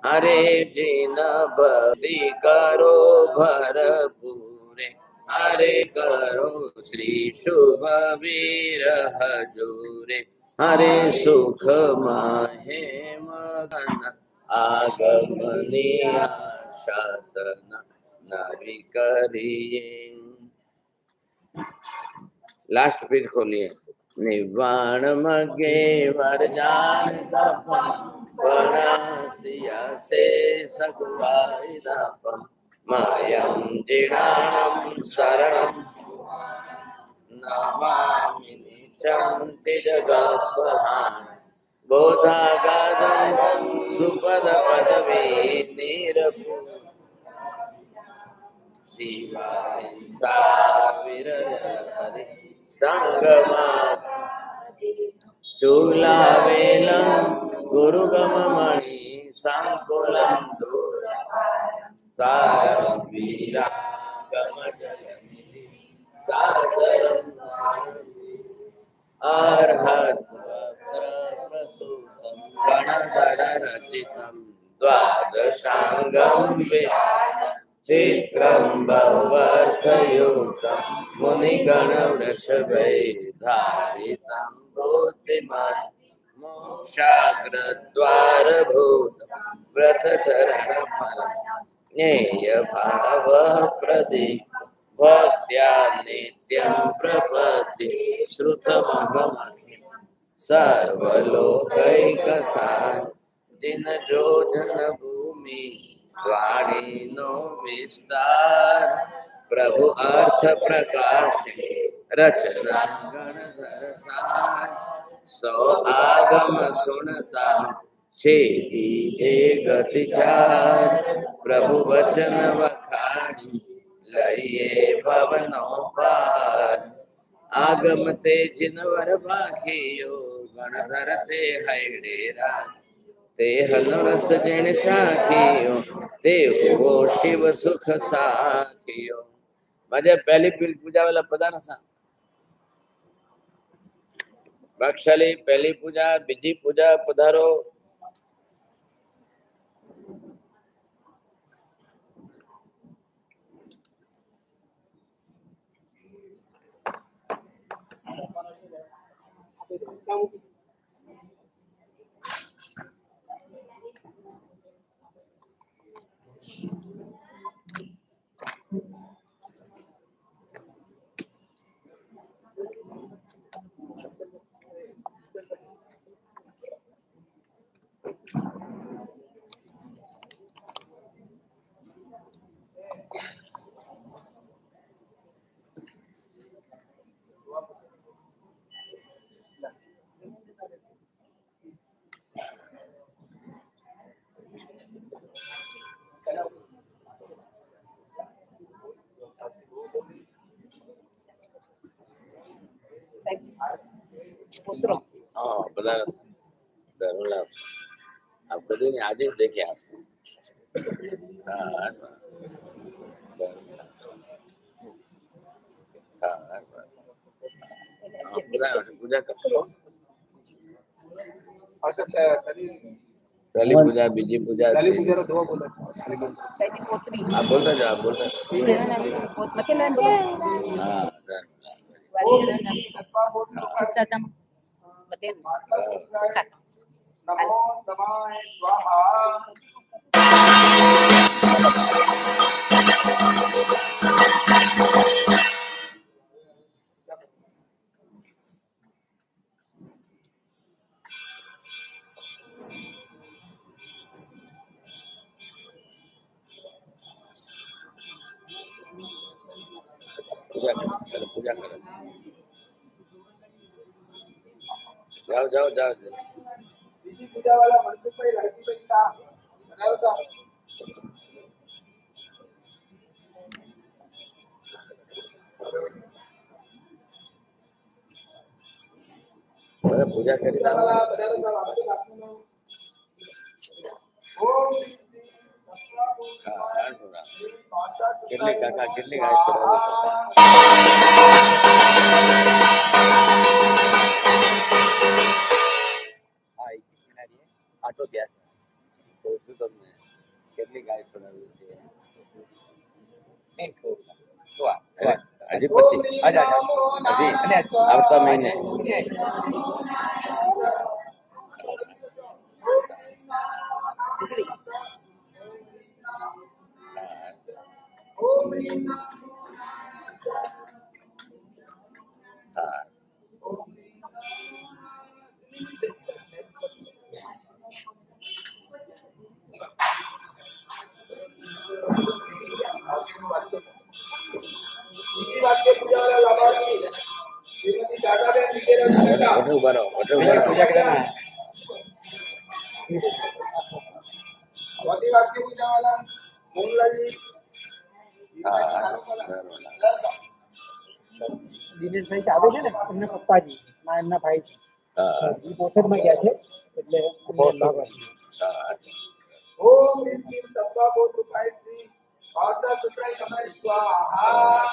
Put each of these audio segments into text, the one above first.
हरे जिन भक्ति करो भरपूरे, हरे करो श्री शुभ वीर हजूरे। हरे सुख माहे मगन आगमनी आशातन नवि करिए। लास्ट पेज खोलिए। निवाण मगे वरजान तपम वनासिया से सगुवाई दापम मायम जिणानम शरणम नमामि नित्यं तिजगपहान बोधागादं सुपद पदवी निरपु जीवाहिंसा विरज हरि संगमा चूलावेलं गुरुगममणि संकुलं सारं वीरागमजलनिधि सादरं अर्हद्वक्त्रप्रसूतं गणधररचितं द्वादशाङ्गं चित्रं भवर्थयुक्तं मुनिगणवृषभैर्धारितं बुद्धिमान् मोक्षाग्रद्वारभूतं व्रतचरणफलं ज्ञेयभावप्रदीप भक्त्या नित्यं प्रपद्ये श्रुतमहमस्मि सर्वलोकैकसार जिनजो जनभूमि वाणी नो विस्तार प्रभु अर्थ प्रकाश रचना गणधर सार सो आगम सुनता छेदी जे गति चार प्रभु वचन वखाणी लइए भवनो पार आगम ते जिनवर बाखियो गणधर ते हैडेरा ते हनुरस जिन चाखियो ते वो शिव सुख साखियो। माझे पहली पूजा वाला पधारो सा बक्षाली पहली पूजा बीजी पूजा पधारो। आप कभी नहीं आज ही देखे आप पूजा करो। पहली पूजा बीजी पूजा पहली पूजा तो दो बोला आप बोलता जाओ आप बोलता नमो नमः स्वाहा। पूजा करो जाओ जाओ जाओ पूजा वाला मंत्र पे लड़की पे साफ बनाओ साफ। अरे पूजा करी वाला बनाओ साफ ओम कितने काका कितने गाय छोड़ा ऑटो गैस કહું છું તમને કેટલી ગાય પડાવી છે હજી પછી હજી આવતા મહિને હા ઉભા રહો પૂજા કરવાના દિનેશભાઈ આવે છે ને એમના પપ્પાજી એમના ભાઈ છે એ બોથડમાં ગયા છે એટલે ઓમ રીમ તપ્પા બોધ રૂપાય શ્રી ભાષા સુત્રાય તમારી સ્વાહા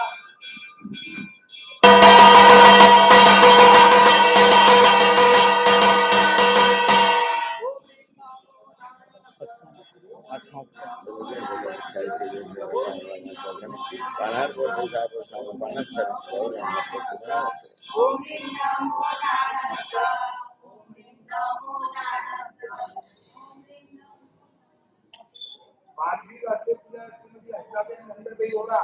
पांचवी वर्षे पूजा श्रीमती हर्षाबेन नंदनभाई होरा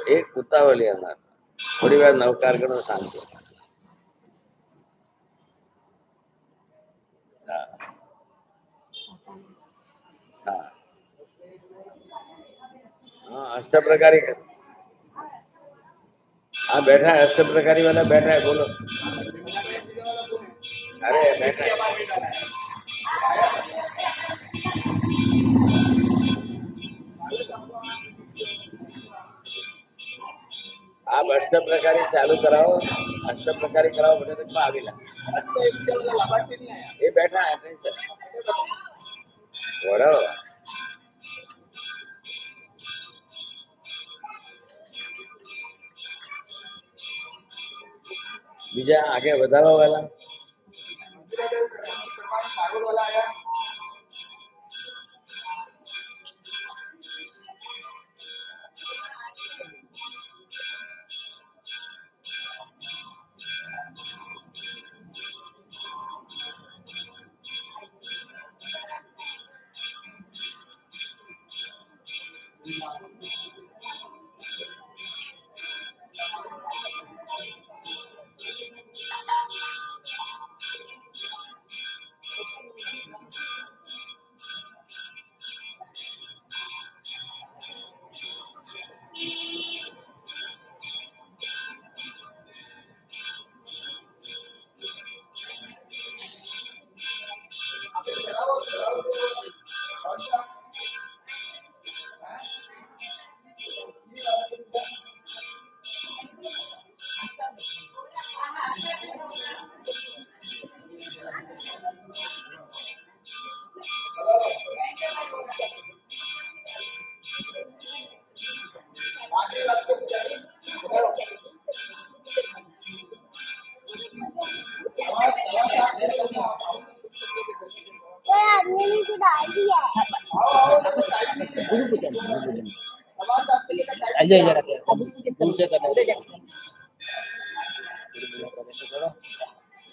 एक उतावली येणार थोडी वेळ नवकार करून सांगतो हाँ अष्टप्रकारी हाँ बैठा है अष्टप्रकारी वाला बैठा है बोलो अरे बैठा है आप अष्टप्रकारी चालू कराओ अष्टप्रकारी कराओ बोले तो आवेला ये बैठा है नहीं बराबर बीजा आगे વધારવા वाला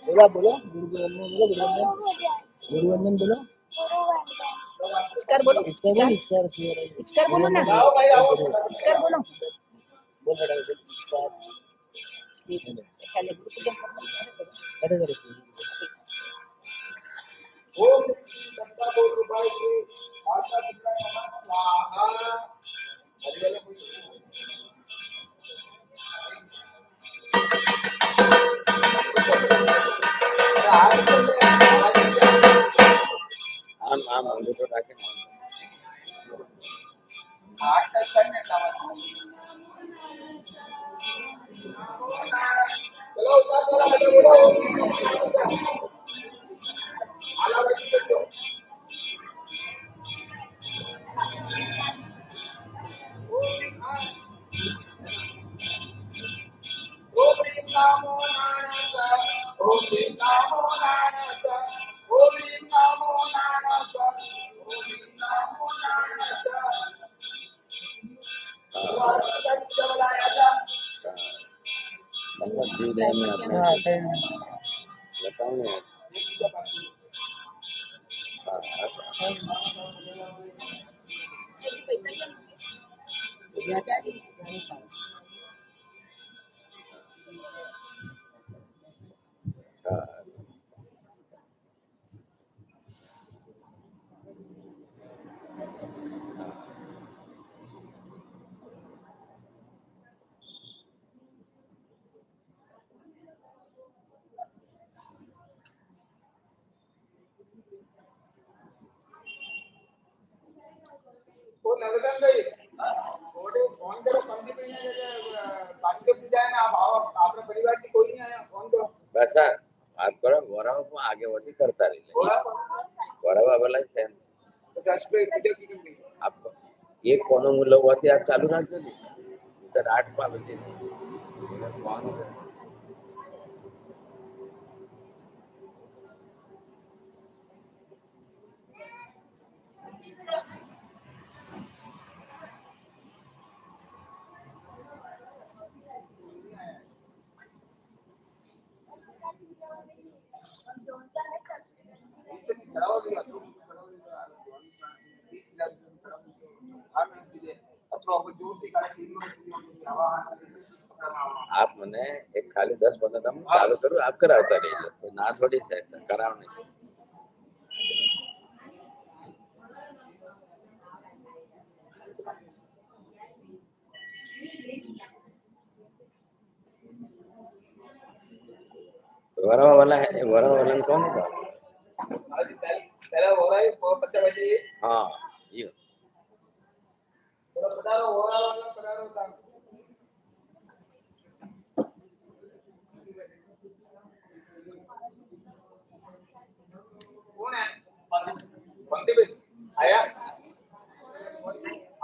बोला बोलो गुरुवंदन बोलो इचकार बोलो इचकार बोलो ना इचकार बोलो बोल रहा है इचकार चले अरे अरे ओम तत्ता बोल रूपाय श्री भाषा सुत्राय स्वाहा अजले आम अंगूठो राखे आठ करने चलो उपास वाला बोलो आला बैठ दो मतलब जीव में अपने बताऊँ ना। बस बात करो वराव को आगे वधी करता रही वराव वाला है आप एक कोनो मूल्य वधी आप चालू रखो नी तो 8 पावे नहीं आप मने एक खाली 10-15 दम चालू करो आप करावता रहिए तो ना थोड़ी है कराव नहीं वरावा वाला है वरावा वाला कौन है पहला हो रहा है वो पसे बजे हां ये बताओ वरावा वाला करारो साहब कौन है बंदे पे आया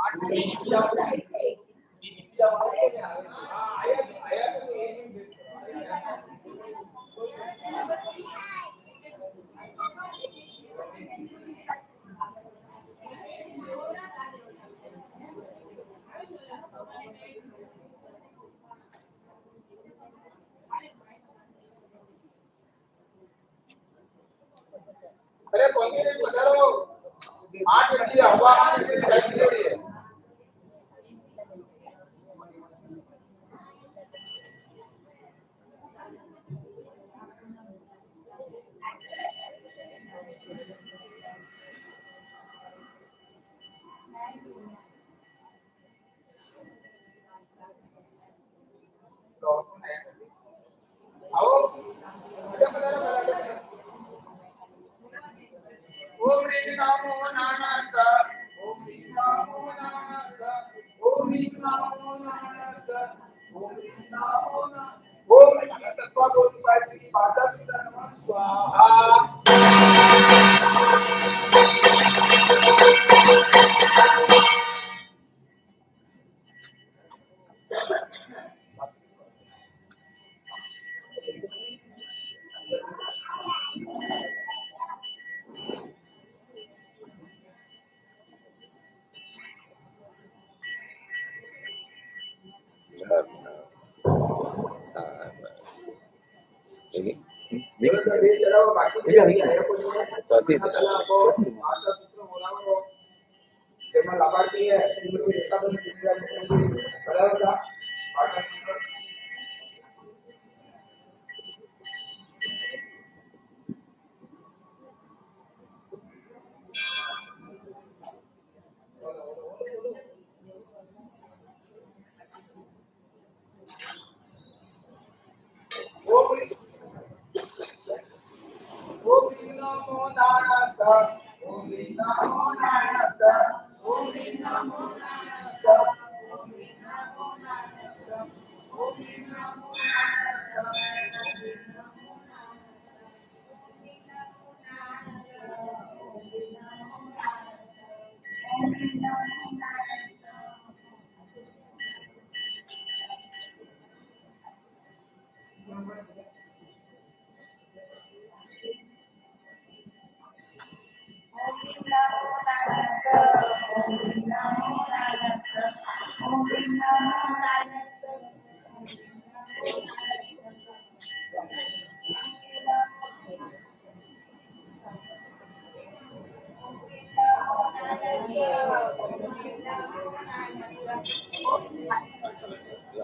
8 आया अरे कौन से बता रहा हो 8 बजे हवा टाइम हो रही है आओ ओम ह्रीं नमो नारायणाय ओम ह्रीं नमो नारायणाय ओम ह्रीं नमो नारायणाय ओम ह्रीं नमो नारायणाय ओम ह्रीं तत्वबोधि की भाषा की नमः स्वाहा लाभार्थी है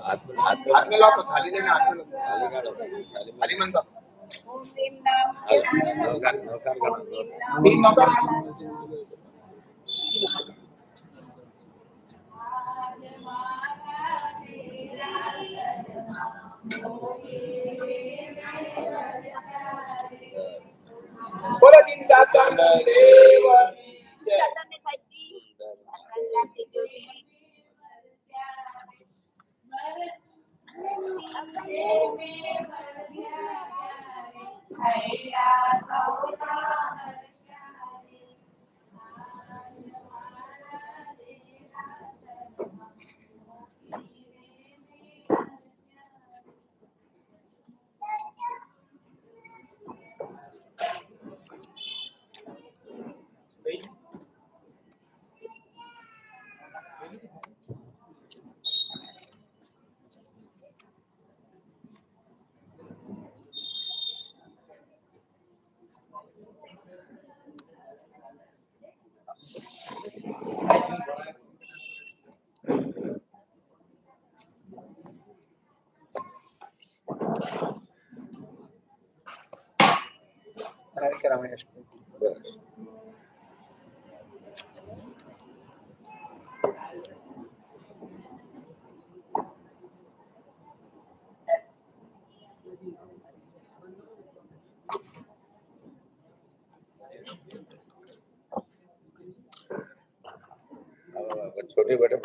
हाथ में लो तो थाली देना, हाथ में लो, थाली मन दो, तीन नौकर बोलो तीन शासन देव की जय। छोटे बड़े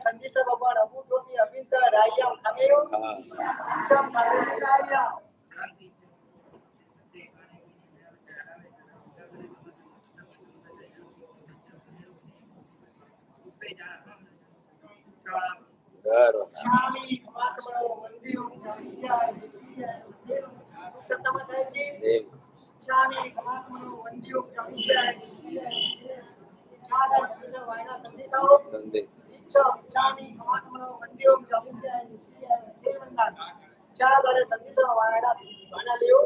ठंडी से भगवान अबू तो भी अभी तक राइया खावे हो सब खावे राइया छामी कमास बड़ो मंदिर जानी जाए सत्ता में जी छामी कमास बड़ो मंदिर जानी जाए छादा से वायना संदेश आओ छामी कमास बड़ो मंदिर जानी जाए ये बंदा चा बड़े संदेश वायना वायना लियो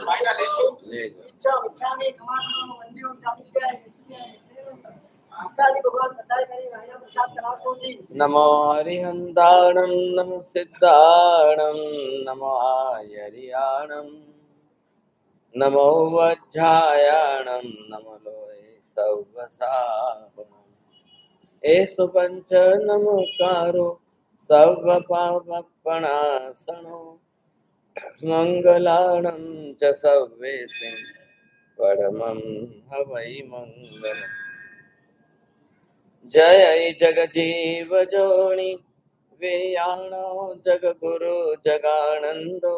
वायना लेसो छामी कमास बड़ो मंदिर जानी जाए नमो हरिहंताणं नमो सिद्धाणं नमो आयरियाणं नमो वज्रायाणं नमो लोये सव्वसाहनम् एषु पंच नमोकारो सर्वपापप्रणाशनो मंगलाणं च सर्वेषां परमं हवै मंगलम् जय जगजीव जोनि वेयाणो जगगुरु जगानंदो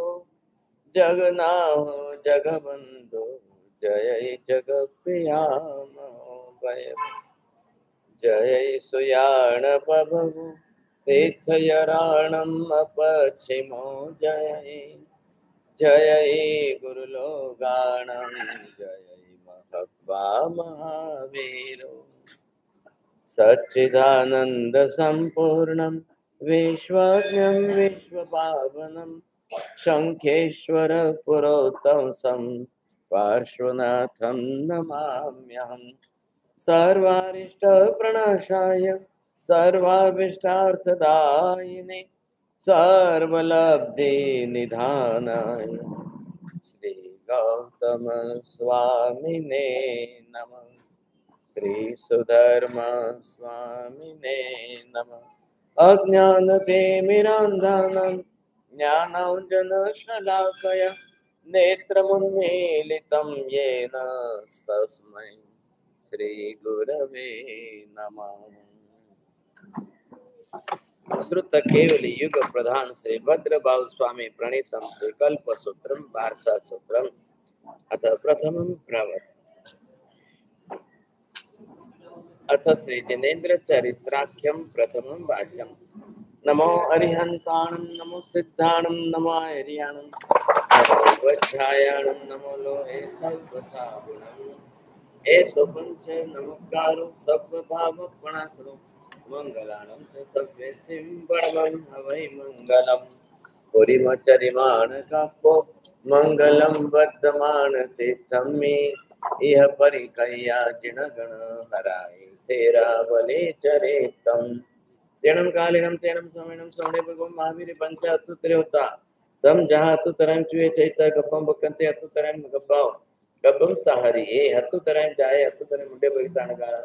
जगनाहो जगबंधो जय जगप्रियामो भय जय सुयाण प्रभु तीर्थयराणम् अपक्षिमो जय गुरुलोगाणं जय महब्बा महावीरो सच्चिदानंद संपूर्णं विश्वज्ञं विश्वपावनं शंखेश्वर पुरोतमं पार्श्वनाथं नमाम्यहं सर्वारिष्ट प्रणाशाय सर्वाभीष्टार्थदायिने सर्वलब्धि निधानाय श्री गौतम स्वामिने नमः श्री सुधर्मा स्वामिने नमः अज्ञानतिमिरान्धानां ज्ञानाञ्जनशलाकया नेत्रमुन्मीलितं येन तस्मै श्रीगुरवे नमः। श्रुत केवल युग प्रधान श्री भद्रभाव स्वामी प्रणीतम श्री कल्प सूत्रम वार्षा सूत्रम अथ प्रथमं प्रवत् अथ श्री जिनेन्द्र चरित्राख्यम प्रथमं वाक्यम। नमो अरिहंताणं नमो सिद्धाणं नमो हरियाणं नमो वज्रायाणं नमो लोहे सर्वसागुणं एषो पंच नमस्कारो सर्वभावपणासुरो मंगलानं च सर्वेसिं परमं हवै मंगलम् पुरीमचरिमाण कापो मंगलम वर्धमान तीर्थम मे इह परिकैया जिनगण हराय तेरा बले चरितम तेनम कालिनम तेनम समयनम सौणे भगवान महावीर पंचातुत्रे होता तम जहाँ अतु तरंग चुए चैता गपम बकंते अतु तरंग गब्बाओ गपम सहारी ए अतु तरंग जाए अतु तरंग मुंडे बगितानगारा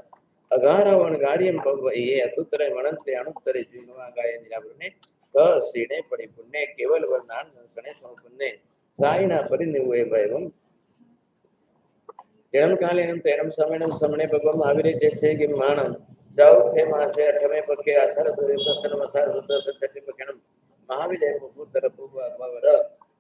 अगारा वनगारियम बव ये अतु तरंग वनंते अणुत्तरे जीववा गाय निरावरणे सीणे पड़ी पुण्य केवल वर्णान सने समपुण्य साइना परिनिवे भयवम जन्म कालीनम तेनम समयनम समणे भगवम आविरे जैसे कि मानम चौथे मासे अठवें पक्के आषाढ़ दशम आषाढ़ छठे पक्केनम महाविजय पुत्र पुवर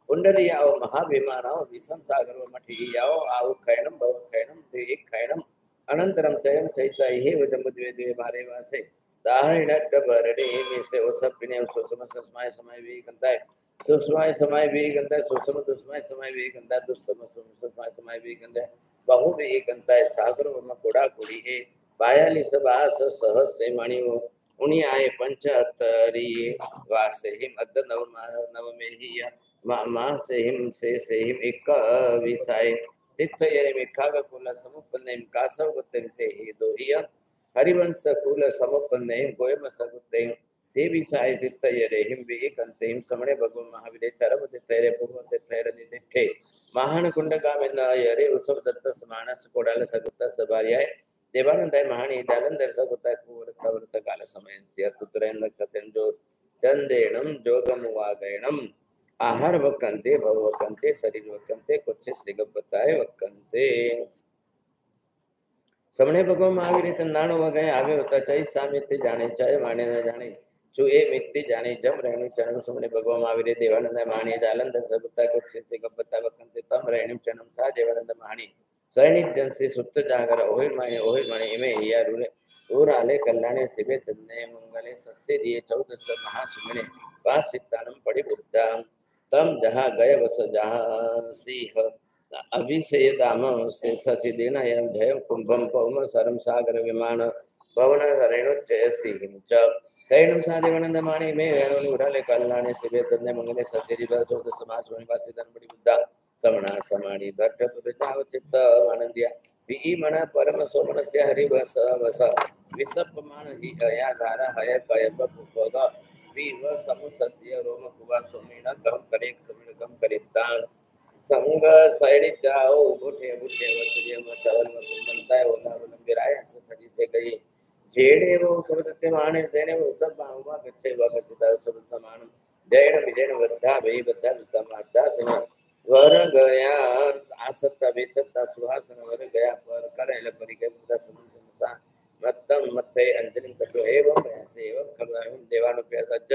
पुंडरीयाओ महाविमानाओ विषम सागर मठीयाओ आउ खैनम भव खैनम एक खैनम अनंतरम चयन चैता हे वजमद्वे द्वे भारे वासे दाहिणट बरडे में से वो सब पिने सुषम सस्माय समय भी गंधाय सुषमाय समय भी गंधाय सुषम दुष्माय समय भी गंधाय दुष्टम सुषमाय समय भी गंधाय बहु भी गंधाय सागर वम कोड़ा कुड़ी है बायाली सबास सहस से मणियो उन्हीं आए पंचहत्तरी वासे हिम अद्द नव में ही माँ से हिम एक विसाय तीर्थ यरे मिखा का कुला समुपन्न कासव गुत्ते ही दोहिया हरिवंश कुल समुपन्न गोयम सगुत्ते देवी साय तीर्थ यरे हिम विकंते हिम समणे भगवान महावीर चरम तीर्थरे पूर्व तीर्थरे निदिठे महान कुंड का में यरे उत्सव दत्त समानस कोडाल सगुत्ता सभार्याय देवानंदाय महानी दानंदर सगुत्ता पूर्वत वर्त काल समय तुत्रयन नक्षत्रन जो चंदेणम जोगम वागयणम आहार वकंते भव वकंते शरीर वकंते कुछ सिगपताय वकंते समणे भगवान महावीर नाणो वगैरह आगे होता चाहे सामित्य जाने चाहे माने न जाने चुए मित्ति जाने जम रहने चरण समणे भगवान महावीर देवानंद महानी जालंद सबता कुछ सिगपता वकंते तम रहने चरण सा देवानंद महानी सैनिक जन से सुत्त जागर ओहि माने इमे या रूर आले कल्याणे शिवे तन्ने मंगले सस्य दिए 14 महासुमने पास सितानम पड़ी बुद्धा तम जहाँ गए वस जहाँ सिंह अभिषेय दाम से शशि देना यम जय कुंभम पौम सरम सागर विमान भवन रेणुचय सिंह च तैणम सादेवानंद माणी में रेणु उड़ाले कल्याणे शिवे तन्ने मंगले सस्य दिए 14 महासुमने पास सितानम पड़ी बुद्धा समणा समाणी दट्ट तुरजाव चित्त आनंदिया वी मन परम सोमनस्य हरि वस वस विसपमान ही अया धारा हय कय पग वी व समुसस्य रोम कुवा सोमेना गम करे समेन गम करे तान संग सैनिक जाओ बुठे बुठे वसुजे म चवन वसुमंता ओला लंबिराय अंश सजी से गई जेड़े वो सबदते माने देने वो सब बाहुमा गच्छे व गच्छता सबदत मान जैन विजयन वद्धा भई वद्धा विद्धा सुना वर गया आसत्ता बेसत्ता सुहासन वर गया पर करेल परिके मुदा समुसा मत्तम मत्थे अंजलिं कटो एवं ऐसे एवं खलुआं देवानुप्य सज्ज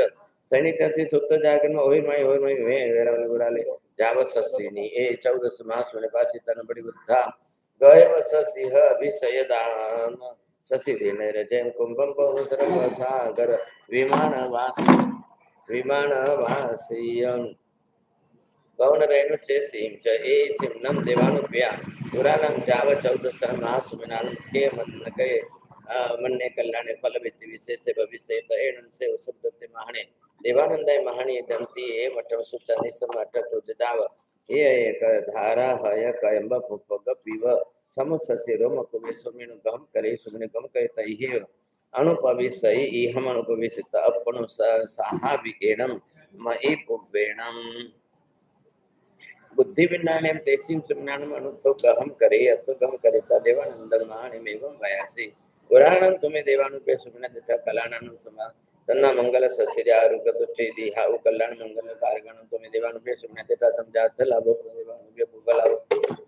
सैनिकसी सुत्त जागन में ओहि माई वे वेरावल गुराले जावत सस्सिनी ए 14 महासुने पासी तन बड़ी बुद्धा गय वस सिंह अभिषय दान शशि देने रजन कुंभम बहुसरम सागर विमान वासियं भवन रेणु चे सिंह च ए सिमनम देवानुप्या पुराणम जाव 14 महासुमनाल के मन्ने कल्याणे फल वित्ति विशेष भविष्य तैणन से शब्दते महाणे देवानंदाय महाणी दंती ए मठम सुचनि समट तुजाव ये एक धारा हय कयंब पुपग पीव समुसस्य रोम कुबे सुमिन गम करे सुमिन गम करे तैहि अनुपविसई इहम अनुपविसित अपनु साहा विकेणम मई पुवेणम बुद्धि विज्ञानम तेसिम सुज्ञानम अनुत्थो गहम करे अथो गम करे देवानंदम महाणिमेवं वयासि पुराणं तुम्हें देवानुपे सुमन तथा कलानानं समा तन्ना मंगल सस्य आरोग्य तुष्टि दिहा कल्याण मंगल कारगण तुम्हें देवानुपे सुमना देता समझात लाभो तुम्हें देवानुपे भोग लाभो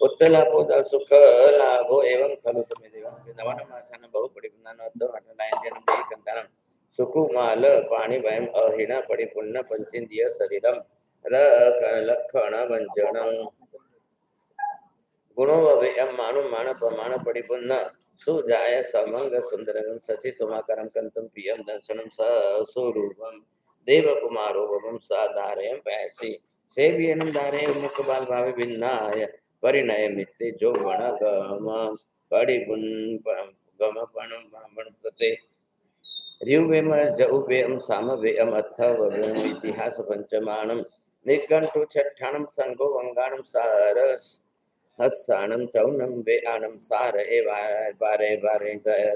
उत्तर लाभो द सुख लाभो एवं खलु तुम्हें देवानुपे नवन मासान बहु परिपूर्ण अद्दो अटलायन जन्म देहि कंतानम सुकुमाल पाणी वयम अहिना परिपूर्ण पंचेन्द्रिय शरीरम लक्षण व्यंजनम गुणो व्ययम मानु मान प्रमाण परिपूर्ण सुजाय समंग सुंदरम शशि सोमाकरम कंतम प्रियम दर्शनम स्वरूपम देव कुमारो भवम साधारयम पैसी सेव्यनम धारयम मुख बाल भावे भिन्नाय परिणय मित्ते जो गण गम परिपुन गम पण ब्राह्मण प्रते ऋवेम जउवेम सामवेम अथर्ववेम इतिहास पंचमाणम निघंटु छठाणम संगो वंगाणम सारस हत्साणम चौनम वेआणम सार ए बारे बारे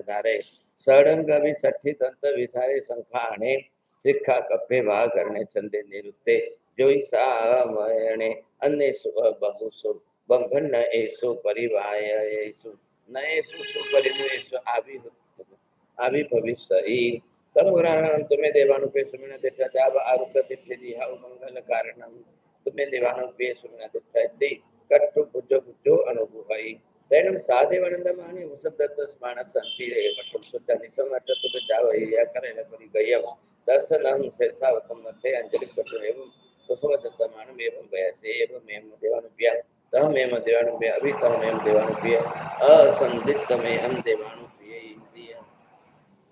धारे सड़ंग विसठी दंत विसारे संखाणे सिक्खा कप्पे भा करने छंदे निरुते जोई सामयणे अन्य बहुसु बंभन एसु परिवाय एसु नएसु सुपरिनुएसु आभि भविष्यति तमुराणं तुम्हें देवानुपे सुमिना देता जाब आरुग्य तिथि हाउ मंगल कारणम तुम्हें देवानुपे सुमिना देता कट्टु बुद्धो बुद्धो अनुभुवई तैनम सादेवनंदमानि उसब्दत्त स्मान संति रे मठम सुद्ध निसम अटतु जावई या करे परि गयम दर्शनम शेषावतम मध्ये अंजलि कटु एवं कुसवदत्तमानम एवं वयसे एवं एवं देवानुप्य तमेव देवानुप्य अभी तमेव देवानुप्य असंदिग्धमेहं देवानुप्य इंद्रिय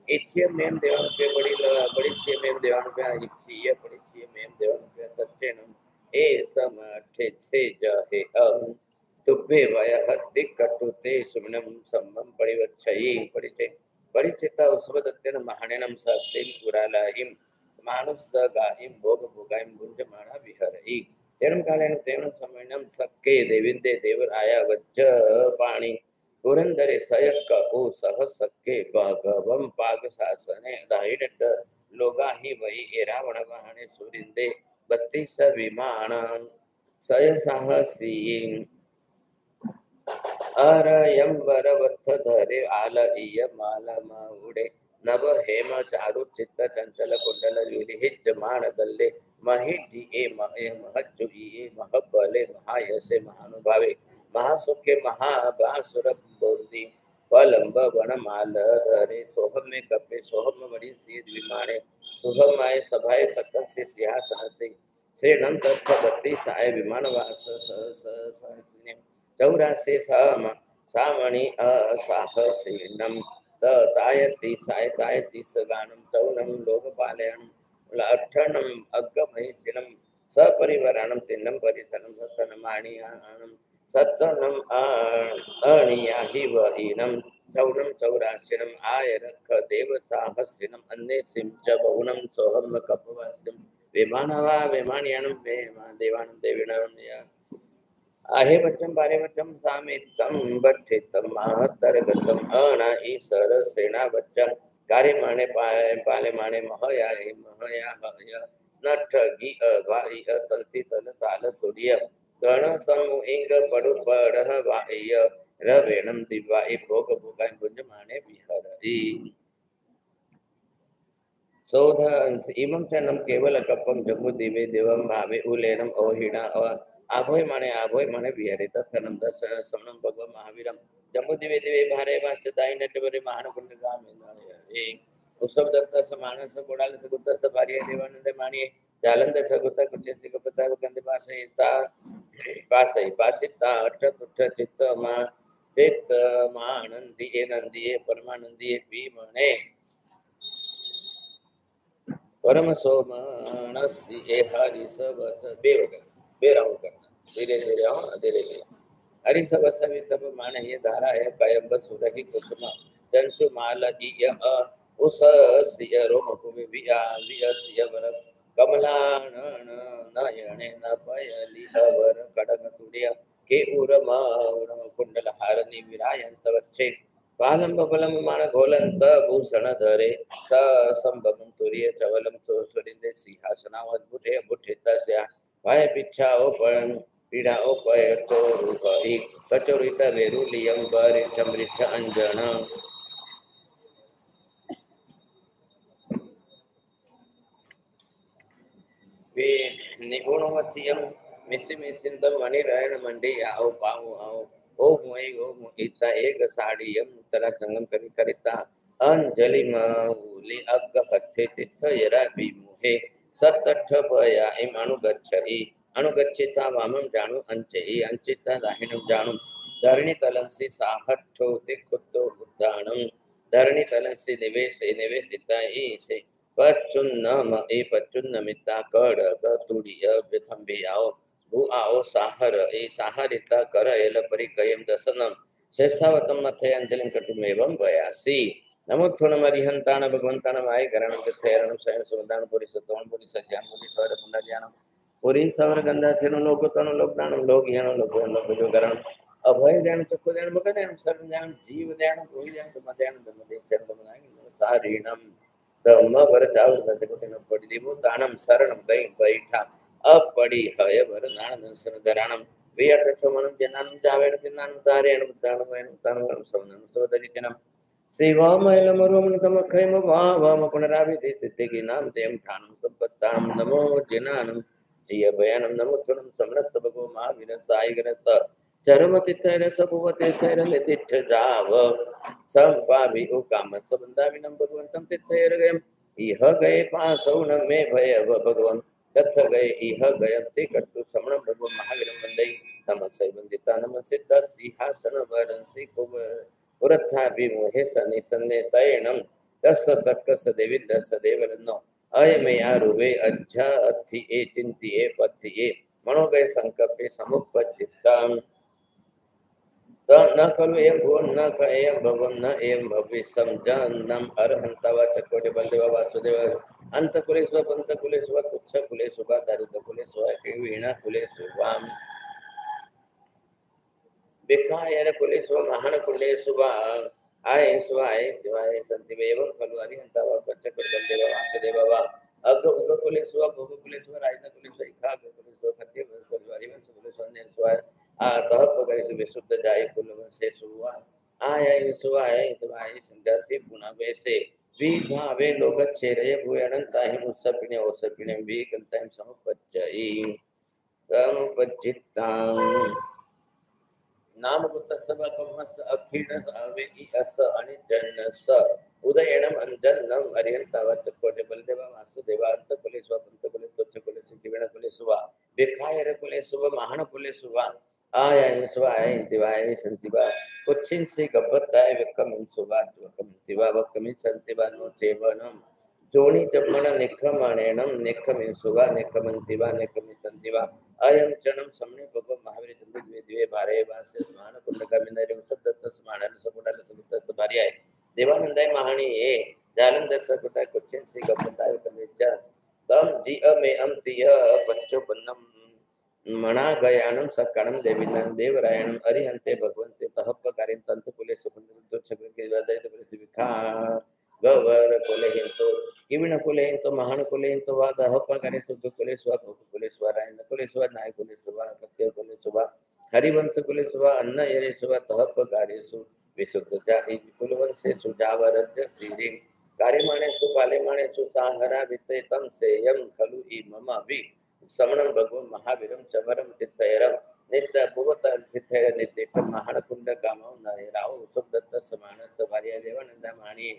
इच्छेमें देवानुप्य बड़ी इच्छेमें देवानुप्य इच्छीय बड़ी इच्छेमें देवानुप्य सत्येनम ए समठे से जहे अम तुभ्ये वयः दिक्कटुते सुमनम सम्मम परिवच्छयि परिचिता उसवदत्तेन महानेनम सत्तेन पुरालाहिम मानुसगाहिम भोगाहिम भुंजमाना विहरहि तेरम कालेन तेरम समयनम सक्के देविंदे देवराया वज्ज पाणी पुरंदरे सयक ओ सह सक्के भगवम पाग शासने दाहिडट लोगाहि वही एरावण वाहने सुरिंदे 32 विमान सय साहसी अरयंबरवत्थ धरे आलय मालमा उड़े नभ हेम चारु चित्त चंचल कुंडल विहित मान बल्ले महिडिए महज्जुए महबले महायसे महानुभावे महासुखे महाबासुर बोधि पलंब वनमाल धरे सोहम में कपे सोहम बड़ी सीध विमाने सुहम आए सभाए सकल से सिंहासन से नम तत्व बत्ती साय विमान वास चौरासे सामणि असाहसीनम तायति सायतायति सगानम चौनम लोकपालयनम अठनम अग्गमहिषिनम सपरिवरणम तिन्नम परिसनम सत्तनमाणियानम सत्तनम अणियाहि वहीनम चौनम चौरासिनम आयरख देव साहसिनम अन्य सिंच बहुनम सोहम कपवासिनम विमानवा विमानयानम देवानम देविनम या आहे वचम बारे वचम सामितम बठितम महतरगतम अना ईसर सेना वचम कार्य माने पाले माने महया हय नठ गी अभाई तंति तन ताल सूर्य गण समूह इंग पडु पड़ह वाय रवेणम दिवाई भोग भोगाय भुंज माने विहरति सौध इमं चनम केवल कपम जम्बु दिवे देवम भावे उलेनम ओहिणा आभोय माने विहरे तथनम दस समनम भगव महावीरम जम्बु दिवे दिवे भारे वासदाई नटवरे महान कुंड गामे उत्सव दत्त समान सगोडाल सगुत सभारी देवानंद मानिये जालंद सगुत कुचे सिकपता कंदे पासिता अठ तुठ चित्त मानंदी नंदी परमानंदी पीमणे परम सोमनसी हरि सबस बेराउ करना धीरे धीरे हरि सबस सब मान ये धारा है कयंब सुरहि कुसुम चंचु माल इय उस सिय रोम कुमि विया सिय वर कमलानन नयने न पयलि वर कडग तुडिय के उरम कुंडल हारनि विरायंत वच्चे पालंब बलम मान घोलंत भूषण धरे स संभवम तुर्य चवलम सुरिंदे सिंहासनाव अद्भुते अद्भुते तस्या भय पिच्छाओ पण पीड़ाओ पय तो रूपी कचोरित वेरुलियम बरिठ मृठ अंजन निगुणवचियम मिसि मिसिंदम मणिरायण मंडी आओ पाओ आओ ओम इता एक साड़ीयम तरा संगम करी करिता अंजलि माऊली अग्ग पथे तिथ यरा विमुहे सतठ बया इम अनुगच्छिता वामं जानु अंचिता दाहिनं जानु धरणी तलंसी साहठो तिखुतो बुद्धाणं धरणी तलंसी निवेशिता ईसे पच्चुन्नम ए पच्चुन्नमिता कड़ तुड़िय व्यथंबियाओ भू आओ साहर ए साहरिता कर एल परिकयम दसनम शेषावतम मथे अंजलिं कटुमेवं वयासी नमोत्थुनम अरिहंतान भगवंतान माय गरणं तथैरणं स्वयं सुवदान पुरी सत्वं पुरी सज्ञान पुरी सवर पुनर्ज्ञानम पुरी सवर गंधाथेनो लोकतनो लोकदानम लोकह्यानो लोकयो गरणं अभय ध्यान चक्को ध्यान मुख ध्यान सर्व ध्यान जीव ध्यान कोई ध्यान धम्म ध्यान धम्मदेश्वर धम्मनाय सारीणम धम्म वरदाव दजकोटिन पड़ी देवो दानम शरणम गई बैठा अपड़ी हय वरदान दंसन दराणम वियत चमनम जनानम जावेन दिनानम दारेण बुद्धानम वैन तानम समनम सोदरिचनम शिवामयलम रोमन तम खैम वाम पुनराविधि सिद्धि नाम देम ठानम सबताम नमो जिनानम जिय बयानम नमो तुनम समरस बगो महावीर साई गरस चरमति तैरस भुवते तैरल दिठ जाव संपाभि उकाम सबंदा विनम भगवंतम तिथैर गयम इह गए पासौ न मे भय भगवन तथ गए इह गयति कट्टु समणम भगवन महावीर वंदे नमस्ते वंदिता नमस्ते सिंहासन वरंसी पुरथा विमोहे सनि सन्ने तैणम दस सक्कस देवी दस देवरनो अयमे आरुवे अज्झा अथि ए चिंति ए पथि ए मनोगय संकल्पे समुपचित्तम न खलु एम भुवन न ख एम भवन न एम भवि समजनम अरहंतवा चकोटे बलदेव वासुदेव अंत कुलेश्वर पंत कुलेश्वर तुच्छ कुलेश्वर दारिद्र कुलेश्वर वीणा कुलेश्वर बिखायर कुलेश्वर महान कुलेश्वर आय स्वाय शिवाय संतिवेव खलु अरिहंतवा चकोटे बलदेव वासुदेव वा अग उग कुलेश्वर भोग कुलेश्वर आयन कुलेश्वर इखा कुलेश्वर खत्य कुलेश्वर हरिवंश कुलेश्वर ने स्वाय तह पगरिस विशुद्ध जाय कुलवन से सुवा आय सुवाय तवाय संध्याति पुना वैसे विभावे लोक छेरय भूयनंताहि मुसपिने ओसपिने विकंतां समुपच्चई समुपच्चित्तां नाम गुत्तसवकमस अखिण अवेदि अस अनिजन्नस उदयनम अंजनम अरिहंतवा चकोटे बलदेव वासुदेव अंत कुलेश्वर पंत कुलेश्वर चकोटे जीवन कुलेश्वर बिखायर कुलेश्वर महान कुलेश्वर आय स्वाय दिवाय संतिवा कुचिन से गब्बताय विकम सुवा वकम तिवा वकमिन संतिवा नो चेवनम जोनी जमन निखमणेनम निखमिन सुवा निखमंतिवा निखमिन संतिवा अयम चनम समने भगव महावीर जंबित वेदिवे भारे वासे स्नान कुंडकमिनरिम सद्दत्त स्मानन सकुडल समुद्दत्त भार्याय देवानंदाय महाणी ए जालंधर सकुटाय कुचिन से गब्बताय विकमिचा तम जी अमे अमतिय पंचो बन्नम मना गयानम सकणम देविनम देवरायनम अरिहंते भगवंते तहपकारिन तंत कुले सुखंदुतो छग्र के वादय तो विखा गवर कुले हिंतो किविन कुले हिंतो महान कुले हिंतो वाद हपकारि सुख कुले स्वा कुले स्वरायन कुले स्वा नाय कुले स्वा सत्य कुले स्वा हरिवंश कुले स्वा अन्न यरे स्वा तहपकारि सु विशुद्ध जाति कुलवंशे सुजावरज श्री कार्यमाणे सुपाले माणे सुसाहरा विते तम सेयम खलु ई मम वि समणम भगवन महावीरम चमरम तिथैरम नित्य भुवत तिथैर नित्य महान कुंड कामौ नयराव सुदत्त समानस भार्य देवानंद माणी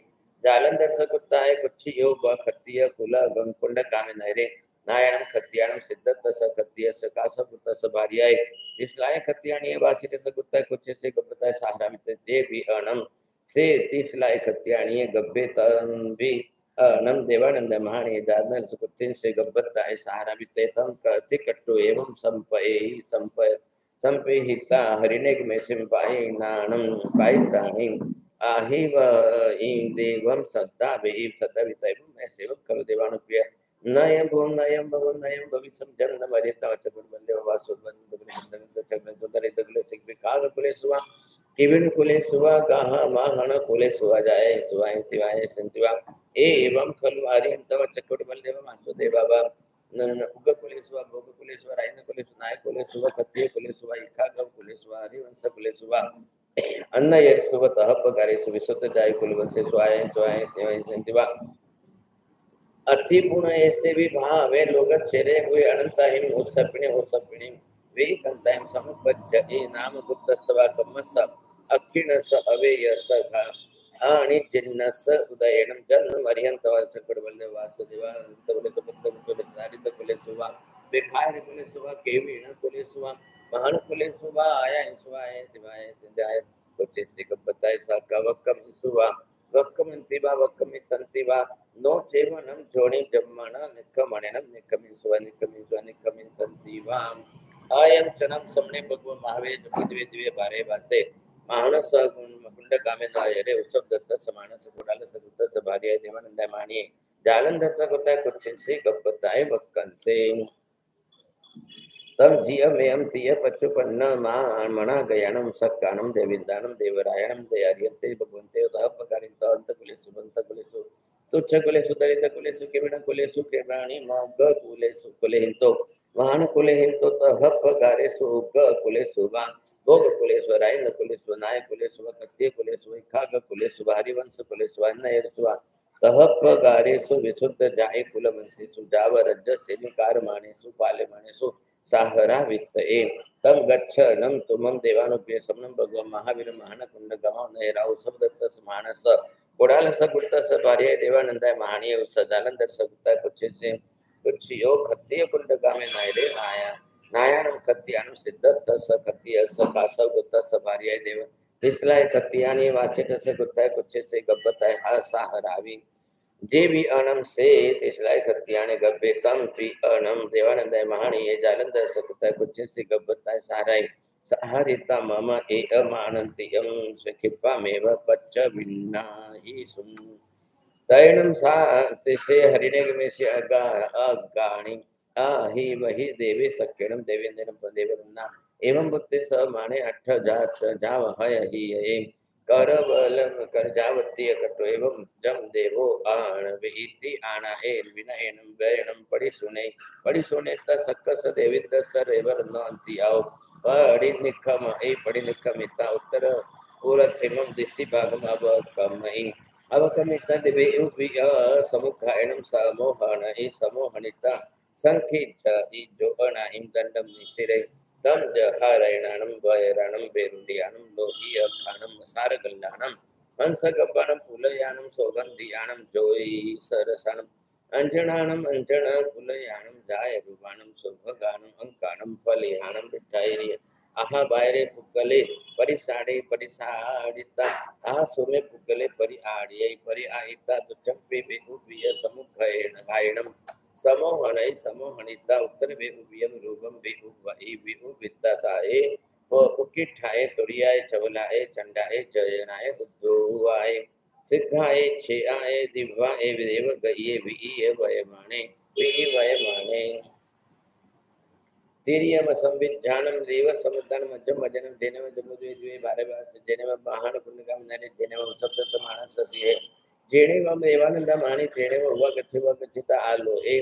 जालंधर सकुत्ताय कुच्छि योग खत्तिय कुल गण कुंड कामे नयरे नारायण खत्तियाणम सिद्धत्त स खत्तिय सकास पुत्र स भार्याय इसलाय खत्तियाणी वासित सकुत्ताय कुच्छि से गब्बताय सहारा मित देवी अणम से तीसलाय खत्तियाणी गब्बे तंबी नम देवानंद महाणी दादन सुकुतिन से गब्बताय सहारा विते तम कति कट्टो एवं संपहिता हरिनेक में सिंपाई नानम पाइतानि आहिव इन देवम सद्दा वे सद्दा वितैव मैं सेवक करो देवानु प्रिय नयम भूम नयम भगवन नयम भविष्यम जन्म मर्यादा वचन बंदे वासुबंद बंद चक्र दरे दगले सिख विकाल कुले सुवा किविन कुले सुवा गाह माहण कुले सुवा जाए सुवाय तिवाय संतिवा एवं खलु अरिहंतव चकोट बलदेव वासुदेव बाबा उग कुलेश्वर भोग कुलेश्वर आयन कुलेश्वर नाय कुलेश्वर खत्तिय कुलेश्वर इखा गव कुलेश्वर हरिवंश कुलेश्वर अन्न यर सुव तहपकारि सुविशुद्ध जाय कुलवंशे स्वाय स्वाय देवाय संतिवा अतिपूर्ण ऐसे भी भावे लोग चेरे हुए अनंताहीन ओसपिणी वे कंताहीन समुपज्ज ए नाम गुप्त सवा कम्मस अक्षिणस अवेय सघा आणि जिन्नस उदयनम जन्म मरियंत वाचकडवल्ले वासुदेवा अंतवले कपत्तवले सारित कुले सुवा बेखार कुले सुवा केवीण कुले सुवा महान कुले सुवा आया सुवाय दिवाय सिंधाय कुचे सिकपताय साकवक्कम सुवा वक्कमंतिवा वक्कमि संतिवा नो चेवनम जोनि जम्मण निक्कमणेनम निक्कमिन सुवा निक्कमिन संतिवा आयं चनम समने भगव महावे दिव्य दिव्य बारे वासे मानस कुंड कामे नायरे उत्सव दत्त समानस गुडाल सगुत सभार्य देवानंद माणी जालंधर सगुता कुचिंसी गपताय वक्कंते तम जीयमेयम तीय पच्चुपन्न मणा गयानम सक्कानम देविंदानम देवरायणम दयारियंते भगवंते तपकारिंत अंतकुलेसु बंतकुलेसु तुच्छ कुलेसु दरित कुलेसु केवण कुलेसु केवराणि मग कुलेसु कुलेहिंतो महान कुलेहिंतो तपकारेसु ग कुलेसु वा भोग कुलेसु रायन कुलेसु नाय कुलेसु कत्य कुलेसु खाग कुलेसु हरिवंश कुलेसु अन्नयसु तपकारेसु विशुद्ध जाय कुलवंशेसु जावरज्ज सेनिकार मानेसु पाले मानेसु साहरा वित्त ए तम गच्छ नम तुमम देवानुप्य समनम भगवान महावीर महान कुंड गमाव नयराव सबदत्त मानस कोडाल सगुत्त सभार्य देवानंदाय महानीय सदानंदर सगुत्ता कुच्छे कुच्छियो खत्तिय कुंड गामे नायरे नाया नायानम खत्तियानम सिद्धत्त स खत्तिय स कासव गुत्त सभार्य देव दिसलाय खत्तियानी वासित सगुत्ता कुच्छे से गब्बताय हा साहरावी जे भी अनम से तिसलाय खत्तियाने गब्बे तम पी अनम देवानंदाय महानी ये जालंधर सकुताय कुछ से गब्बताय साराय सहारिता मम ए अमानंतियम स्वखिप्पा मेव पच्च विन्ना ही सुन तैनम सा तिसे हरिने में से अगाणी आहि वही देवी सक्यणम देवेंद्रम देवरन्ना एवं बुद्धि स माने अठ जाव हय ही ये करवलम करजावतीय कटो एवं जम देवो आण विति आना एन विनयनम वयनम पड़ी सुने त सक्कस देवित सर एवर नंति आओ पड़ी निखमिता उत्तर पूरथिमम दिशि भागम अवकमिता दिवे उपि समुखायनम समोहन ए समोहनिता संखिच इ जोगना इम दंडम निशिरे तम जहारयणानम वयरणम बेरुंडियानम लोहिय खानम सारगल्लानम हंसगपनम पुलयानम सौगंधियानम जोई सरसनम अंजनानम अंजन पुलयानम जाय रूपानम शुभगानम अंकानम फलिहानम विठायरिय आहा बायरे पुगले परिसाडिता आहा सुमे पुगले परिआयिता दुचम्पे बेहुबिय समुखयन गायनम समोहनय समोहनिता उत्तर बेहुबियम रूपम बेहुवित्ताताए उकिठाए तुरियाए चवलाए चंडाए जयनाए दुद्रुआए सिद्धाए छेआए दिव्वाए देव गये विए वयमाने तिरियम संविज्ञानम देव समुद्रन मध्यम मजनम देने में जमुद्वे द्वे बारे बार से देने में महान पुण्यकाम नरे देने में शब्द मानस ससी है जेणे में देवानंद मानी जेणे में हुआ गच्छिता आलो ए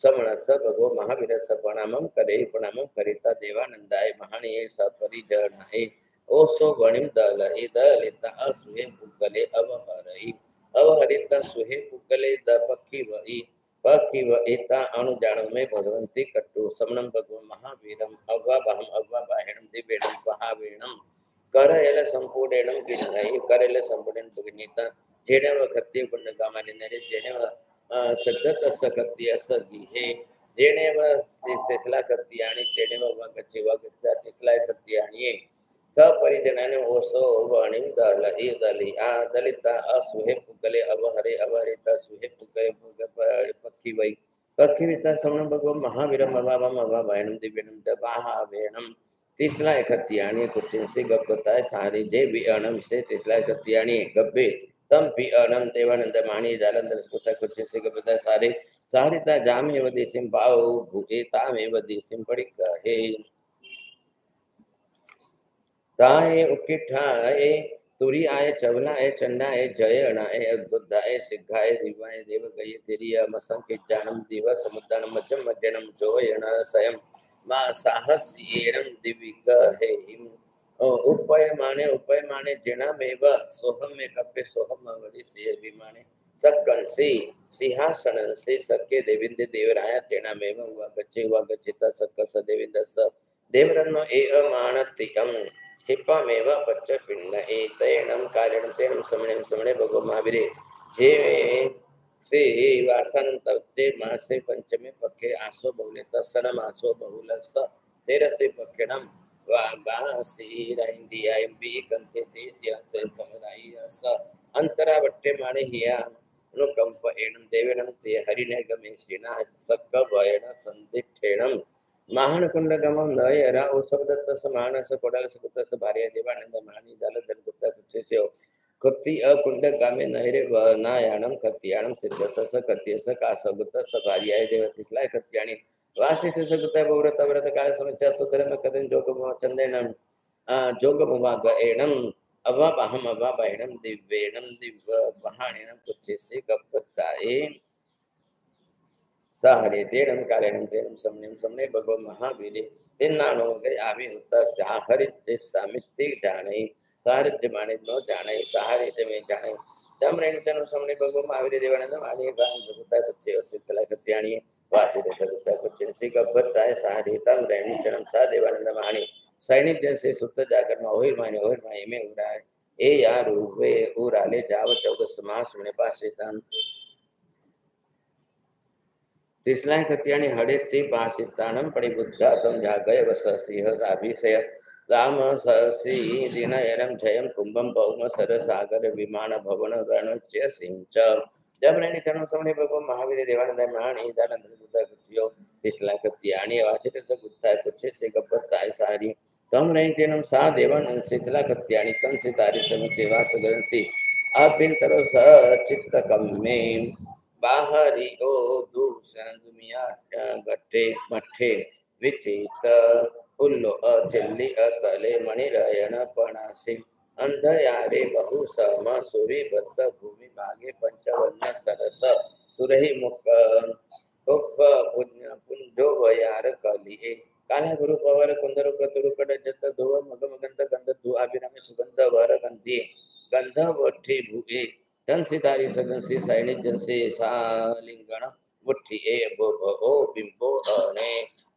समण स भगो महावीर स प्रणामम प्रणामम करिता देवानंदाय महानीय स परिजनाय ओसो वणिम दलिता असुहे पुगले अवहरिता सुहे पुगले द पक्षी व एता अनुजान में भगवंती कट्टु समनम भगवान महावीरम अव्वा बाहेणम दिव्यणम महावीरम करयल संपूर्णम गिणय करयल संपूर्ण गिणिता जेणे व खत्य कुंड गामाने नरे जेणे व सद्धत सकत्य सगी हे जेणे व तिसला कत्ती आणि जेणे व गच्ची व गच्चा तिसला कत्ती आणि सपरिजनाने ओसो वणिम दली आ दलिता असुहे पुगले अवहरिता सुहे पुगले पक्षीविता समण भगव महावीरम अवाभयनम दिव्यनम दबाहावेणम तिसला खत्तियाणी कुचिंसी गब्बताय सारी जे भी अणम से तिसला खत्तियाणी गब्बे तम पी अणम देवानंद माणी जालंधर स्कुता कुचिंसी गब्बताय सारे सारिता जामेव देसिम भाव भूते तामेव देसिम पड़ी कहे ताए उकिठाए तुरी आए चवलाए चंडाए जयणाए अद्भुताए सिद्धाए दिवाए देव गये तिरिय मसंकित जानम दिव समुद्रनम मध्यम जोयण सयम मा साहस्येरम दिविग हे उपय माने जिना मेव सोहम में कपे सोहम वड़ी से विमाने सक्कंसी सिंहासनंसी सक्के देविंदे देवराया तेनामेव उवागच्छेत सक्कस देविंदस्स देवरन्नो एअमानतिकं क्षिपमेव पच्चपिण्ड एतेनं कार्यं तेनं समणे भगवो महावीरे जे श्री वासंतते मासे पंचमे पक्के आसो बहुले तसन मासो बहुलस तेरसे पक्केणम वासी रहिंदियायंबी कंते ते सियासे समुदायस अंतरा वट्टे माने हिया अनुकंप एणं देवेनं ते हरिने गमे श्रीना सक्क भयण संदिठेणं महानकुंडगमं नयरा उशब्दत्त समानस कोडालस कुतस भार्य देवानंद महानी दल दलगुप्ता कुचेस्यो कत्ति अकुंड गामे नहरे वनायाणं कत्याणं सिद्धतस कत्यस कासगुतस भार्याय देवतिक्लाय कत्याणी वासितस गुता बहुव्रत व्रत काल समस्या तुदरन कदन जोगम चंदेनं जोगमवाग एणं अवापहम अवापहणं दिव्येणं दिव्य वहाणेनं कुचेसे कपत्ताये सहरे तेरम कारणं तेरम समने भगव महावीरे तेनानो गए आवे होता साहरित सामित्य जाने साहरित माने नो जाने साहरित में जाने तम रेणुतन समने भगव महावीरे देवानंद माने गान भगवता बच्चे उसे कला कत्याणी वासित भगवता बच्चे से गब्बताय साहरितम रेणुतन सा देवानंद माने सैनिक जन से सुत जाकर ओहिर माने में उड़ाए ए यार वे उराले जाव 14 मास में पासे तन तिसलाय कत्याणी हडे ते पासितानम परिबुद्धातम जागय वस सिंह साभिषय राम सरसी दिनयरम जयम कुंभम पौम सर सागर विमान भवन रणुच्य सिंच जब रेणी तनु समने भगव महावीर देवानंद महानी दानंद बुद्ध कुचियो तिसलाय कत्याणी वाचित बुद्ध कुछ से गब्बताय सारी तम रेणी तेनम सा देवानंद शीतला कत्याणी कन से तारी सम सेवा सगरसी अपिंतरो स चित्त कम्मे बाहरी ओ दूसंगमिया गट्टे मठे विचित उल्लो अचिल्ली अतले मणिरयण पणासी अंधयारे बहु सम सूरी बद्ध भूमि भागे पंचवन्य सरस सुरहि मुख उप पुण्य पुंजो वयार कलिए काला गुरु पवर कुंदरु कतुरु कड जत धुव मग मगंध गंध धु अभिरामे सुगंध वर गंधी गंध वठी भूए धन सितारी सगंसी सैनिक जनसे सालिंगण मुट्ठी ए बोभ ओ बिंबो अने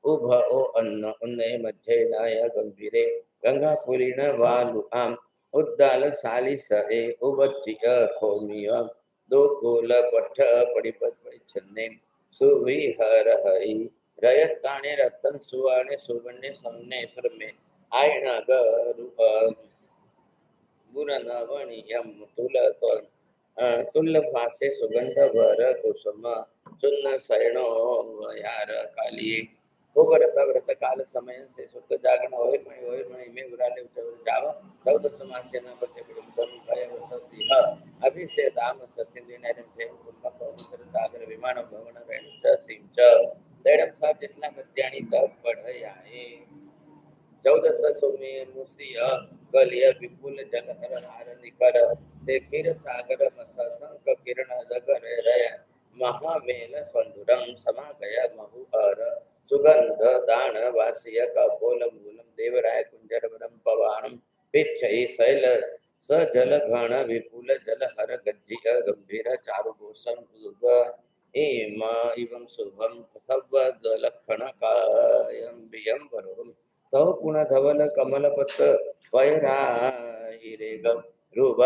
उभ ओ अन्न उन्नय मध्य नाय गंभीरे गंगा पुरीण वालु आम उद्दाल साली सए उबच्ची खोमिय दो गोल पठ पड़िपत परिच्छन्ने सुविहर हरि रयत ताणे रतन सुवाणे सुवन्ने समने में आयना गरु गुणनवणीयम तुलत तुल्यभासे सुगंध वर कुसुम चुन्न शयनो यार काली व्रत काल समय से सुत जागरण ओहिर्मणि में उराले जाव 14 समाज से न बचे बिडुदम भय वस सिंह अभिषेक दाम ससिंदि नैरन थे कुंभ पवित्र सागर विमान भवन रेणुच सिंच दैरम सा जितना कत्याणी तब बढ़याए 14 सोमे मुसिय गलिय विपुल जलहर हार निकर ते क्षीर सागर मसंक किरण जगर रय महामेल स्पंदुरम समा गया महु अर सुगंध दान वासिय कपोल मूलम देवराय कुंजर वरम पवाणम पिच्छई शैल स जल घन विपुल जल हर गज्जिय गंभीर चारु भूषम इवं शुभम सब लक्षण कायम बियम वरुम तव पुनः धवल कमल पत वैराहिरे रूप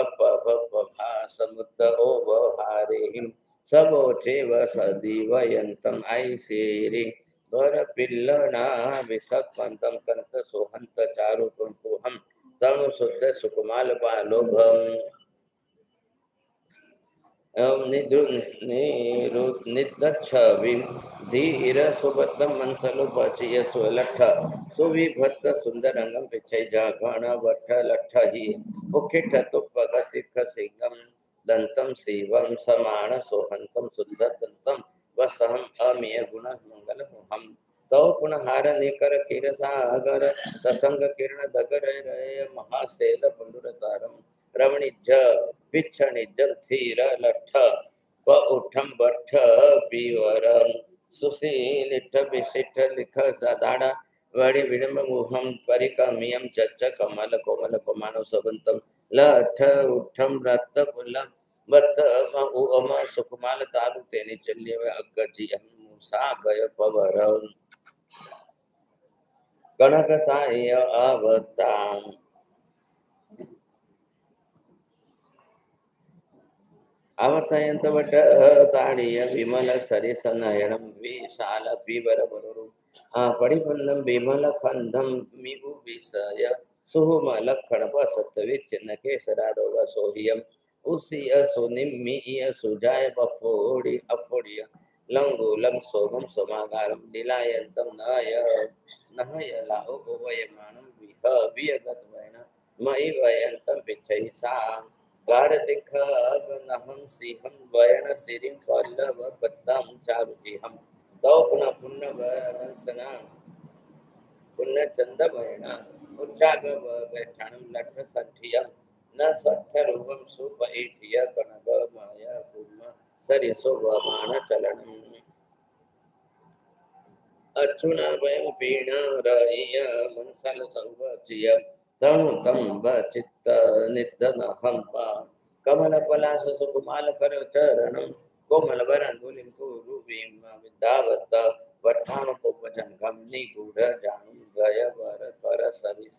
समुद्र ओवहारेहिम सबोचे वसदीवयंतम ऐसेरि वर पिल्लना विसपंतम कंत सोहंत चारु कुंकुहम तनु शुद्ध सुकुमाल पालोभम निदच्छविं धीर सुबद्धं मनसलो पचिय सुलठ सुविभक्त सुंदरंगम पिछय जाघण वठ लठ ही उखिठ तुपगतिख सिंगम दंतम शिवम समान सोहंतम शुद्ध दंतम वसहम अमीय गुण मंगल मुहम तव पुनहार निकर क्षीर सागर ससंग किरण दगर रय महाशैल पुंडुरतारम रमणिज पिच्छनिजम थीर लठ व उठम बठ पीवरम सुशीलिठ विशिठ लिख साधारण वड़ी विडम्ब मुहम परिकमियम चच्च कमल कोमल पमानो सबंतम लठ उठम रक्त पुल्लम બત માં સુકમાલ તારું તેની ચલ્ય અગજી મુસા ગય પવર ગણકતાય અવતામ આવતયંત વટ તાડીય વિમલ સરિસ નયનમ વિશાલ પીવર બરુ પરિપન્નમ વિમલ ખંડમ મિહુ વિષય સુમલ ખણપ સત્વિચ્છિન્ન કેસરાડો વસોહિયમ ઉસિય સુનિમિય સુજાય બફોડી અફોડિય લંગુલમ સોમમ સોમાગારમ દિલાયંતમ નહય લાહો વયમાનમ વિહ વિયગત વયન મયી વયંતમ પિચ્છૈસા गाढ़तिखनहं सिंहं वयन सिरिं पल्लव पत्तां चारुजिहं तौपुन पुण्यवदंसना पुण्यचंदमयण उच्चागवगठनं लठसंठियं न सत्थरूपं सुपईठिय कनगमय कुर्म सरिसोवमान चलनम् अच्युनाभयं पीणारय्य मनसल संवच्य तम चित्त निधनहं कमल पलास सुकुमाल कर चरणं कोमल वरन गुलिं कुरुवीं विद्यावत वठान कोपजंगम निगूढ़ जानुं गय वर कर सविस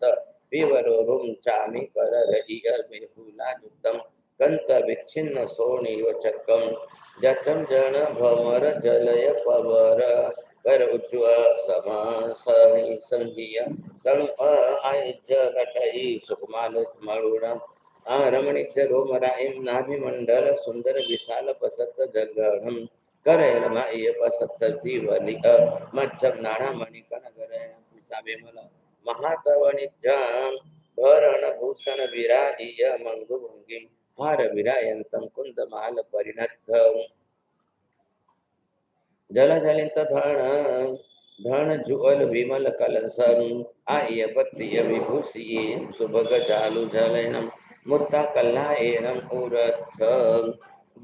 विवरो रुम चामी कर रहिय बेहुला जुतम कंत विच्छिन्न सोणीव चक्कम जचम जन भमर जलय पवर कर उज्ज्व समासहि संगिय तनु आयज रटई सुकुमाल मरुणम रमणीच रोमराइम नाभिमंडल सुंदर विशाल पसत जगढ़म करेल माय पसत जीवली मच्छम नाना मणिकण करे विमल महातवनिजाम भरण भूषण विराजिय मंगु भंगिम हार विरायंतम कुंदमाल परिणद्धम जल जलित धन जुअल विमल कलसम आय पत्य विभूषि सुभग जालु जलनम मुत्ता कल्लायनम उरथ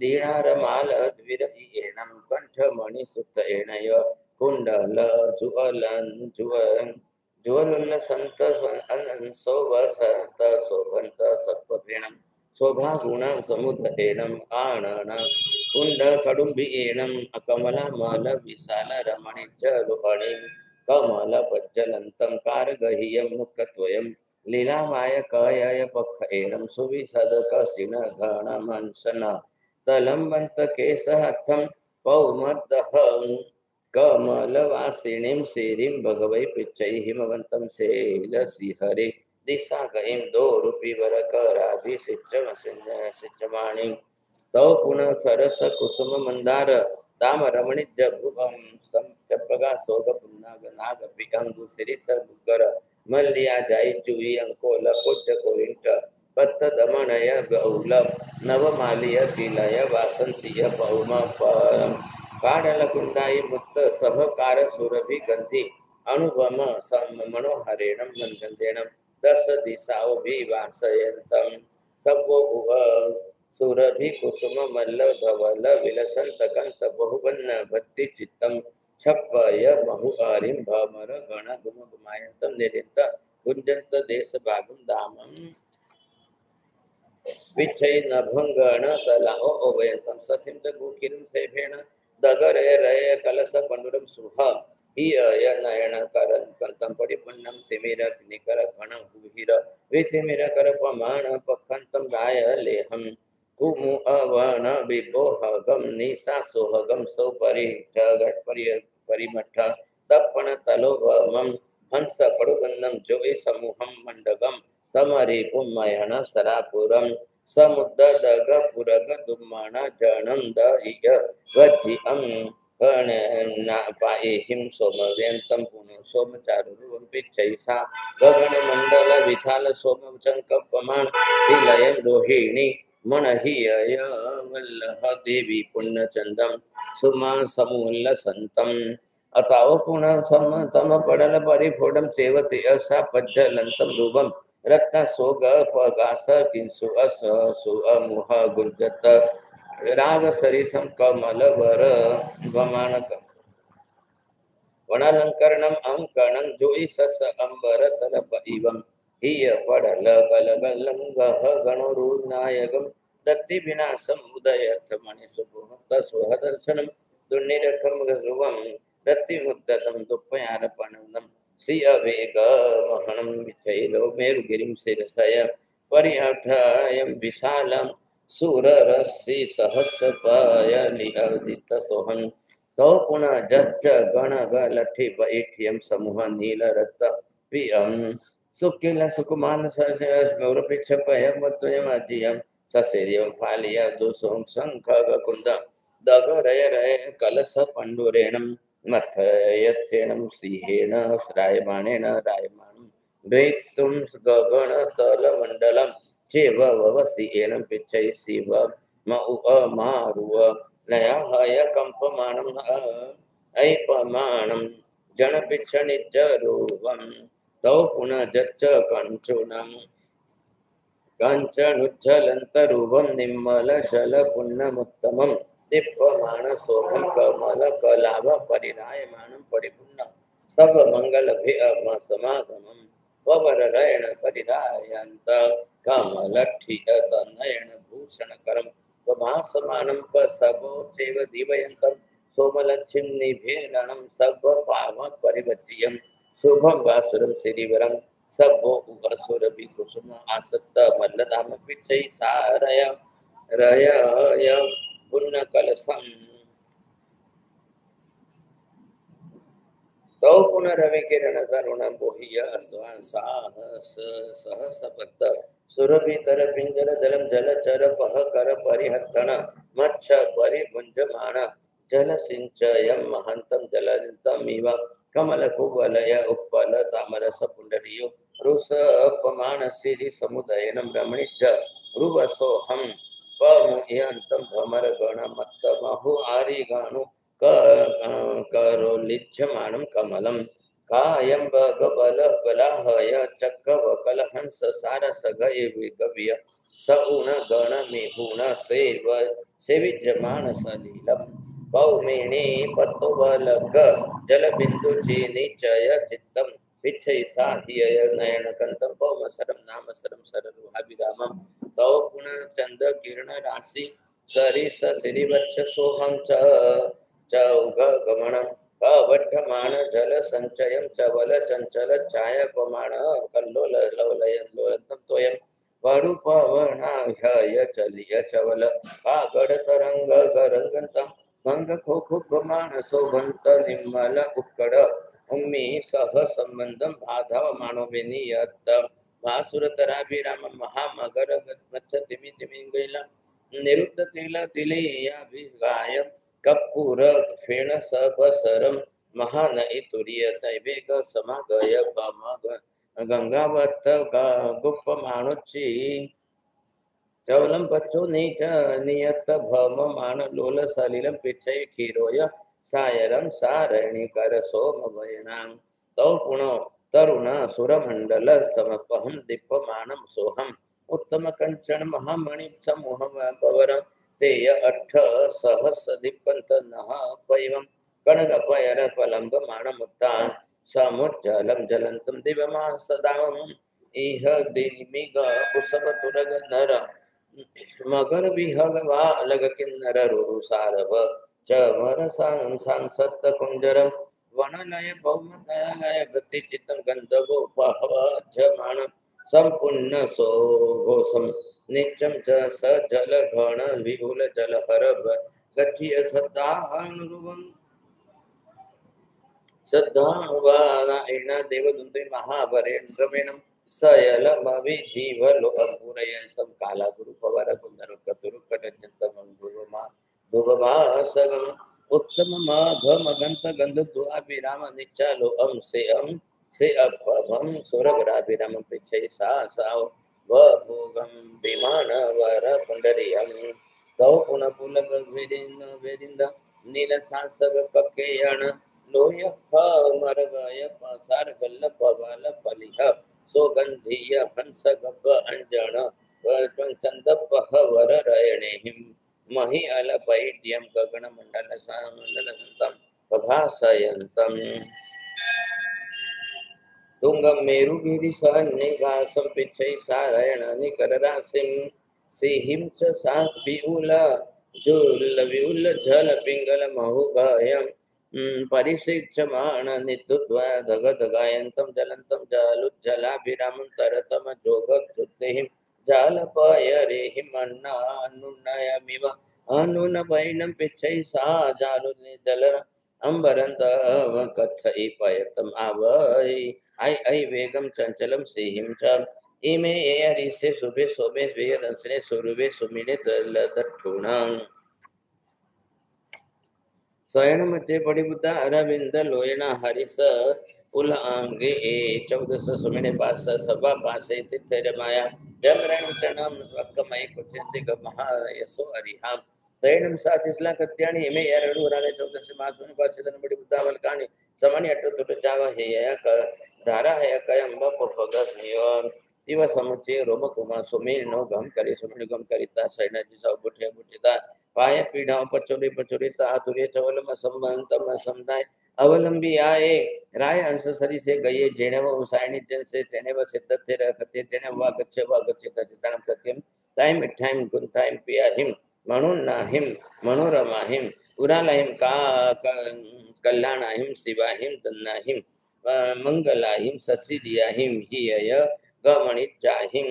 दीनारमाल द्विरयेणम कंठ मणि सुतयेणय कुंडल जुअल संत सोवसत शोभंत सत्पत्रिणम शोभा गुण समुदयेनम आणन कुंड कड़ुंबियेनम कमला माल विशाल रमणिज रुहणि कमल पज्जलंतम कारगह्यम मुखत्वयम लीलामाय कयय पक्खएनम सुविशद कसिन घन मनसना तलंबंत केशहथम पौमदहं कमलवासिनीं श्रीं भगवै पिच्चै हिमवंतं शैलसिहरे दिशा गईं दो रूपी वर कराभि सिच्चमाणि तौ पुनः सरस कुसुम मंदार दाम रमणि जभुवम चपगा सोग पुन्नाग नाग पिकंगु सिरिस बुगर मल्लिया जाई चुई अंकोल कुज कोरिंट पत्त दमनय गौल नवमालिय तिलय वासंतीय पौम काडल कुंदाई मुत्त सहकार सुरभि गंधि अनुभम सम मनोहरेणम मंदंदेणम दस दिशाओ भी वासयंतम सबो सुरभि कुसुम मल्ल धवल विलसंत कंत बहुवन्न भक्ति चित्तम छप्पय बहु हरिम भमर गण गुम गुमायंतम निरित कुंजंत देश भागम दामम विच्छय नभंगण तलाओ ओवयंतम ससिंत गुकिरम सेभेण दगरे रय कलश पंडुरम सुह हिय नयन करन कंतम परिपन्नम तिमिर निकर घण गुहिर विथिमिर कर पमान पखंतम गाय लेहम कुमु अवन विभोहगम निशा सोहगम सो परि जगत परिमठ तपन तलोवमम हंस पड़ुगन्नम जोई समूहम मंडगम तमरि पुमयन सरापुरम समुद्रदग पुरग दुम्मण जनम दइय वज्जिअं पाहिम सोमव्यंतम पुनः सोमचारुरूपं पिच्छैसा गगन मंडल विशाल सोम चंकपमान तिलयं रोहिणी मनहिय वल्लह देवी पुण्यचंदम सुमा समूल संतम अताव पुनः समतम पडल परिफोडम चेवति असा पज्जलंतम रूपम रत्न सोग पगास किंसु अस सुअमुह गुर्जत राग सरिसम कमल वर वमानक वनालंकरणम अंकणं जोई सस अंबर तलप इवम हिय पडल गलगलं गह गणोरुनायकम रति विनाशम उदयर्थ मणि सुभुक्त सुहदर्शनम दुर्निरखम ध्रुवम रति मुद्दतम दुप्पयारपणम सिय वेग महणम विचैलो मेरुगिरिम शिरसय परिहठयम विशालम सुररसि सहस्रपाय लिहर्दित सोहन तौ पुनः जच्च गण गलठि बैठ्यम समूह नील रत्त पियम सुकिल सुकुमान सौरपिक्ष पयम मद्वयम अजियम ससेर्यम फालिया दुसोम शंख कुंद दग रय रय कलश पंडुरेणम मथयथेणम सिंहेण श्रायमाणेन रायमाणम द्वैतुम गगन तल मंडलम चेव ववसिएन पिच्छै शिव मारुव लयाहय कंपमानम ऐपमानम जनपिच्छ निजरूपम तौ पुनः जच्च कंचुनम कांचनुज्ज्वलन्तरूपं निर्मलजलपुण्यमुत्तमं दीप्यमानशोभं कमलकलाभपरिरायमानं परिपूर्णं सर्वमङ्गलभिसमागमं वररयण परिरायन्त कमलठितनयनभूषणकरं प्रभासमानं कसवोचैव दीवयन्तं सोमलक्ष्मीं निभेदनं सर्वपावपरिवज्यं शुभं वासुरं श्रीवरं सबो असुर भी कुसुम आसक्त मल्लधाम पिछै सारय रय पुण्य कलसम तौ पुनः रवि किरण करुण बोह्य साहस सहस भक्त सुरभितर पिंजर जलम जलचर पह कर परिहत्तन मच्छ परिभुंजमान जल सिंचयम महंतम जलंतमिव कमल कुवलय उत्पल तामरस पुंडरीयो रुस अपमान सिरि समुदयनम रमणीच रुवसोहम पमुयंतम भमर गण मत्त महु आरि गानु करोलिच्छमानं कमलं कायं बल बलाहय चक्रवकल हंस सारस गय विगव्य सगुण गण मेहुण सेविज्यमान सलीलम पौमेणे पतोवलक जल बिंदु चेनिचय चित्तम पिच्छै साह्य नयन कंतम पौमसरम नाम सरम सररुहाभिरामम तौ पुनः चंद किरण राशि सरिस श्रीवत्स सोहं चौग गमनं अवठमान जल संचयं चवल चंचल छायापमाण कल्लोल लवलयं लोलतं तोयं वरुपवनाह्य चलिय चवल आगड तरंग गरंगंतं मंग खोखुपमान शोभंत निम्मल उक्कड उम्मी सह संबंधं बाधव मानोविनियत भासुरतराभिराम महामगर मच्छ तिमि तिमिंगैला निरुद्ध तिल तिलेयाभिगाय कपूर फेण सबसरम महानई तुरीय तैवेग समागय गमग गंगावत गुप्पमाणुच्ची चवलम पच्चो नीच नियत भम मान लोल सलिलम पिच्छै क्षीरोय सायरम सारणी कर सोम वयनां तौ पुनो तरुण सुरमंडल समपहम दीप्यमानं सोहम उत्तम कंचन महामणि समूह पवर तेय अठ सहस दीपंत नह पैवम कनकपयर पलंब मानमुत्तान समुज्जलम जलंतम दिव्यमा सदावम इह दिमिग कुसव तुरग नर मगर विहगवा अलग किन्नर रुरु सारव चमर सांसत कुंजरम वनलय भौमदलय गति चित्तं गंधवो पहवजमान संपूर्ण सोघोषम नित्यं च स जल घन विहुल जल हरब गच्छिय सदानुरुवं सद्धानुवादायिना देवदुन्दे महावरेन्द्रमेणं सयलमभि जीवलोकपुरयन्तं कालागुरुपवर कुन्दरुकतुरुकटजन्तमं भुवमासगम् उत्तममाघमगन्त गन्धद्वाभिराम निच्चालोऽं से अपभं सुरवराभिरामं पिच्छै सासाव वभोगं विमानवर पुण्डरीयं तौ पुनः पुलक वेरिन्द नीलसासग कक्केयण लोय मरगय पसार गल्ल पवल पलिह सोगंधीय हंस गप अंजन चंद पहवर रयणेहिम मही अल पैड्यम गगन मंडल संतम प्रभासयंतम तुंगम मेरुगिरि सन्निघासं पिच्छै सारयण निकर राशिं सिहिं च सात विउल झुल विउल झल पिंगल महुगयम् परिशिक्षमाण निद्युद्वदगद गायन्तं जलन्तं जलुज्जलाभिरामं तरतम जोगक्षुद्धिं जालपयरेहिमन्नानुनयमिव अनुनवैनं पिच्छै सा जानुनिजल अम्बरन्तव कथयिपयतम् आवै ऐ वेगं चञ्चलं सिंहिं च इमे एरिसे शुभे शोभे वेदंसने सुरुवे सुमिने दलदक्षुणां स्वयं मध्ये पड़िबुद्धा अरविंद लोयना हरिस उलांगे ए 14 सुमिने पास सभा पासे तिथेर माया जमरण चनम स्वक्कमय कुचेसे गमहा यसो अरिहाम तैणम सातिस्ला कत्याणी इमे एरडू राने 14 मासुनि पासे तन पड़िबुद्धा वलकानी समनि अट्टो तुट जावा हे या क धारा है कयम पफगस नियोर इव समुचे रोम कुमा सुमेर नो गम करे सुमिन गम करिता सैना जी सब बुठे बुठिता पाय पीढ़ाओं पर चोरी आतुर्य चवलम संबंतम समुदाय अवलंबी आए राय अंश सरी से गए जेने वो उसायनी जन से तेने वो सिद्धत थे रखते तेने वा गच्छे तचितानम सत्यम टाइम टाइम गुण टाइम पिया हिम मणुनाहिम मनोरमाहिम उरालाहिम का कल्याणाहिम शिवाहिम दन्नाहिम मंगलाहिम ससिदियाहिम हिय गमणिजाहिम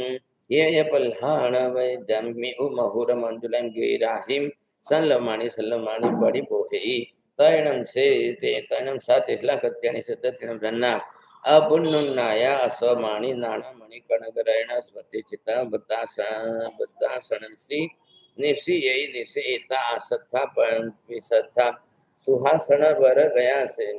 ये पल्हाण वै जम्मी उमहुर मंजुलम गिराहिम सल्लमाणी पड़ी बोहे तैणम से ते तैणम सात इसला कत्यानि सिद्धतिनम रन्ना अबुन्नुन्नाया असमाणी नाना मणि कणगरयण स्मृति चिता बद्दासनंसी निफसी यही निफसी एता असत्था विसत्था सुहासन वर गया से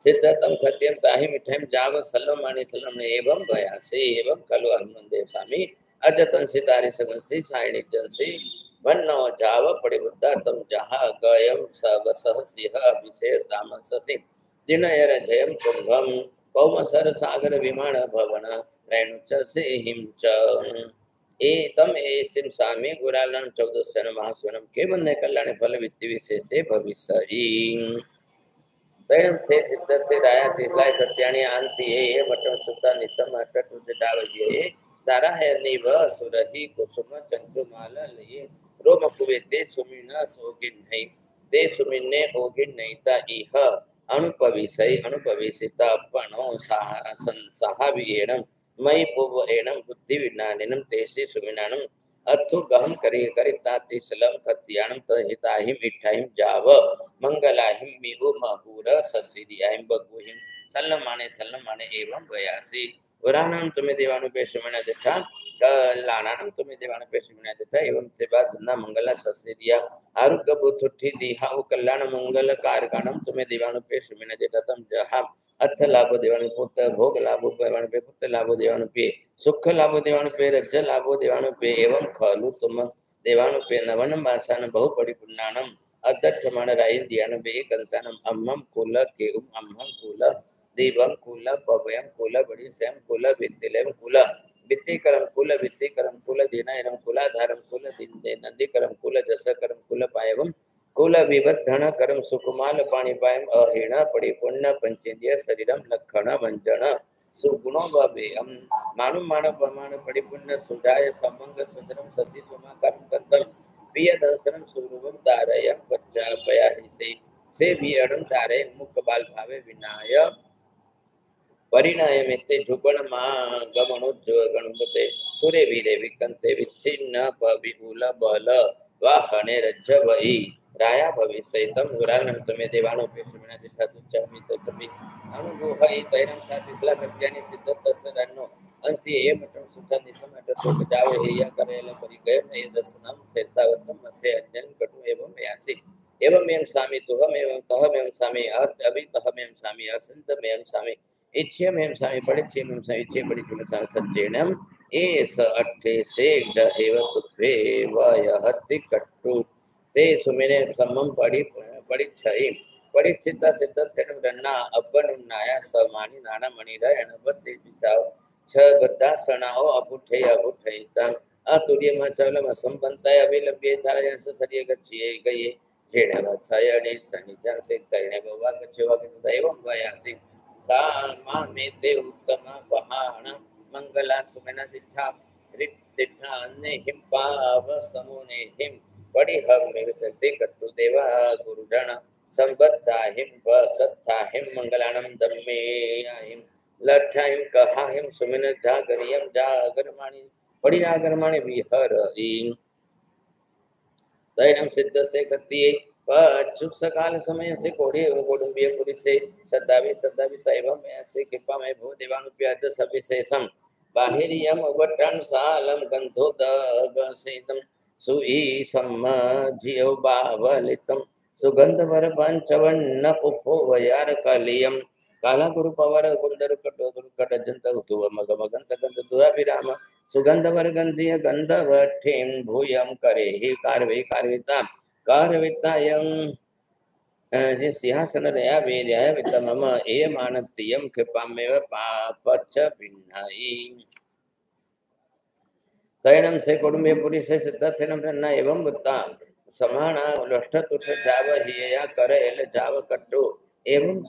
सिद्धतम खत्यम ताहि मिठाई जाव सल्लमाणी सल्लम एवं गया से एवं कलो हनुमान देव स्वामी अजतन सितारे सगन से सायणी जन से वन्नो जाव पड़े बुद्धा तम जहा गयम सब सहसिह विशेष दामसति जिनयर जयम कुंभम कौम सर सागर विमान भवन रेणुच से हिम च ए तम ए सिम सामी गुरालन 14 महास्वनम के बन्ने कल्याण फल वित्ति विशेष से भविष्यरी तैणम से सिद्धत से राया तिसलाय सत्याणी आंति ये मटन सुता निसम अटट उदावये दारा है निव सुरहि कुसुम चंचुमाल लये रोम कुवेते सुमिना सोगिन नहीं ते सुमिने ओगिन नहीं ता इह अनुपविसिता पणो साहावियेणम मई पुवेणम बुद्धि विज्ञानिनम तेसे सुमिनानम अथु गहम करिता त्रिसलम कत्याणम तहिताहिम इठाहिम जाव मंगलाहिम मिहु महूर ससिदियाहिम बगुहिम सल्लमाने एवं गयासी वरानाम तुम्हें देवानु पे सुमना देखा लानानाम तुम्हें देवानु पे सुमना देखा एवं से बाद धन्ना मंगला ससिदिया आरुग्य बुद्धि दिहा कल्याण मंगल कारकाणम तुम्हें देवानु पे सुमना देखा तम जहा अर्थ लाभो देवानु पुत्र भोग लाभो देवानु पे पुत्र लाभो देवानु पे सुख लाभो देवानु पे रज्ज लाभो देवानु पे एवं खलु तुम देवानु पे नवनम आसान बहु पड़ी पुण्णानम अदक्षमाण राइन दियानु बे कंतानम अम्मम कुल केउम अम्मम कुल देवम कुल पवयम कुल बड़ी सैम कुल वित्तिलेम कुल वित्तिकरम कुल दीनायरम कुलाधारम कुल दिन्दे नंदीकरम कुल जसकरम कुल पायवम कुल विबद्धन करम सुकुमाल पाणी पायम अहिण पड़ी पुण्य पंचेंद्रिय शरीरम लक्षण वंजन सुगुणो बवेयम मानु मानव प्रमाण पड़ी पुण्य सुजाय समंग सुंदरम ससी सुमा कर्म कंदम प्रिय दर्शनम सुरूपम दारयम बच्चा पया से भी अड़म दारे मुख बाल भावे विनाय परिणाय मित्ते झुकण मा गमनुज गणपते सुरे वीरे विकंते विच्छिन्न पविपुल बल वाहने रज्ज वही राया भविष्यतम गुरानम तुम्हें देवानो पे सुमना दिथा तुच्चमित कपि अनुभवहि तैरम सातिस्ला कत्यानि सिद्धत दसरन्नो अंति ए मटन सुचा निसम अटतो जावे हेया करेल परिगय मे दसनम सेतावतम मथे अंजन कटु एवं यासि एवं एम स्वामी तुहम एवं तहम एवं स्वामी अभि तहम एवं स्वामी असंत एवं स्वामी इच्छेम एवं स्वामी पड़िच्छेम एवं स्वामी इच्छे पड़िच्छेम स्वामी सज्जेनम एस अट्ठे से डहेव तुभे वयहति कट्टु ते सुमिने समम पड़िच्छई पड़िच्छिता सिद्धतेन रन्ना अब्बनुन्नाया समानि नाना मणिरा अनबते पिताव छ बद्दा सनाओ अपुठे अपुठैता अतुर्यम चलम असंबंताय अभिलंबे धारयस सरिय गच्छिये गये जेणे वत्सयणे सनिजन से तैणे बवा गच्छेवा गच्छता एवं वयासि सा मा मेते उत्तम पहाण मंगला सुमेना दिथा रिद्धिठान्य हिम पाव समुने हिम बड़ी हम निवसते कट्टु देवा गुरुजन संबद्धा हिम वसत्था हिम मंगलानम दम्मे हिम लठा हिम कहा हिम सुमिन जागरियम जागरमाणी बड़ी जागरमाणी विहर इन दैनम सिद्ध से करती है चुप सकाल समय से कोड़ी कोडुंबिय पुरी से सद्दावी तैवम ऐसे कृपा में भू देवानुप्याज सविशेषम बाहिरियम वटन सालम गंधोदगसेतम सुई सम्मजियो बावलितम सुगंध वर पंचवन्न पुफो वयार कालियम काला गुरु पवर कुंदर कटो दुर्कट जंत उतुव मग मगंत गंध दुआ विराम सुगंध वर्गंधीय गंधवठिं भूयं करे ही कार्विता कार्वितायं जे सिंहासन रया वेर्याय वित मम ए मानतियं कृपामेव पापच्च भिन्नाई तैनम से कुडुम्बे पुरी से सिद्धथेनम रन्ना एवं बुत्ता समाना लष्ट तुठ जाव हिया कर एल जाव कट्टु एवं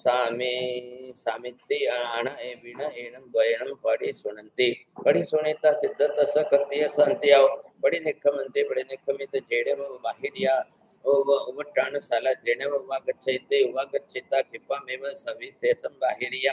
सामित्ति आना ए बिना एनम द्वयनम पड़ी सुनेता सिद्धत सकत्य संत्याव बड़ी निखमित जेड़े बाहिरिया उवट्टान साला जेने उवागच्छेता क्षिपामेव सविशेषं बाहिरिया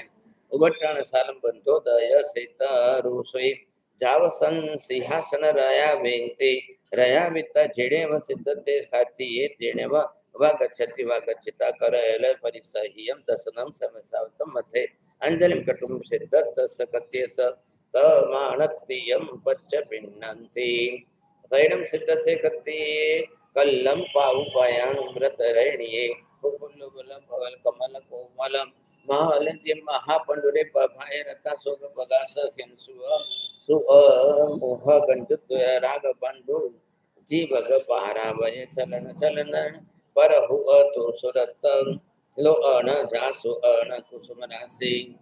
उवट्टान सालम बंधो दय सेता रुसोई जावसन सिंहासन रया वेंते रया वित्ता जेड़े व सिद्धते खाती ये जेड़े व वागच्छता करयल परिसह्यम दसनम समसावतम मथे अंजलिम कटुम सिद्धत सकत्य स तमानत्तियम पच्च भिन्नन्ति तैरम सिद्धते कत्ति कल्लम पाउपायान मृत रैणिये कुल्लुबलम भवल कमल कोमलम महालंत्यम महापंडुरे पभाय रता सोग पगास खिंसुअ मोह गंजुत राग बंधु जीवग पारावय चलन पर हुआ तो सुरत लो अन जासु अन कुसुम राशि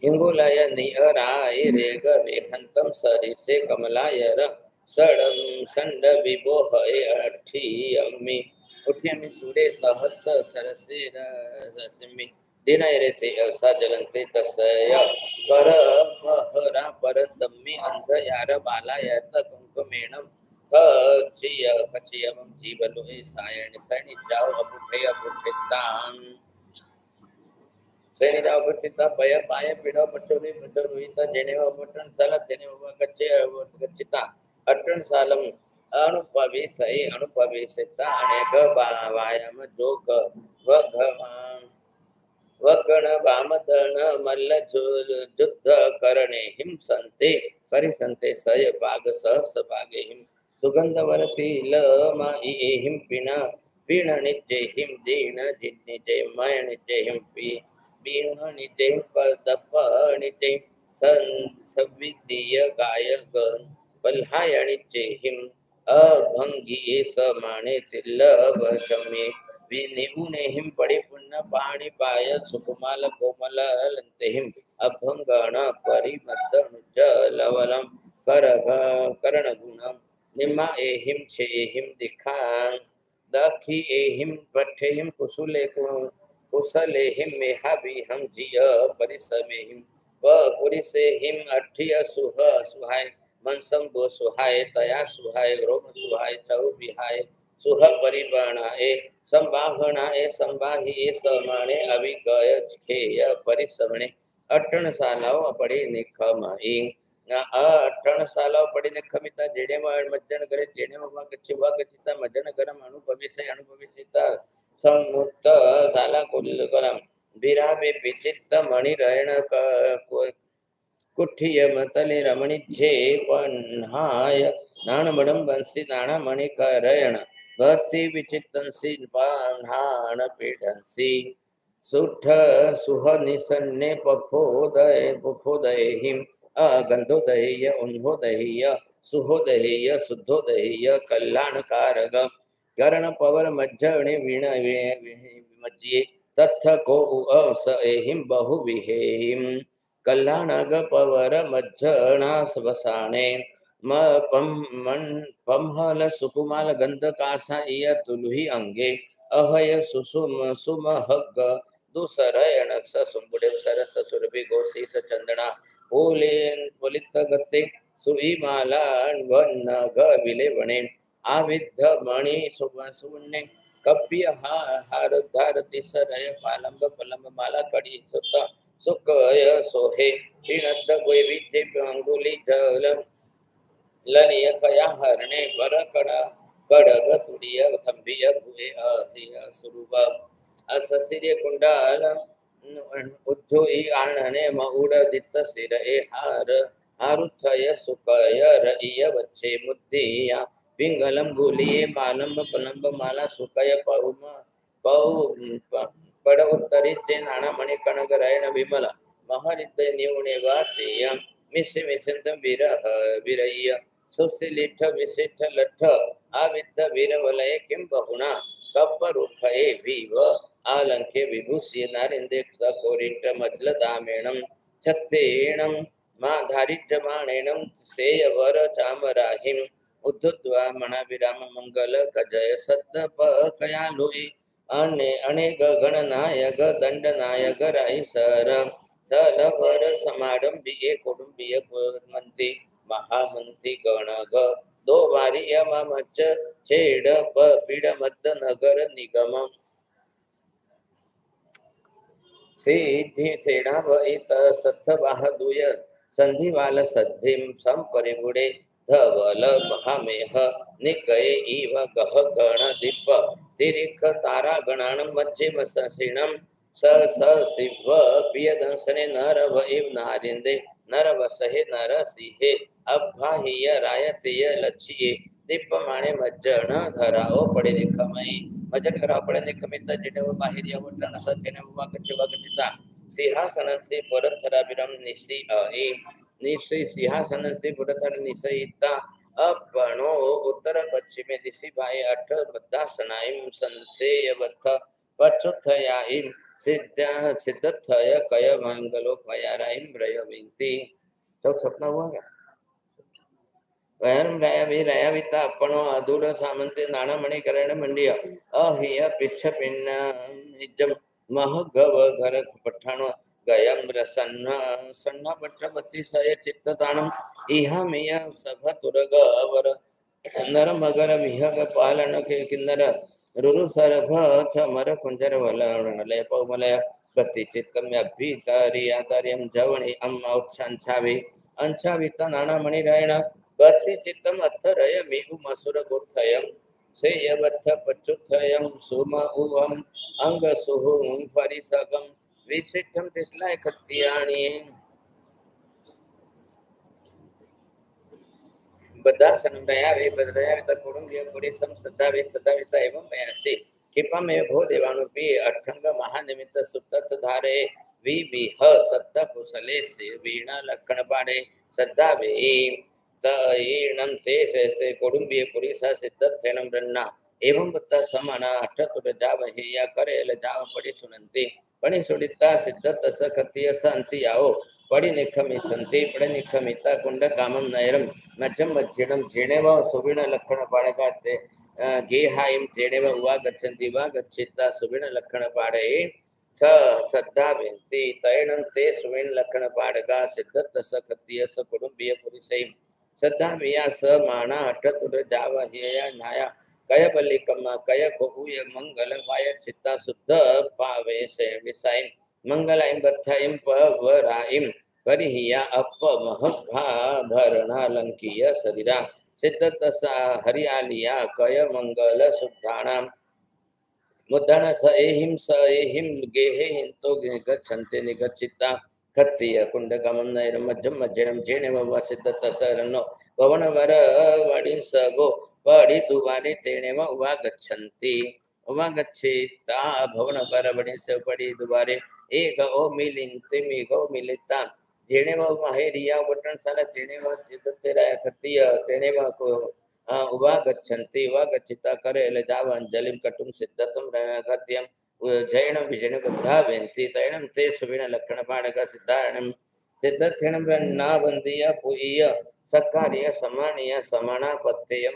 हिंगुलय नियराय रेग वेहंतम सरि से कमलायर सड़म संड विबोहय अठी अम्मी उठ्यमि सूरे सहस्र सरसे रश्मि दिनय रेते असा जलंते तस्य कर पहरा परतम्मि अंधयार बालायत कुंकुमेणम खचियम जीवलो ए सायण सणि जाओ अपुठेतान सैनिक अपुठिता पय पाय पिडो पचोरी पचोरुइता जेने वटन साला जेने वगच्चे गच्चिता अटन सालम अणुपविसिता अनेक वायाम जोग वगण वामदन मल्ल युद्ध करणे हिंसन्ते परिसन्ते सय भाग सहस भागे हिम सुगंधवरती लमा हिम पीण नित्य हिम दीन जिन्निजय मय नित्य हिम पीण नित्य पदप नित्य संविदीय गायक बल्हाय नित्य हिम अभंगी समाणे तिल्लव शमे विनिपुणे हिम पड़ी पुण्य पाणी पाय सुकुमाल कोमल लंते हिम अभंगण परिमद्दन जलवलम करण गुणम निम्मा एहिम छे एहिम दिखान दखी एहिम पठे हिम कुशले हिम मेहाबी हम जिय परिसमे हिम व पुरिसे हिम अठिय सुहाय मनसम गो सुहाय तया सुहाय रोम सुहाय चौ विहाय सुह परिवणाए संभावनाए संभाही समाणे अविगय खेय परिसमणे अठण सालाव पड़ी निखमाई अठण सालाव पड़ी निखमिता जेडे मज्जन करे जेडे वागच्छिता मज्जन गरम अनुभविता समुत्त साला कुलकलम विराबे पिचित्त मणि रहण कुठिय मतले रमणी छे पन्हाय नाणमणम बंसी नाणा मणि करयण भक्ति विचित्तंसी पन्हाण पीठंसी सुठ सुह निसन्ने पफोदय हिम गंधोदय उन्होदय सुहोदय शुद्धोदय कल्याण कारग कर्ण पवर मज्जणे वीण मज्जिए तथ को अवस हिम बहु विहेम कल्याणग पवर मज्जणा स्वसाने पम्हल सुकुमाल गंध कासा इय तुलही अंगे अहय सुसुम सुमहग दुसरयण सुंबुडे सरस सुरभि गोसी चंदना पुलित गते सुईमालान् वन्नघ विलेवणे आविद्ध मणि सुवने कप्य हारधारति सरय पालंब पलंब माला कड़ी सुत सुकय सोहे पिणद्द वैविध्य अंगुली जल लनिय कया हरणे वरकड़ा कड़ग तुड़िय थंबिय भुए अहिय सुरुव अससिर्य कुंडाल उज्जोई आणने मऊड दित्त सिर ए हार आरुथय सुकय रइय वच्चे मुद्दिया पिंगलम भूलिये मालंब पलंब माला सुकय पौम पौ पड़ उत्तरिते नाना मणि कणग रयन विमल महरित निवणे वाचेय मिसे मिसंत विरह विरय्य सुसिलिठ विशिष्ठ लठ आविद्ध वीरवलय किं बहुना कप्परुखये भीव आलंके विभूषि नारिंदे सकोरिंट मज्ल दामेणं छत्तेणं माधारिजमाणेनं सेयवर चामराहिं उद्धुत्वा मणाभिराम मंगल कजय सद्दप कयालुई अनेक गणनायक दंडनायक राईसर चलवर समाडंबिये कुटुंबिय मंत्री महामंत्री गणग दो वारी मच छेड़ पीड़ मद्द नगर निगम सिद्धि छेड़ा वहित सत्थ बाहदुय संधिवाल सद्धिम संपरिगुड़े धवल महामेह निकये इव गह गण दीप तिरिख तारा गणान मज्जे मसीणम स स शिव प्रियदंसने नर इव नारिंदे नर वसहे नर सिहे अभाहिय रायतीय लक्ष्ये दीप माणे मज्जन धराओ पड़े निखमई मजन करा पड़े निखमित जिने वो बाहिर या वटन सत्यने वो वाकचे वाकचिता सिंहासन से परथरा विरम निसी अहि निसी सिंहासन से परथर निसईता अपनो उत्तर पश्चिमे दिशि भाई अठ बद्दासनाइम संसेयवत्थ पचुथयाइम सिद्धथय कय मंगलो कयाराइम रयविंती तो सपना हुआ क्या वयम राया विता अपनो अधूर सामंते नाना मणि करण मंडिय अहिय पिच्छ पिन्न निजम महगव घर पठाणो गयम रसन्न सन्न पट्टपति सय चित्तताणम इहा मिय सभ तुरग वर नर मगर विहग पालन के किन्नर रुरु सरभ छमर कुंजर वलन लय पवमलय गति चित्तम अभितारि आतार्यम जवणि अम औच्छांछावि अंछाविता नाना मणि रायण गति चित्तम अथरय मिहु मसुर गोथयम सेयवत्थ पच्चुथयम सुम उवम अंग सुहुम परिसगम विचित्रम तिस्लाय खत्याणी बद्दासनं दयावे बद्रयावे तत्पुरुषे पुरीसं सदाविता एवं मयासि क्षिपमेव भो देवानुपि अठंग महानिमित्त सुतत धारे विविह सत्त कुशले से वीणा लक्षण पाड़े सदावे तयेणं ते से कुडुंबिय पुरीसा सिद्धथेनं रन्ना एवं बत्ता समाना अठतुर जावहे या करेल जाव पड़ी सुनंती पड़ी सुडिता सिद्धत सखतिय संति आओ पड़ी निखमि संति पड़ी निखमिता कुंड कामम नयरम नजम मज्जिणम जेनेव सुविण लक्षण पाड़गाते गेहाइम जेनेव उवा गच्छन्ति वा गच्छिता सुविण लक्षण पाड़े स सद्दा बेंति तयणं ते सुविण लक्षण पाड़गा सिद्धत सखतिय स कुडुंबिय पुरीसै सद्दा विया स माना अठतुर जावहेया नाया कय बलिकम कय कोहुय मंगल वाय चित्ता शुद्ध पावे से विसाइम मंगलाइम बथाइम पवराइम परिहिया अपमहघा भरणालंकीय शरीरा सिद्धतसा हरियालिया कय मंगल शुद्धानां मुद्दन स एहिम गेहे हिंतो गच्छन्ते निगच्छिता खत्तिय कुंडगमं नैरं मज्जं मज्जनं जेनेव वसिद्धतसरनो भवनवर वडिं सगो पड़ी दुवारे तेनेव उवा गच्छेता भवनवर वडिं स पड़ी दुवारे एक ओ मिलिंते मिगो मिलिता जेनेव माहेरिया वटन साला जेनेव चित्ततेरा खत्तिय तेनेव को उवा गच्छन्ति उवा गच्छिता करेल जाव अंजलिं कटुं सिद्धतं खत्यं जैनं विजयनं बद्धा वेन्ति तैनं ते सुविण लक्षण पाडग सिद्धारणं सिद्धथेनं रन्ना वंदिय पुइय सकार्य समानीय समाना पत्ययं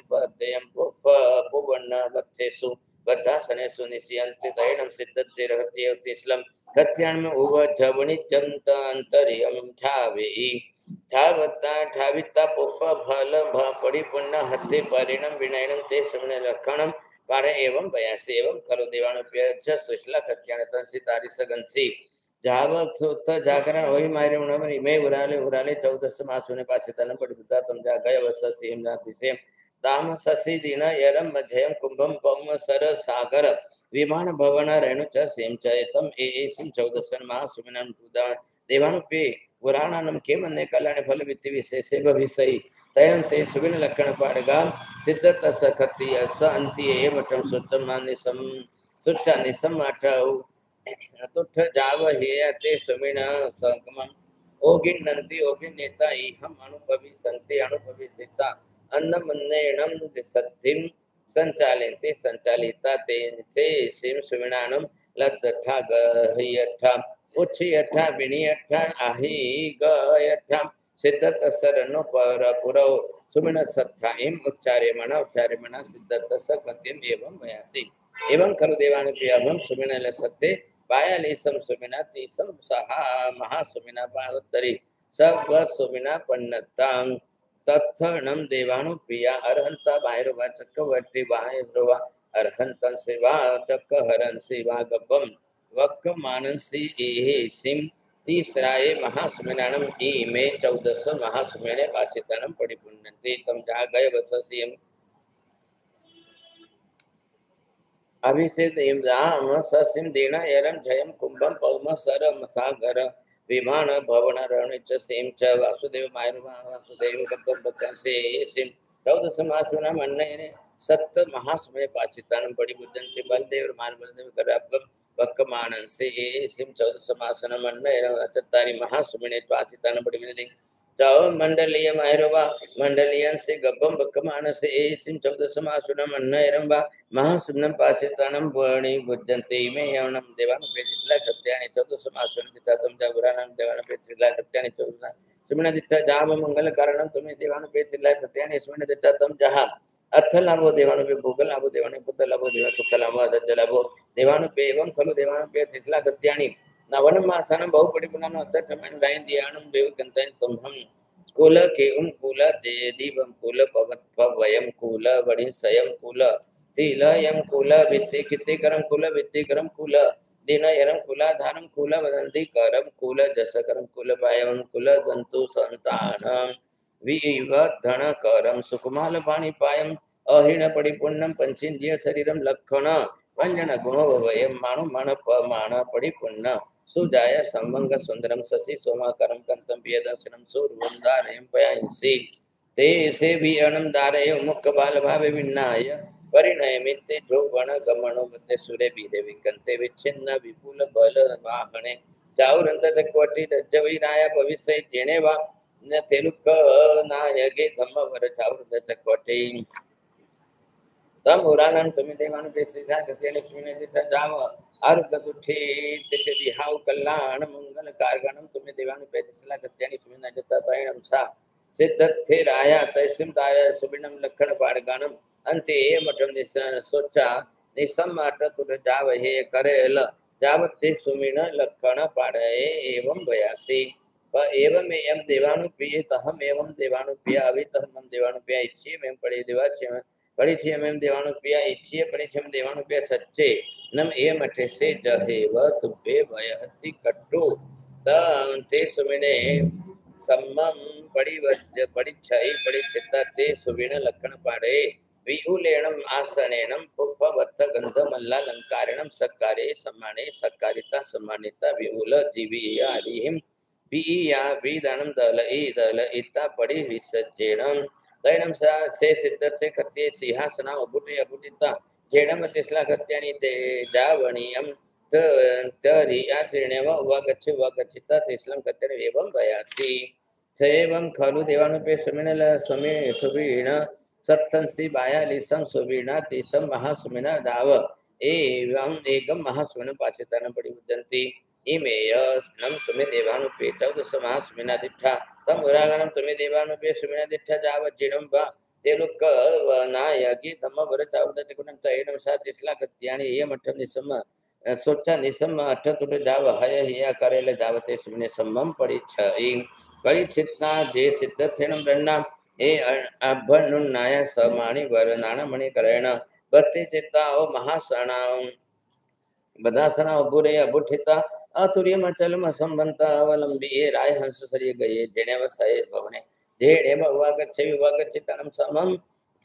पुवन्न बद्धेषु बद्धासनेषु निस्यन्ति तैनं सिद्धतिरहत्यवतिस्लं कथ्यान्म उव जवनिजन्त अंतरियं ठावेहि ठावता ठाविता पोप फल परिपूर्ण हत्ते परिणम विनयनम ते समने लक्षणम पारे एवं बयासी एवं खलु देवानुप्य सुशला कत्यान तंसी तारी सगंसी जावक सुत जागरण वही मारे उन्होंने इमे उराले उराले 14 मासुने पाचितन पड़िता तुम जागय वससीम नातिसेम दाम ससी दिन यरम मध्यम कुंभम पौम सर सागर विमान भवन रेणु च सेम चयतम एसिम 14 मासुमिनं पुदा देवानुप्य पुराणानम के मन्ने कल्याण फल वित्ति विशेषे भविष्यति तयं ते सुविन लक्षण पाड़गा सिद्धत सखति अस अंति एवटम सुत्तम मानिसम सुच्चा निसम अठौ तुठ जाव हे ते सुविन संगमम ओगिन नंति ओगिन नेता इहम अनुभवी संति अनुभवी सिद्धा अन्नमन्नेणम सद्धिम संचालिते संचालिता ते सिम सुविनानम लद्दठा गह्यठा उच्छियठा विनियठा आहि गयठा सिद्धत सरनो पर पुरव सुमिन सत्था एम उच्चारे मना सिद्धत सकत्यम एवं भयासी एवं खलु देवानि प्रियभम सुमिन लसत्ते बायालीसम सुमिना तीसम सहा महासुमिना पादोत्तरी सब सुमिना पन्नतां तत्थणम देवानु प्रिया अर्हंता बायरुवा चक्रवर्ती बायरुवा अर्हंतं सेवा चक्र हरन सेवा गब्बम वक्क मानसी एहे सिम तीसराये महासुमिनानम ई में 14 महासुमिने पाचितनम परिपुण्यन्ते तम जागय वससियम अभिषेक इमदाम ससिम देना यरम जयम कुंभम पौम सरम सागर विमान भवन रणिच सेम च वासुदेव मायरुवा वासुदेव गब्बम बक्कंसे सिम 14 महासुमिना मन्ने सत्त महासुमिने पाचितनम परिपुण्यन्ते बलदेव मान बलदेव कराब्बम वक्कमानन से सिम 14 मासन मन्ने चत्तारी महासुमिने पाचितन पड़िविने जाओ मंडलीय मायरवा मंडलियन से गब्बम वक्कमान से सिम 14 मासन मन्ने रंबा महासुमिनं पाचितनम वर्णि बुद्धन्ते मे यवनम देवान पेजिला कत्यानि 14 मासन दितातम जागुरानं देवान पेजिला कत्यानि 14 सुमिना दिता जाव मंगल कारणम तुम्हें देवान पेजिला कत्यानि सुमिना दितातम जहा अर्थ लाभो देवानु पे भोग लाभो देवानु पुत्र लाभो देवा सुख लाभो अदज्ज लाभो देवानु पे एवं खलु देवानु पे तिसला गत्यानि नवनम मासानं बहुपरिपुनानो अद्धटमन लाइन दियानं देव कंतन तुम्हम कुल केवं कुल जयदीवं कुल पवत पवयम कुल वडि सयम कुल तिलयम कुल वित्ति कित्तिकरम कुल वित्तिकरम कुल दिनयरम कुलाधारम कुल वदन्ति करम कुल जसकरम कुल वायम कुल दन्तु संतानम विधन करम सुकुमाल पाणी पायम अहिण परिपूर्णम पंचेन्द्रिय शरीरम लक्षण व्यंजन गुणो वयम माणु मन मान परिपूर्ण सुजाय संभंग सुंदरम शशि सोमाकरम कंतम पियदर्शनम सूर्यवंदारयम पयांसी ते से भी अनम दारय मुख बाल भावे विन्नाय परिणय मित्ते जोवण गमनो मते सुरे बीरे विकंते विच्छिन्न विपुल बल वाहने चाउरंत चक्वटी रज्जवीराय भविष्य जेने वा न तेलुक नायगे धम्मवर चावृत चक्वटी तम उरानन तुम्हें देवानु पेसिसा गतेने सुने दिता जाव आरुगतुठे तेते दिहाव कल्याण मंगल कारगणम तुम्हें देवानु पेसिसा गतेने सुने दिता तयनम सा सिद्धते राया तैसिम ताय सुबिनम लक्षण पाड़गणम अंते मठम निस सोचा निसम अट तुर जाव हे करेल जावते सुमिन लक्षण पाड़े एवं बयासी एवं एम देवानुप्रिय तहम एवं देवानुप्रिय अभितहम देवानुप्रिय इच्छे में पड़े देवाच्य परिचय में देवानुप्रिय इच्छे परिचय में देवानुप्रिय सच्चे नम ए मठे से जहेव तुभ्ये भयहति कट्टु ते सुमिने सम्मम परिवज्ज परिच्छय परिचिता ते सुविन लक्षण पाड़े विहुलेणम आसनेणम पुष्पवत्थ गंधमल्लालंकारिणम सत्कारे सम्माने सत्कारिता सम्मानिता विहुल जीवीय हरिहिम बीया बीदानम दल इता पड़ी विसज्जेणम दैनम से सिद्धते कत्ये सिंहासना उबुटे अबुटिता जेणम तिस्ला कत्यानि ते जावणीयम तरी आचरणेव वगच्छिता तिस्लम कत्यानि एवं भयासी सेवं खलु देवानुपे सुमिनल सुमि सुबीण सत्तंसी बायालीसम सुबीणा तीसम महासुमिना दाव एवं एकम महासुमिन पाचितान पड़ी उद्यंती इमेयस्नम तुम्हें देवानुपे 14 महासुमिना दिठा तम उरागणम तुम्हें देवानुपे सुमिना दिठा जाव जिणम वा तेलुक नायकी धम्म वर चावद तिकुणम तैणम सा तिस्ला गत्यानि ये मठम निसम सोचा निसम अठ तुट जाव हय हिया करेले जावते सुमिने सम्मम पड़ी छई कड़ी चित्ता जे सिद्ध थेन ब्रह्म ए अभनुन्नाय समाणि वरनाण मणि करेण बत्ति चित्ता ओ महासणा बदासना अबुरे अबुठिता अतुर्यम अचलम असंबंता अवलंबी ए राय हंस सरिय गए जेने वसये भवने जेडे भवागच्छे विवागच्छितनं समम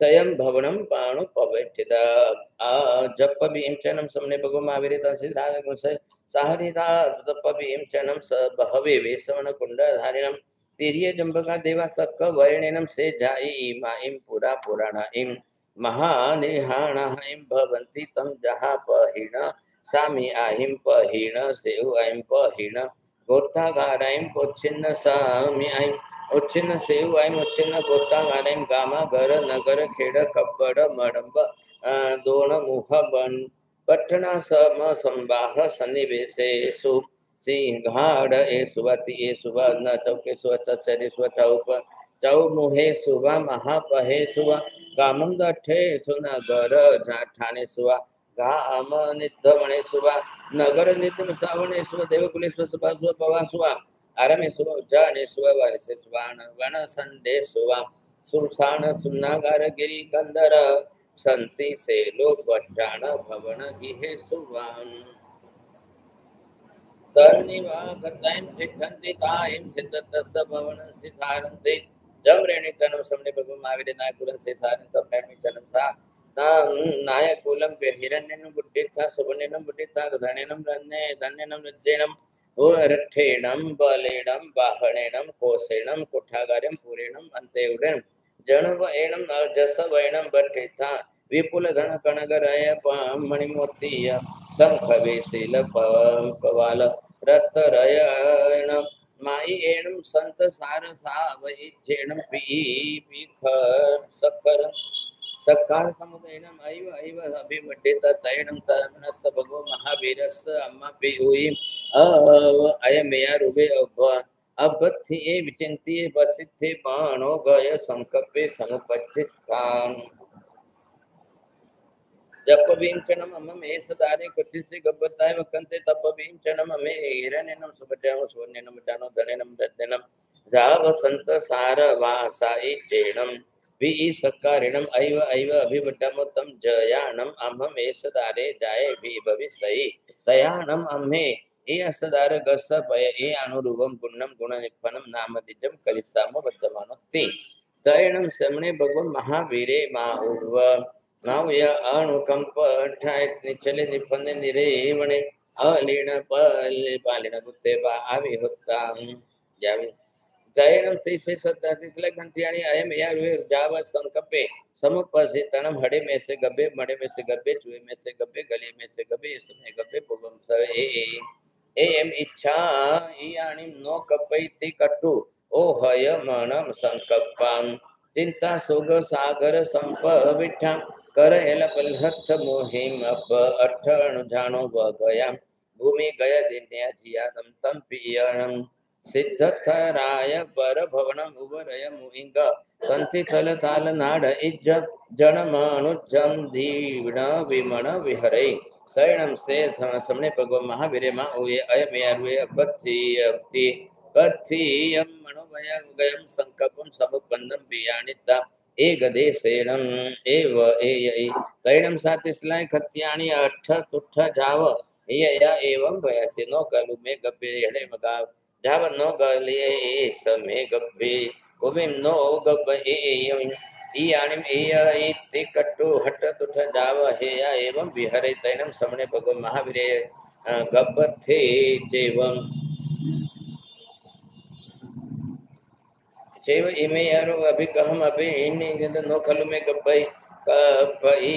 स्वयं भवनम पाणु पवेठिता आ जप भीम चनम समने भगो महावीरिता सिद्धार्थ गुणसे साहरिता जप भीम चनम स बहवे वेसवन कुंड धारिणम तिरिय जंबका देवा सक्क वर्णेनम से जाई इमाइम पुरा पुराणा इम महानिहाणा इम भवन्ति तम जहा पहिणा सामी आहिम पहिण सेउ आहिम पहिण गोतागाराइम उच्छिन्न सामी आहिम उच्छिन्न सेउ आहिम उच्छिन्न गोतागाराइम गामा घर नगर खेड़ कब्बड़ मडंब दोण मुह बन पटना सम संबाह सन्निवेशेषु सिंहाड़ ए सुवति ए सुवा न चौके सुवा चौरे सुवा चौप चौ मुहे सुवा महापहे सुवा गामम दठे सुनगर ठाणे सुवा गाम निधवणे सुवा नगर निधम सावणे सुवा देवकुलेश्वर सुवा सुवा पवा सुवा आरमे सुवा उज्जाने सुवा वारसे सुवान वन संडे सुवा सुरसाण सुनागार गिरी कंदर संति से लोक वट्टाण भवन गिहे सुवान सन्निवागताइम चिठन्ति ताइम सिद्धतस्स भवन सिसारन्ति जमरेणि तनम समने भगवान महावीर नायकुलन से सारंतम प्रेमी तनम सा नायकुलम हिरण्यनम बुद्धिथा सुवर्णनम बुद्धिथा धनेनम रन्ने धन्यनम रज्जेनम ओ रठेणम बलेणम बाहणेनम कोसेणम कुठागारम पुरेणम अंतेउरेणम जनवएणम जसवएणम बट्ठिथा विपुल धन कणगरय मणिमोतीय शंखवेशील पवाल रत्तरयण माई एणम संत सार सावैज्येणम पीख सकर सकार समुदयनम ऐव ऐव अभिवड्डेत तयणम तमनस्त भगो महावीरस्य अम्मा पियुई अयमेया रुबे अबथि ए विचिंति बसिद्धि बाणो गय संकप्पे समुपज्जितां जप भीमचनम अम्म मे सदारे कुचिसे गब्बताय वकंते तप भीमचनम अम्मे हिरण्यनम सुभद्रम सुवर्णनम जानो धनेनम दद्दनम जाव संत सार वासाई चेणम वी सकारिणम ऐव ऐव अभिवड्डमोत्तम जयानम अम्म मे सदारे जाय भी भविष्यति तयानम अम्मे ए असदार गस्स पय ए अनुरूपम पुण्यम गुणनिपन्नम नामदिजम कलिसामो वर्तमानोक्ति तयणम समणे भगवान महावीरे माउर्व नावय अणुकंप ठाय निचले निपन्ने निरेवणे अलीण पल्ले पालिण गुत्ते बा आवी होता जावी जयणम तीसे सत्तातीसले गंतियाणी अयम या जाव संकपे समुपसितनम हड़े में से गब्बे मड़े में से गब्बे चुए में से गब्बे गले में से गब्बे इसमें गब्बे पुगम स ए एम इच्छा ई आणि नो कपई थी कटु ओ हय मनम संकप्पं चिंता सोग सागर संप विठा कर एल पलहथ मोहिम अप अठण जानो बगया भूमि गय दिन्या जिया तम तम पियणम सिद्धथराय बर भवनम उवरय मुहिंग तंति तल ताल नाड इज्ज जनमानुजम दीवण विमण विहरै तैणम से समने भगव महावीर मा ओये अयमेयारुये अबथि अबति बथियम मनोभय गयम संकल्पम समुपन्नम बियानिता एकदेशेनम एव एयई तैणम सातिस्लाय खत्याणि अठ तुठ जाव एया एवं भयसे नो कलु में गब्बे हड़े मगा जाव नो गले ए समे गब्बे ओबे नो गब्ब एयं ई आनिम एय तिकट्टु हट तुठ जाव हेया एवं विहरे तैणम समणे भगवान महावीरे गब्बथे जेवं चैव इमे यारो अभिकहम अभि इन्नि गंद नो खलु में गब्बै कपई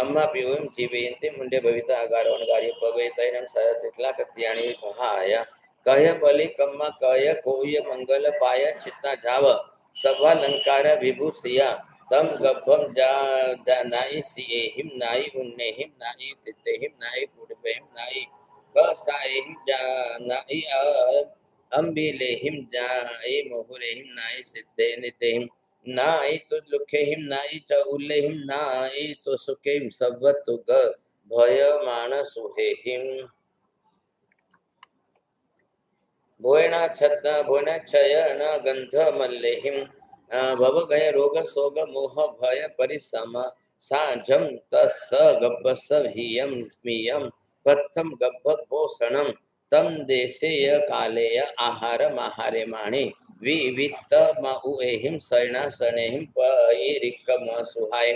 अम्मा पियोम जीवेंते मुंडे भविता आगारोन गाड़ी पवे तैनम सतितला कत्याणी भहाया कह बलि कम्मा कय कोय मंगल पाय चित्ता जाव सभा लंकार विभूषिया तम गब्बम जा नाई सिएहिम नाई उन्नेहिम नाई तितेहिम नाई कुड़बेहिम नाई कसाएहिम जा नाई अम्बिलेहिम जाए मोहरेहिम नाई सिद्धे नितेहिम नाई तो लुखेहिम नाई च उल्लेहिम नाई तो सुखेहिम सवतुग भय मान सुहेहिम भोयना छद्म भोयना क्षयन गंध मल्लेहिम भवगय रोग सोग मोह भय परिसम साजम तस गब्बस हीयम मीयम पत्थम गब्ब भोषणम तम देशेय कालेय आहार माहारे माणि विवित्त मउएहिम शरणा शरणेहिम परिक्कम सुहाय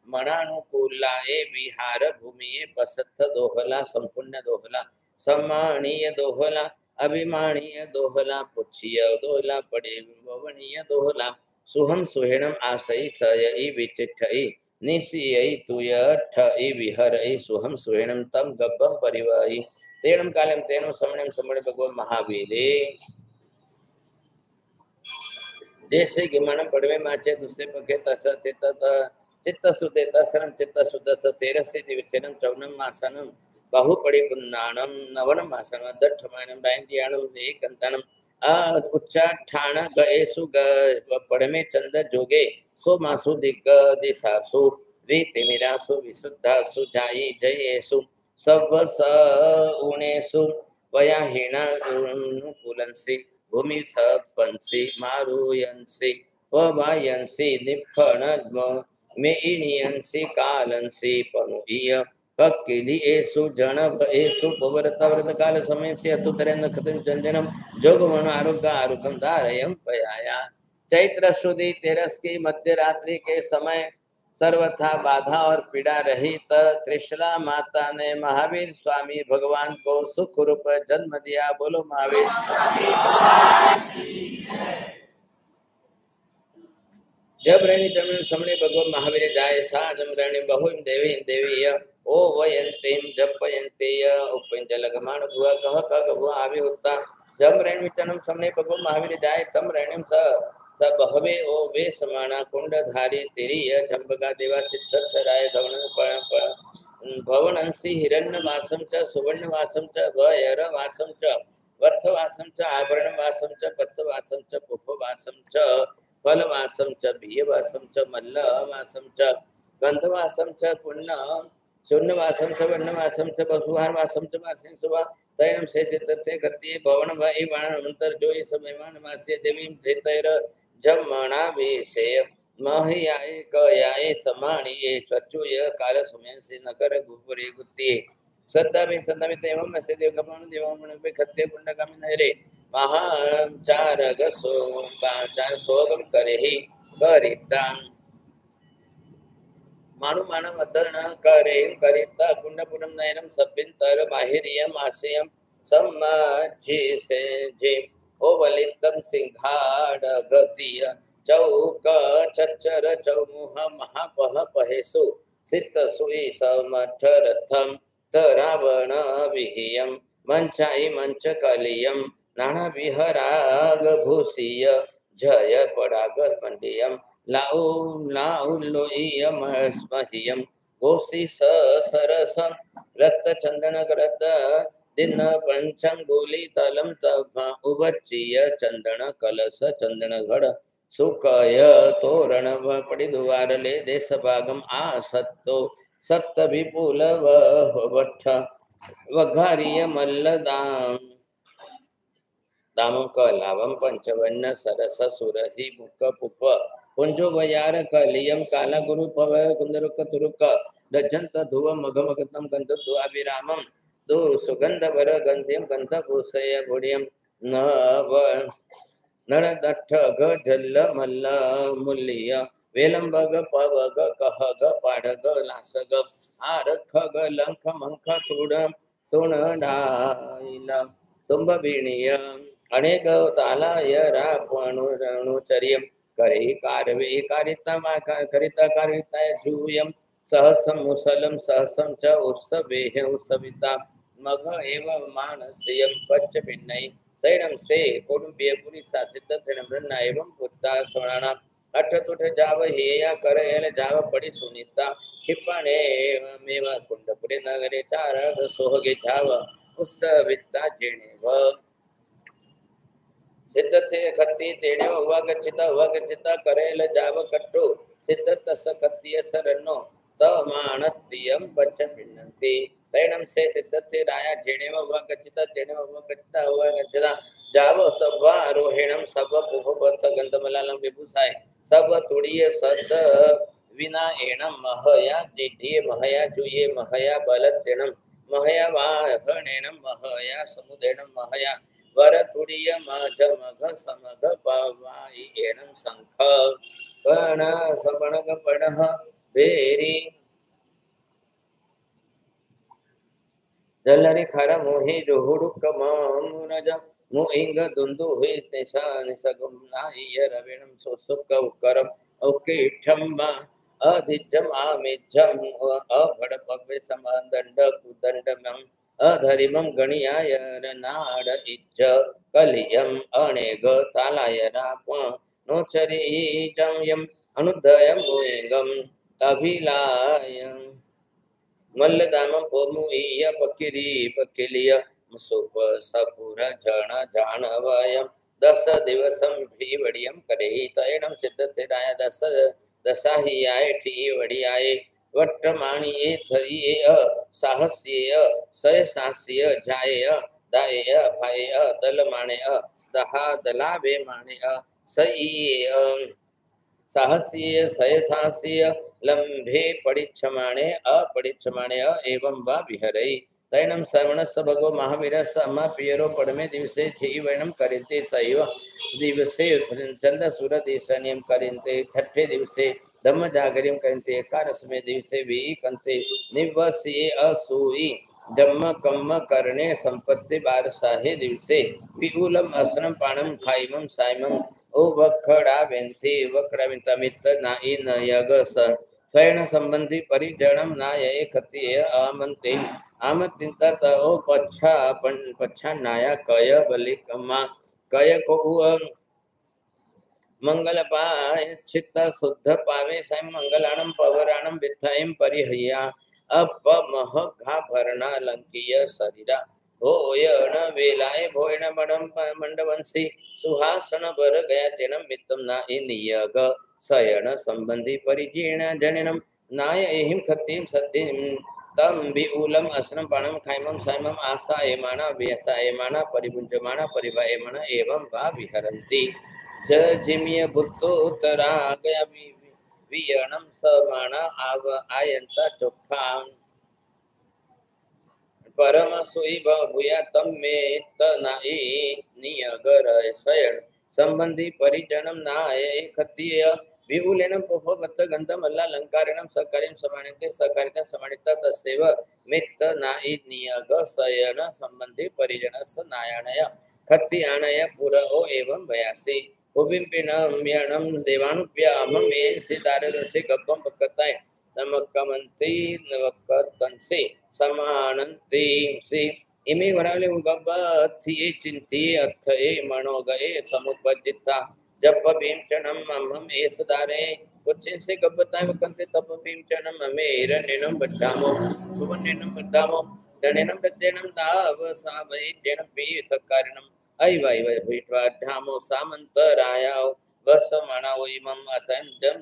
मनानुकूलाए विहार भूमिये पसत्थ दोहला संपूर्ण दोहला सम्मानीय दोहला अभिमानीय दोहला पुच्छिय दोहला पड़े ववनीय दोहला सुहम सुहेणम आसई सयई विचिठई निशियई तुय ठई विहरई सुहम सुहेणम तम गब्बम परिवई तेणम कालम तेणम समणम समण भगवान महावीरे जैसे कि मन पड़वे माचे दूसरे पके तस चित्त चित्त सुते तसरम चित्त सुदस तेरसे दिविचनम चौनम मासनम बहुपड़ी पुन्नानम नवनम आसनम दठमानम बैंगियानम एकंतनम उच्चाठाण गएसु पड़मे चंद जोगे सो मासु दिग्ग दिशासु वितिमिरासु विशुद्धासु जाई जयेसु सब स उणेसु वयाहीना अनुकूलंसि भूमि सपंसी मारुयंसी पवायंसी निफणद्म मेइनियंसी कालंसी पनुइय पक्किलिएसु जनभएसु पवर्तव्रत काल समय से अतुतरे नखतम जंजनम जोगमन आरोग्य आरोग्यम धारयम पयाया चैत्र शुद्धि तेरस की मध्य रात्रि के समय सर्वथा बाधा और पीड़ा रहित त्रिशला माता ने महावीर स्वामी भगवान को सुख रूप जन्म दिया। बोलो महावीर जब रेणी जमीन समणे भगवान महावीर जाय सा जम रेणी बहु देवी देवी ओ वयंतीम जपयंतीय उपंजल गमान भुआ कह भुआ आवे होता जब रेणी चनम समणे भगवान महावीर जाय तम रेणीम स बहवे ओ वे समाना कुंडधारी तिरिय जंबगा देवा सिद्धत राय धवन भवनंसी हिरण्य वासम च सुवर्ण वासम च वयर वासम च वत्थ वासम च आभरण वासम च पत्त वासम च पुष्प वासम च फल वासम च बिय वासम च मल्ल वासम च गंध वासम च पुण्य चूर्ण वासम च वर्ण वासम च पशुहार वासम च वासिन सुवा तैरम से तत्ते गति भवन वै वाण अंतर जोई समयमान वास्य देवी तैर जमणा विषय महियाय कयाय समाणिये सचुय काल समय से नगर गुपुरे गुत्ती सद्दा में तेवम से देव कपन देवमण पे खत्ते पुण्य कामी नहरे महाचारग चार सोगम करेहि करिता मानु मानव अदर्ण करे करिता कुंडपुरम नयनम सभ्यंतर बाहिरियम आशयम सम्माझि से जे ओ वलितम सिंहाड़ गतिय चौक चच्चर चौमुह महापह पहेसु सित सुई समठ रथम तरावण विहियम मंचाई मंच कलियम नाना विहराग भूषीय जय पराग मंडियम लाउ लाउ लोयम स्महियम गोसी सरसम रक्त चंदन ग्रत दिन पंचंगुली तलम तभ उबच्चिय चंदन कलश चंदन घड़ सुकय तोरण पड़ी द्वार ले देश भागम आसत्तो सत्त विपुल वठ वघारिय मल्लदाम दामं कलावम पंचवन्न सरस सुरहि मुख पुप पुंजो वयार कलियम काला गुरु पव कुंदरुक तुरुक दजंत धुव मघमगतम गंध दुआभिरामम दो सुगंध वर गंध्यम गंध भूषय भुडियम नव नरदठ ग जल्ल मल्ल मुल्लिय वेलंबग पवग कहग पाडग लासग आरख ग लंख मंख तुड तुणडाइल तुम्ब बीणीय अनेक तालाय रापणुचर्यम करे कारवे कारिता करिता कारिताय जूयम सहसम मुसलम सहसम च उत्सवेह उत्सविता मघ एव मानस्यम पच्च पिन्नै तैरम से कुटुंबीय पुरीसा सिद्ध तैरम ब्रह्म एवं पुत्ता स्मरणा अठ तुठ जाव हेया कर एल जाव पड़ी सुनीता क्षिपणे मेव कुंडपुरे नगरे चार सोहगे जाव उत्सविता जेणेव सिद्धते खत्ती तेणे हुआ गच्छिता करेल जाव कट्टु सिद्ध तस खत्तीय सरनो तमानत्तियम पच्च पिन्नन्ति तैनम से सिद्धते राया जेणे में हुआ गच्छता जेणे में हुआ गच्छता हुआ गच्छता जावो सब्वा आरोहिणम सब पुष्पवत गंधमलालम विभूषाय सब तुड़ीय सद विना एणम महया दिढ्ये महया जुये महया बलत्यणम महया वाहणेनम महया समुदेनम महया वरतुड़ीय मघ मघ समघ पवाई एणम शंख कण समणग पणः बेरी जलरी खर मोहि रोहुडुक मुरज मुइंग दुंदु हुई सेशान सगम नाइय रविणम सोसुक उकरम औकेठम्मा अधिजम आमिजम अभड़ पवे समदंड कुदंडमं अधरिमं गणियाय नाड इज्ज कलियम अनेग तालाय राप नोचरीजम यम अनुदयम मुइंगम अभिलायम मल्लदामं पोमुइय पकिरी पकिलिय मुसुप सपुर जन जानवयम दस दिवसम भी वडियम करे तैनम सिद्धते राय दस दसाहियाय ठी वडियाय वट्टमाणिये थरिये साहस्ये सय सास्ये जाय दाय भाय दलमाणे दहा दलावे माणे सई साहसीय सयसासीय लंभे पडिच्छमाणे अपडिच्छमाणे एवं वा विहरै तैनम श्रवणस्य भगवो महावीरस्य अम्मा पियरो पड़मे दिवसे जीवनम करिते सैव दिवसे चंद सूर देशनियम करिते छठे दिवसे धम्म जागरियम करिते एकादशमे दिवसे वी कंते निवसिये असूई धम्म कम्म करणे संपत्ति बारसाहे दिवसे विपुलम असनम पाणम खाइमम साइमम ओ वखड़ा वेंती वखड़ा विंतमित नाई नयगस स्वयं संबंधी परिजनम नाये खतिय आमंते आमंतिता तो पच्छा नाया कय बलिकमा कय को मंगल पाय चित्त शुद्ध पावे साई मंगलाणम पवराणम विथायम परिहया अपमह घा भरना लंकीय शरीरा भोयण वेलाय भोयण मंडवंशी सुहासन बर गया तेनम मित्तम ना नियग शयन संबंधी परिजीर्ण जननम नाय एहिम खतिम सत्यम तम विउलम असनम पाणम खाइमम साइमम आसायमाना व्यसायमाना परिभुंजमाना परिवायमाना एवं वा विहरन्ति जिमिय भूतोत्तरा गया वियणम समाना आव आयंता चोखा परम सोई भूया तम में तनाई नियगर शयन संबंधी परिजनम नाय खतिय विहुलेनम पोफवत गंधम अल्ला लंकारणम सकरिम समानिते सकरिता समानिता तस्सेव मित्त नाई नियग शयन संबंधी परिजनस नायणय खति आनय पुरो एवं भयासी उबिंपिनम यणम देवानुप्याममे सिदारसे गप्पम पक्कताय नमक्कमंती नवक्कतंसे समानंती से इमे वराले उगबथिये चिंती अथये मनोगए समुपजिता जप भीमचनम अहम एसदारे कुछ से गबताय वकंते तप भीमचनम अमेर नेनम बद्धामो सुवनेनम बद्धामो दनेनम दद्देनम दाव सावै जेन पी सकारिनम ऐ वै वै भीटवा धामो सामंतरायाव वसमणाव इमम अतंजम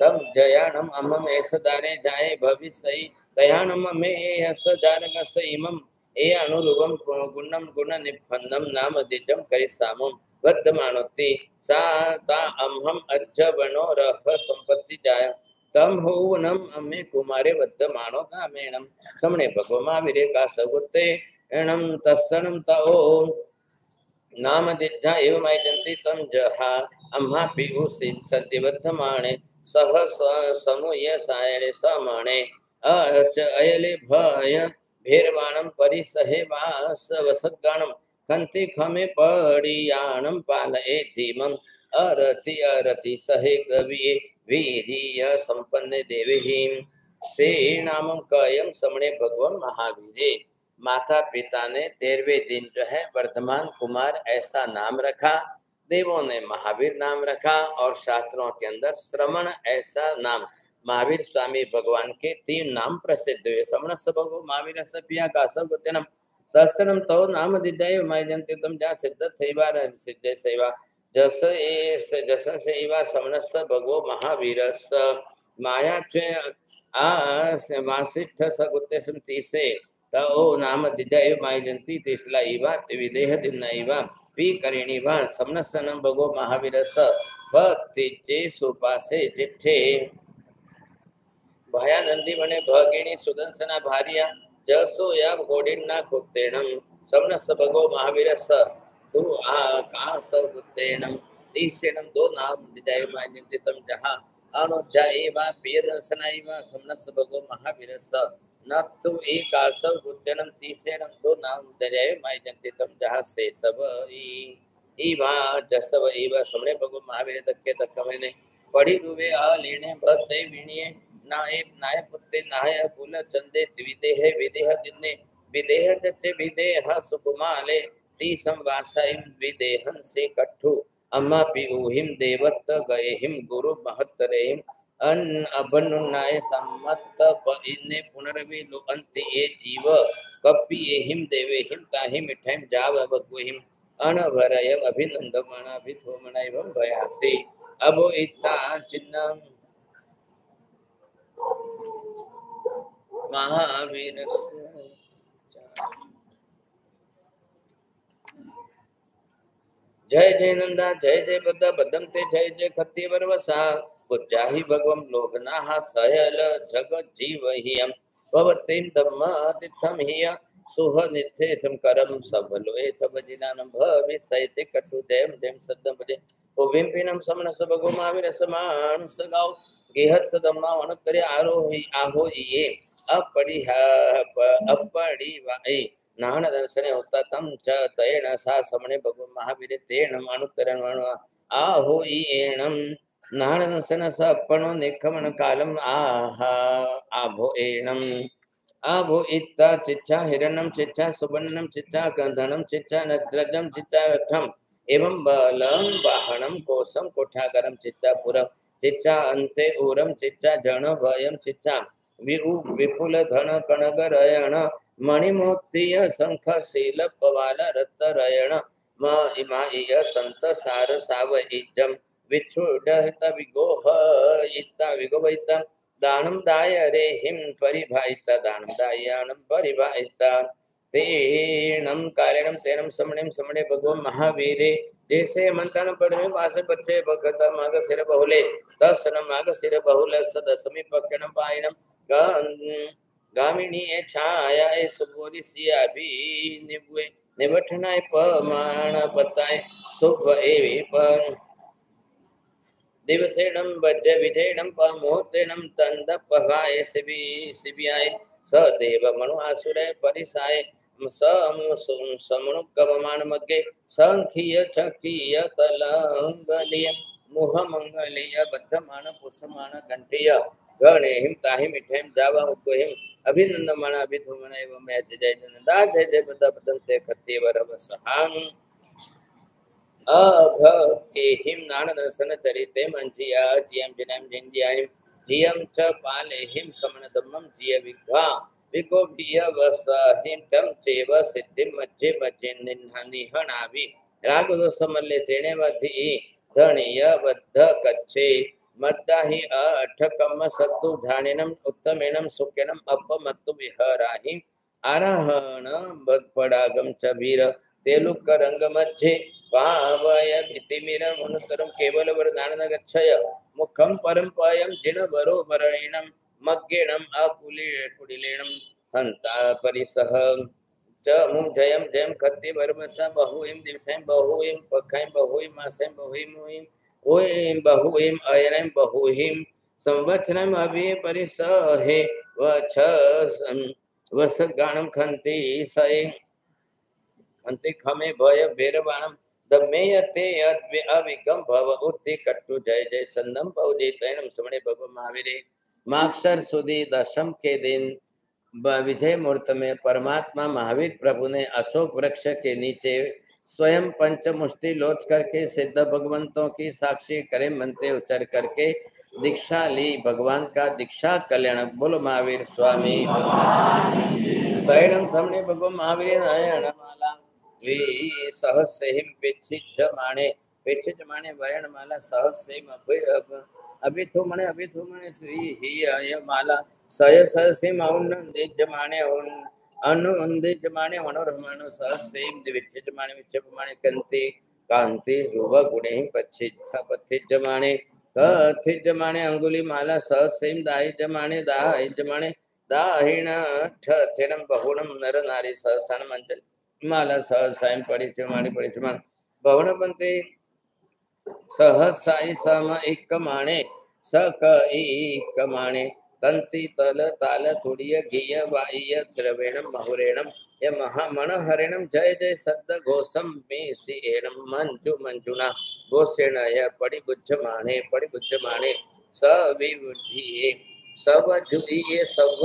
तम जयानम अहम एसदारे जाए भविष्य दयानम मे यस जानगस इमम ए अनुरूपम गुणम गुण निपन्नम नाम दिजम करिसामम वर्तमानोति सा ता अहम अज्जवनो रह संपत्ति जाय तम होवनम अमे कुमारे वर्तमानो कामेणम समणे भगवमा विरेका सगुते एणम तस्सनम ताओ नाम दिज्जा एवं आयजंती तम जहा अम्हा पिउ सत्य वर्तमाने सह समूय सायरे समाणे अच अयले भय भेरवाणम परिसहे वास वसगाणम कंति खमे पड़ियाणम पालये धीमम अरति अरति सहे कवि वीर्य संपन्न देवहीम से नामम कयम समणे भगवान महावीरे माता पिता ने 13वें दिन जो है वर्धमान कुमार ऐसा नाम रखा देवों ने महावीर नाम रखा और शास्त्रों के अंदर श्रमण ऐसा नाम महावीर स्वामी भगवान के 3 नाम प्रसिद्ध हुए समणस्य भगवो महावीर सपिया का सब तेनम दर्शनम तो नाम दिदय मायजंते तम जा सिद्ध थैवा सिद्धे सेवा जस ए जस सेवा समणस्य भगवो महावीरस माया थे आ वासिष्ठ सगुते संति से तओ नाम दिजय मायजंती तिसला इवा विदेह दिन इवा पी करेणीवा समनसनम भगो महावीरस भक्तिचे सुपासे जिठे भयानंदी मने भगिनी सुदंसना भार्या जसो या घोड़ीना कुत्तेणम समनस भगो महावीरस तू आकाश कुत्तेणम तीसेणम दो नाम दिजय मायजंती जहा अनुजाएवा प्रियदर्शनाएवा समनस भगो महावीरस नत्तु एकासव गुत्यनम तीसेनम दो नाम दजय मायजंती जहा से सब ईवा जसव ईवा समणे भगो महावीर दक्के दक्कमने पड़ी रुवे आ लेने भक्ते विणिये नाय नाय पुत्ते नाय कुल चंदे विदेह विदेह दिने विदेह चचे विदेह सुकुमाले ती संवासाइम विदेहन से कट्ठु अम्मा पिऊहिम देवत्त गएहिम गुरु महत्तरेहिम अन अबनुनाय सम्मत इन्ने पुनरवि लो अंत ये जीव कपि एहिम देवेहिम ताहिम इठैम जाव बकुहिम अनवरयम अभिनंदमण अभिथोमणैवं भयासे अबो इत्ता चिन्नम महावीरस्य जय जय नंदा जय जय बद्दा बदम ते जय जय खत्ती बरवसा उच्चाहि भगवम लोकनाः सयल जगत जीव हियम भवतीम धम्मादिथम हिय सुह निथेथम करम सबलो एथव जिनानम भविसैते कटु जयम जयम सद्दम भजे ओविम पिनम समनस भगो महावीर समान सगाओ गेहत धम्मा वनकरे आरोहि आहोइये अपड़ी वाई नाहन दर्शने होता तम च तयेन सा समणे भगो महावीर तेन अनुत्तरन आहो एणम नाहन दर्शन स अपनो निखमन कालम आहा आभो एणम आभो इत्ता चिच्चा हिरणम चिच्चा सुवर्णम चिच्चा गंधनम चिच्चा नद्रजम चिच्चा रथम एवं बलम वाहनम कोशम कोठागरम चिच्चा पुरम चिच्चा अंते ऊरम चिच्चा जन भयम चिच्चा विपुल धन कनगरयण मणिमोक्तिय शंख शील पवाल रत्तरयण म इमाय संत सार साव इज्जम विच्छुडहित विगोह इत्ता विगोहिता दानम दाय रे हिम परिभाइता दानम दायानम परिभाइता तेनम कारणम तेनम समणेम समणे भगवान महावीरे जैसे मंथन पड़े वासे बच्चे भगत माग सिर बहुले दसन माग सिर बहुल सदसमी पक्कणम पायनम गामिनी ए छाया ए सुगोरी सिया भी निबुए निबठनाय पमाण बताए सुभ एवे पर दिवसेनम वज्र विजयनम पमोतेनम तंद पवाए सिबी सिबियाय सदेव मनु आसुरे परिसाय समनुकमान मग्गे संखीय चकीय तलंगलिय मुह मंगलिय बद्धमान पुष्मान घंटिय गणेहिम ताहिम इठेम जावा हुकोहिम अभिनंदमान अभिधुमन एवं मैच जय नंदा जय जय बद्दा बदम ते खत्ते वरवसहां अभक्तिहिम नान दर्शन चरिते मंजिया जियम जिनम जिंजियाम जियम च पालेहिम समनदमम जिय विघ्वा विगो बिय वसहिम तम चेव सिद्धिम मज्जे मज्जे निन्हानि हनावि राग दोसमल्ले तेने वधि धनिय बद्ध कच्छे मद्दाहि अठकम सत्तु धानिनम उत्तमेनम सुकेनम अपमत्तु विहराहि आराहण भगपडागम च वीर तेलुक रंग मध्य पावय भीतिमिर मुनुतरम केवल वरदान गच्छय मुखम परम पायम जिन वरो वरणम मग्गेणम अकुली कुडिलेणम हंता परिसह च मुं जयम जयम खत्ति वरमसा बहुइम दिवसैम बहुइम पखैम बहुइम मासैम बहुइम ओइम बहुइम अयनैम बहुइम संवत्सरम अभि परिसहे वछ वस गाणम खंति सए अंते खमे भय भैरवाणम दमेयते अविगम भव उत्ति कट्टु जय जय संदम भवजे तैनम समणे भगव महावीरे माक्षर सुदी दशम के दिन विजय मुहूर्त में परमात्मा महावीर प्रभु ने अशोक वृक्ष के नीचे स्वयं पंचमुष्टि लोच करके सिद्ध भगवंतों की साक्षी करे मनते उच्चर करके दीक्षा ली भगवान का दीक्षा कल्याण बोलो महावीर स्वामी तैनम समणे भगव महावीर नारायण माला वे सहस्रहिम पेक्षित माने वयण माला सहस्रहिम अभिथुमणे श्री ही माला सय सहस्रहिम औन निज माने अनुवंदे जमाने मनोरमानो सहस्रेम दिविच्छ जमाने विच्छ प्रमाणे कंते कांति रूप गुणे पच्छिच्छा पत्थि जमाने कथि जमाने अंगुली माला सहस्रेम दाहि जमाने दाहि जमाने दाहिण ठेरम बहुणम नर नारी सहस्रन मंजल माला सहस्रायम परिचमाने भवन पंते सहसाई सम एक माणे सक एक माणे तंति तल ताल तुड़िय गिय वाय द्रवेणम महुरेणम य महामण हरिणम जय जय सद्द घोषम मे सीएणम मंजु मंजुना घोषेण य पड़ी बुझ माणे स विबुद्धिये सब जुइये सब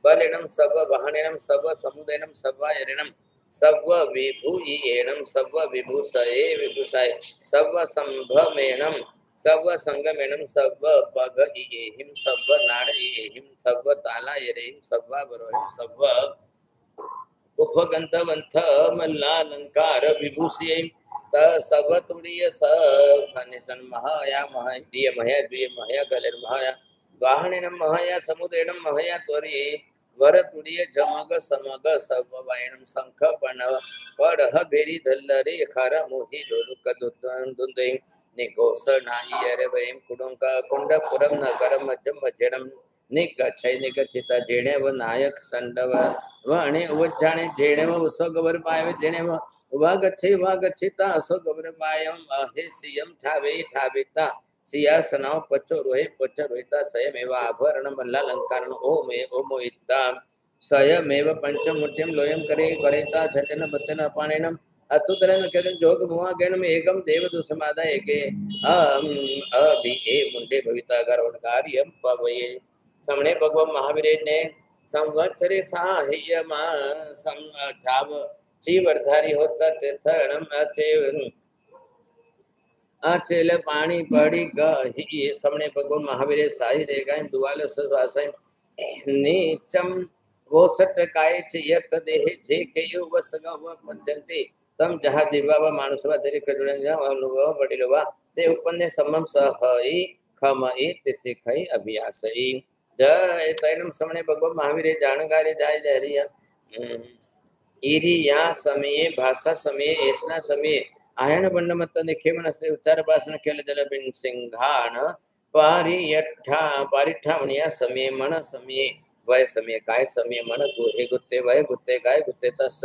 बलिणम सब वाहनेणम सब समुदेनम सब यरिणम सव विभूयेणम सव विभूषये विभूषाय सव संभमेणम सव संगमेणम सव पगइहिम सव नाड़इहिम सव तालायरेहिम सव वरोहिम सव उपगंतवंथ मल्लालंकार विभूषये त सव तुड़ीय सन महाया महदीय महया द्विय महया गलेर महया वाहनेनम महया समुदेनम महया त्वरी वरतुड़ीय जमग समग सववायणम शंख पणव पड़ह भेरी धल्लरे खर मोहि लोलुक दुंदुंदे निघोष नायरे वयम कुडुंक कुंडपुरम नगरम मज्जम मज्जरम निगच्छय निगच्छिता जेणे व नायक संडव वणे उज्जाणे जेणे व उसगवर पायवे जेणे व वागच्छिता असगवर पायम अहेसियम ठावे ठाविता सियासनाव पच्चो रोहिता स्वयमेव आभरण मल्लालंकारण ओमोइता स्वयमेव पंचमुट्यम लोयम करेता झटन बतन अपानेनम अतुतरन कदम जोग मुआ गणम एकम देवदुसमादा एके अभि ए मुंडे भविता गरुणकार्यम पवये समणे भगवान महावीर ने संवत्सरे साह्यमा संजाव जीवधारी होता तीर्थणम अचेव अचेल पानी पड़ी गही समणे भगवान महावीर साहि रेगा दुआल सवासै नीचम वो सट काय यत देह जे केयो वसगव पंचंते तम जहा दिवा मानुसवा दरे कजुड़न अनुभव पडिलवा ते उपन्ने समम सहई खमई तिथि खई अभ्यासई जय तैनम समणे भगवान महावीर जानगारे जाय जहरिया इरिया समये भाषा समये ऐसना समये आयन बंड मत निखे मनसे उच्चार भाषण केले जल बिन सिंघाण पारिठावणिया समय मन समय वय समय काय समय मन गुहे गुत्ते वय गुत्ते काय गुत्ते तस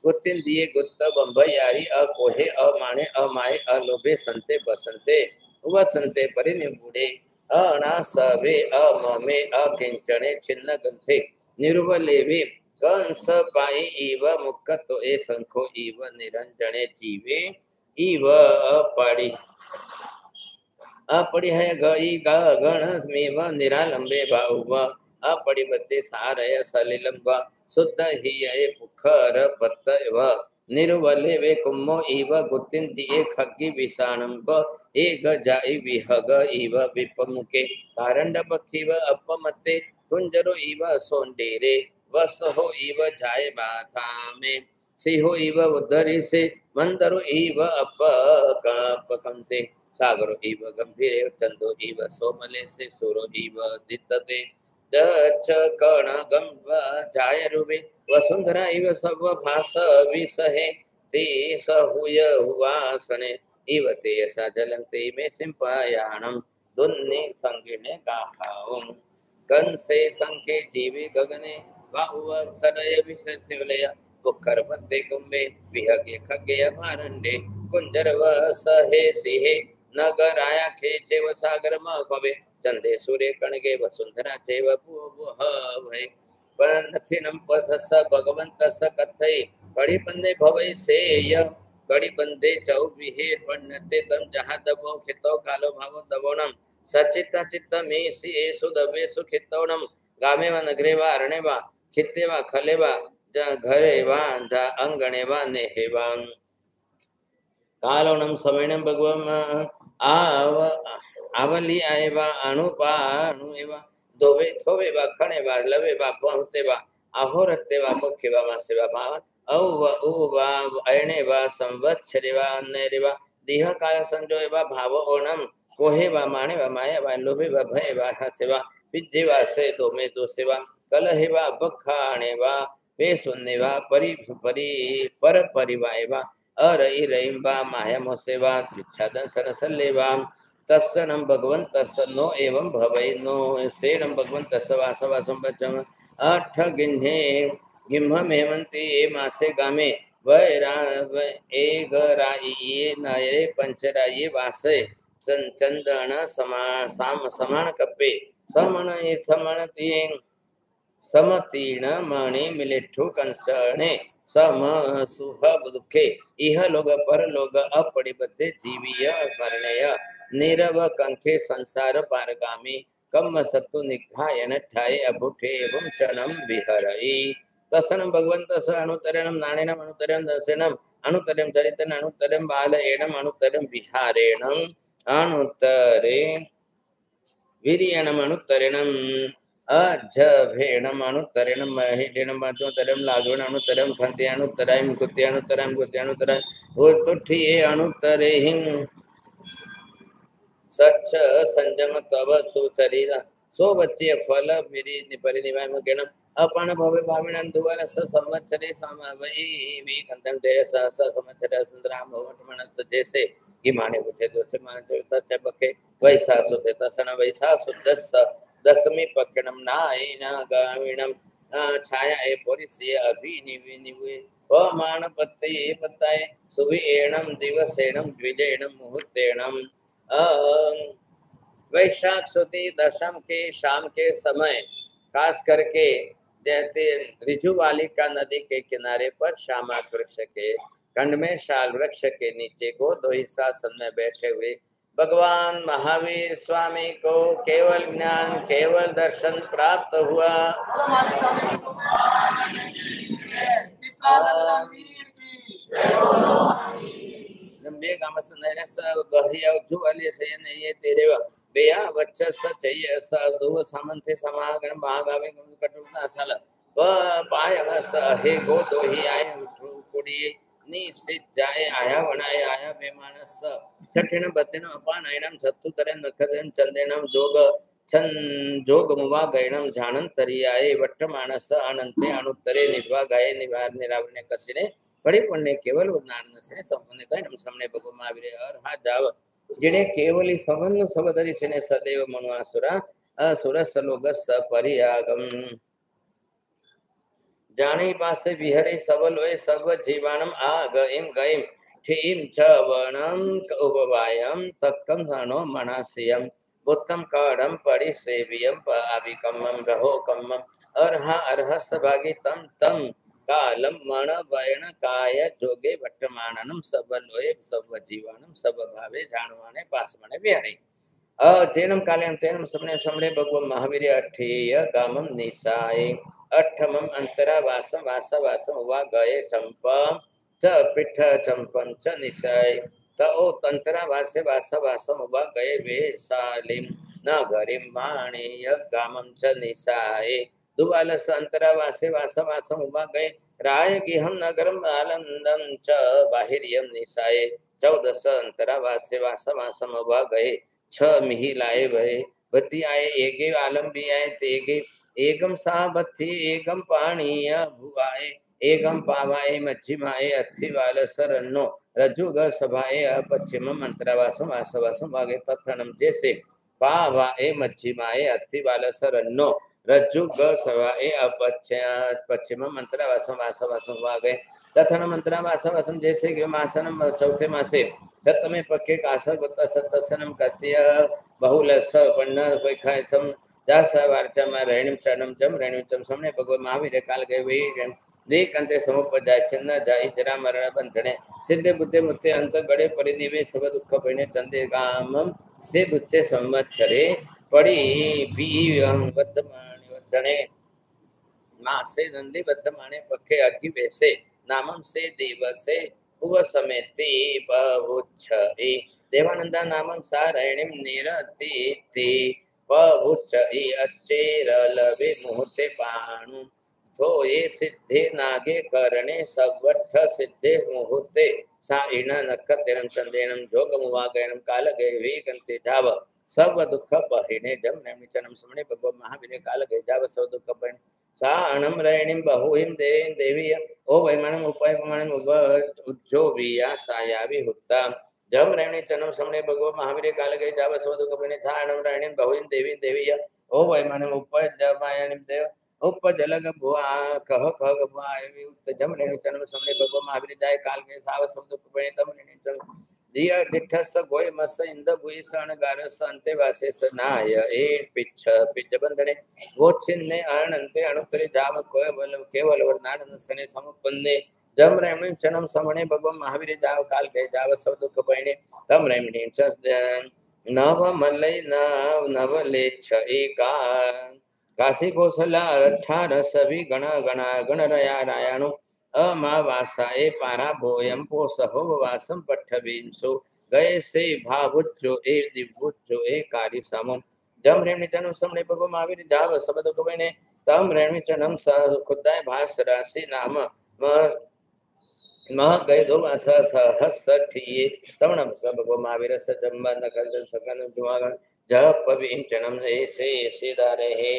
गुत्तिन दिए गुत्त बंभयारी अकोहे अमाणे अमाये अलोभे संते बसंते वसंते परिनिबुडे अनासवे अममे अकिंचने छिन्न गंथे निर्वलेवे कंस पाई इव मुक्तो ए संखो इव निरंजने जीवे इव अपड़ी है गई गण मेव निरालंबे भाव अपड़ी बत्ते सारय सलिलंब शुद्ध ही ये पुखर पत्तव निर्वले वे कुम्मो इव गुत्तिन दिए खग्गी विषाणम एक जाई विहग इव विपमुके कारंड पक्षीव अपमते कुंजरो इव सोंडेरे वसहो इव जाय बाथा में सिंहो इव उद्धरी से मंदरो इव अपकंते सागरो इव गंभीरे चंदो इव सोमले से सुरो इव दित्तते दच कण गंभ जाय रुवे वसुंधरा इव सब भास विसहे ते सहुय हुवासने इव ते सजलंते में सिंपयाणम दुन्ने संगिने गाहाओम कंसे संखे जीवे गगने बाहुव सरय विससिवलय पुखर पत्ते कुंभे विहगे खगे मारंडे कुंजरव सहे सिहे नगराया खेचे व सागर मखवे चंदे सूर्य कणगे वसुंधरा चेव भय पर नथिनम पथस भगवंत स कथई कड़ी बंदे भवै सेय कड़ी बंदे चौबिहे पन्नते तम जहाँ दबो खितो कालो भावो दबोनम सचित चित्त में सी एसु दबे सुखितोनम गामे वा नगरे वा अरणे वा खिते वा खले वा घरे वा अंगणे वा नेहेवा कालोनम समेणम भगवम आवली आएवा अणुपाणु एवा दोवे थोवे वा खणे वा लवे वा पहुते वा अहोरते वा मुख्य वा मासे वा भाव औ वा अयणे वा संवत्सरे वा अन्नेरे वा देह काल संजोय वा भाव ओणम कोहे वा माणे वा माया वा लोभे वा भय वा हसे वा पिज्जे वा से दो में दो सेवा कलहे वा बखाणे वा पे सुन्नेवा परि परि पर परिवायवा अरई रईम्बा मायामोसेवा विच्छादन सरसल्लेवा तस्सनम भगवन् तस्सनो एवं भवै नो सेनम भगवन् तस्सवासवासं बच्चम अठ गिन्हे गिम्ह मेमंती ए मासे गामे वैरा ए गराइये नये पंचराये वासे चंदन समान कपे समण ए समण तीन समतीर्ण मणि मिलेठु कंसणे सम सुख दुखे इह लोग पर लोग अपरिबद्धे जीवीय मरणय नीरव कंखे संसार पारगामी कम सत्तु निघायन ठाय अभुठे एवं चनम विहरई तसनम भगवंत स अनुतरणम नाणेनम अनुतरम दर्शनम अनुतरम चरितन अनुतरम बालएणम अनुतरम विहारेणम अनुतरे वीर्यणम अनुतरणम अजभेणम अनुतरणम महिडेणम अनुतरम लागवण अनुतरम खंते अनुतरायम कुत्ते अनुतरम कुत्ते अनुतराय उत्तुठिये अनुतरेहिं सच्च संजम तव सुचरिता सो बच्चे फल मेरी परिनिवाय मगणम अपन भवे भाविणन दुवाल स संवत्सरे समवई वी कंतन दे स संवत्सरे सुंदराम भवट मनस जैसे कि माने बुझे दोसे मान देवता चबके वैसा सुते तसन वैसा सुदस दशमी पक्कणम नायन गामिणम छाया ए पोरिसे अभिनिविनिवे मान पत्ते पत्ताए सुविएणम दिवसेणम द्विजेणम मुहूर्तेणम वैशाख सुदी दशम के शाम के समय खास करके जैसे रिजुवालिका नदी के किनारे पर श्यामा वृक्ष के खंड में शाल वृक्ष के नीचे को दो हिस्सा में बैठे हुए भगवान महावीर स्वामी को केवल ज्ञान केवल दर्शन प्राप्त हुआ। लंबे गामस नरे स गहिया जुवाले से नहीं तेरे बेया वच्चस चाहिए स दो सामंते समागण महागावे कटुना थल व पायवस हे गो दो ही आए कुड़ी नी सित जाए आया वनाय आया बेमानस छठिन बतिन अपानयनम सत्तु तरे नखदन चंदेनम जोग छन जोग मुवा गयनम झानंतरियाए वट्टमानस अनंते अनुत्तरे निर्वा गाये निवार निरावने कसिने बड़ी पुण्य केवल उदाहरण से संबंध है नम सामने भगवान महावीर और हा जाव जिने केवल संबंध सबदरि छने सदैव मनुआसुरा असुर सलोगस परियागम जानी पासे विहरे सबलोय सब जीवानम आग इम गइम ठीम च वणम उपवायम तक्कम धनो मनासियम उत्तम काढ़म परिसेवियम आविकम्मम रहो कम्मम अर्हस भागी तम तम कालम मण वयन काय जोगे वर्तमाननम सबलोय सब जीवानम सब भावे जानवाने पासमने विहरे तेनम कालेन तेनम समने समणे भगवान महावीर अठेय गामम निसाय अठमम अंतरा वासम वास वासम वा गए चंपम च पिठ चंपम च निसाय त ओ तंतरा वासे वास वासम वा गए वे सालिम न गरिम माणेय गामम च निसाय दुवालस अंतरा वासे वास वासम वा गए राय गिहम नगरम आनंदम च बाहिरियम निसाय 14 अंतरा वासे वास वासम वा गए 6 मिहि लाए भय बत्ती आए एगे आलम भी आए तेगे एकम साबथी एकम पाणीय भुवाए एकम पावाए मच्छिमाए अथि वाल सरन्नो रजुग सभाए पश्चिम मंत्रवासम वासवासम वागे तथनम जैसे पावाए मच्छिमाए अथि वाल सरन्नो रजुग सभाए पश्चिम मंत्रवासम वासवासम वागे तथन मंत्रवासवासम जैसे कि मासनम चौथे मासे तत्मे पक्के कासर बत्ता सत्तसनम कत्य बहुलस पन्न वैखायतम जासा वार्चम रहणिम चरणम जम रहणिम चम समने भगवान महावीर काल गए वे दी कंते समुपजाय छिन्न जाई जरा मरण बंधने सिद्धे बुद्धे मुत्ते अंत गड़े परिनिवे सब दुख पइने चंदे गामम से दुच्चे संवत्सरे पड़ी बी वर्तमाने वदने मासे नंदी वर्तमाने पक्के अग्नि वैसे नामम से दिवसे उव समेति बहुच्छरि देवानंदा नामम सारणिम निरति ति बहुच्छरि अच्छेरलवे मुहूर्ते पाणु थो ये सिद्धे नागे करणे सवट्ठ सिद्धे मुहूर्ते साइण नक्षत्रम चंदेनम जोगमुवागयनम कालगे वेगंते जाव सब दुख बहिने जम नमिचनम समणे भगवान महावीर कालगे जाव सब दुख बहिने सा अनम्रयणीं बहुहिं देवीय ओ वैमानम उपयमानम उज्जोविया सायावि हुक्ता जम रैणी चनम समने भगवो महावीर काल गए जाव सवद कपने था अनम्रयणीं बहुहिं देवीय ओ वैमानम उपजमायणीं देव उपजलग भुआ कह कह भुआ जम रैणी चनम समने भगवो महावीर जाय काल गए साव सवद कपने तम रैणी चनम दिया दिठस गोय मस इंद भुई सन गारस अंते वासे सनाय ए पिच्छ पिच्छ बंधने वो छिन्ने अनंते अणुतरे जाम कोय बल केवल वर्णानंद सने समुपन्ने जम रैमी चनम समणे भगवम महावीर जाव काल के जाव सब दुख पैणे तम रैमी च नव मलय नव लेछ एका काशी कौशला 18 सभी गण रया रायाणु अमावासा ए पारा भोयम पोसहो वासम पठ्ठविंसो गए से भावुच्चो ए दिव्युच्चो ए कारी समम जम रेणि चनम समणे भगव महावीर जाव सबद कुबेने तम रेणि चनम खुदाय भास राशि नाम मह गए दो वास सहस ठिये समणम सब भगव महावीर स जम्बा नकल सकन जुवागण जप पविम चनम ऐसे दारे हे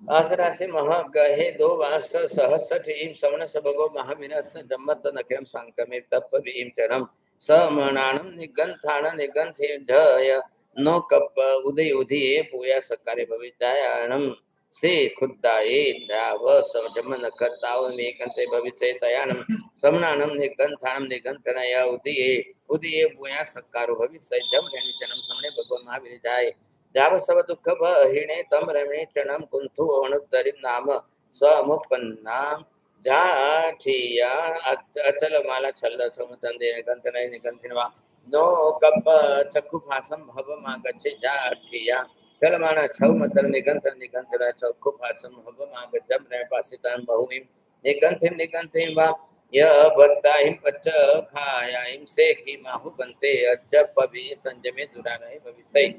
आसरा से महा गहे दो वास सहस ठिम समण सबगो महावीरस जम्मत नकरम सांकमे तप भीम चरम समणानम निगंथान निगंथे जय नो कप उदय उदय पूया सकारे भवितायानम से खुदाए दाव समजमन करताव मेकंते भविष्य तयानम समणानम निगंथानम निगंथनया उदय उदय पूया सकारो भविष्य जम रेणि जन्म समणे भगवान महावीर जाय जाव सब दुख बहिणे तम रमे चनम कुंथु अणुतरिम नाम समुपन्ना जाठिया अचल माला छल्ल समुदंदे गंतनय निगंतिनवा नो कप चक्कु फासम भव मागच्छे जाठिया चलमाना छौ मतर निगंतन निगंतरा चक्कु फासम भव मागजम रे पासितान बहुमिम निगंतिम वा य भक्ताहिम पच्च खायाहिम से की माहु बंते अच्च पवि संजमे दुरानहि भविष्य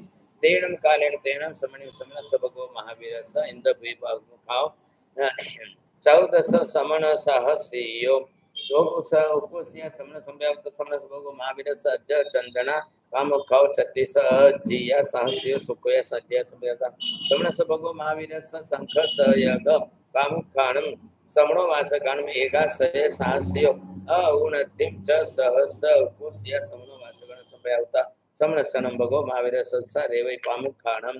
तेणम कालेन तेणम समणिम समन सबगो महावीर स इंद भूपाल मुखाव 14 समन सहस्यो उपस उपस्य समन संभ्यावत समन सबगो महावीर स अज चंदना कामुखाव 36 जिया सहस्यो सुखय सज्य संभ्यावत समन सबगो महावीर स शंख स यग कामुखाणम समणो वासगाणम एगासय सहस्यो औनतिम च सहस उपस्य समनो वासगण संभ्यावत समनसनम भगो महावीर संसारे वै पामुखाणम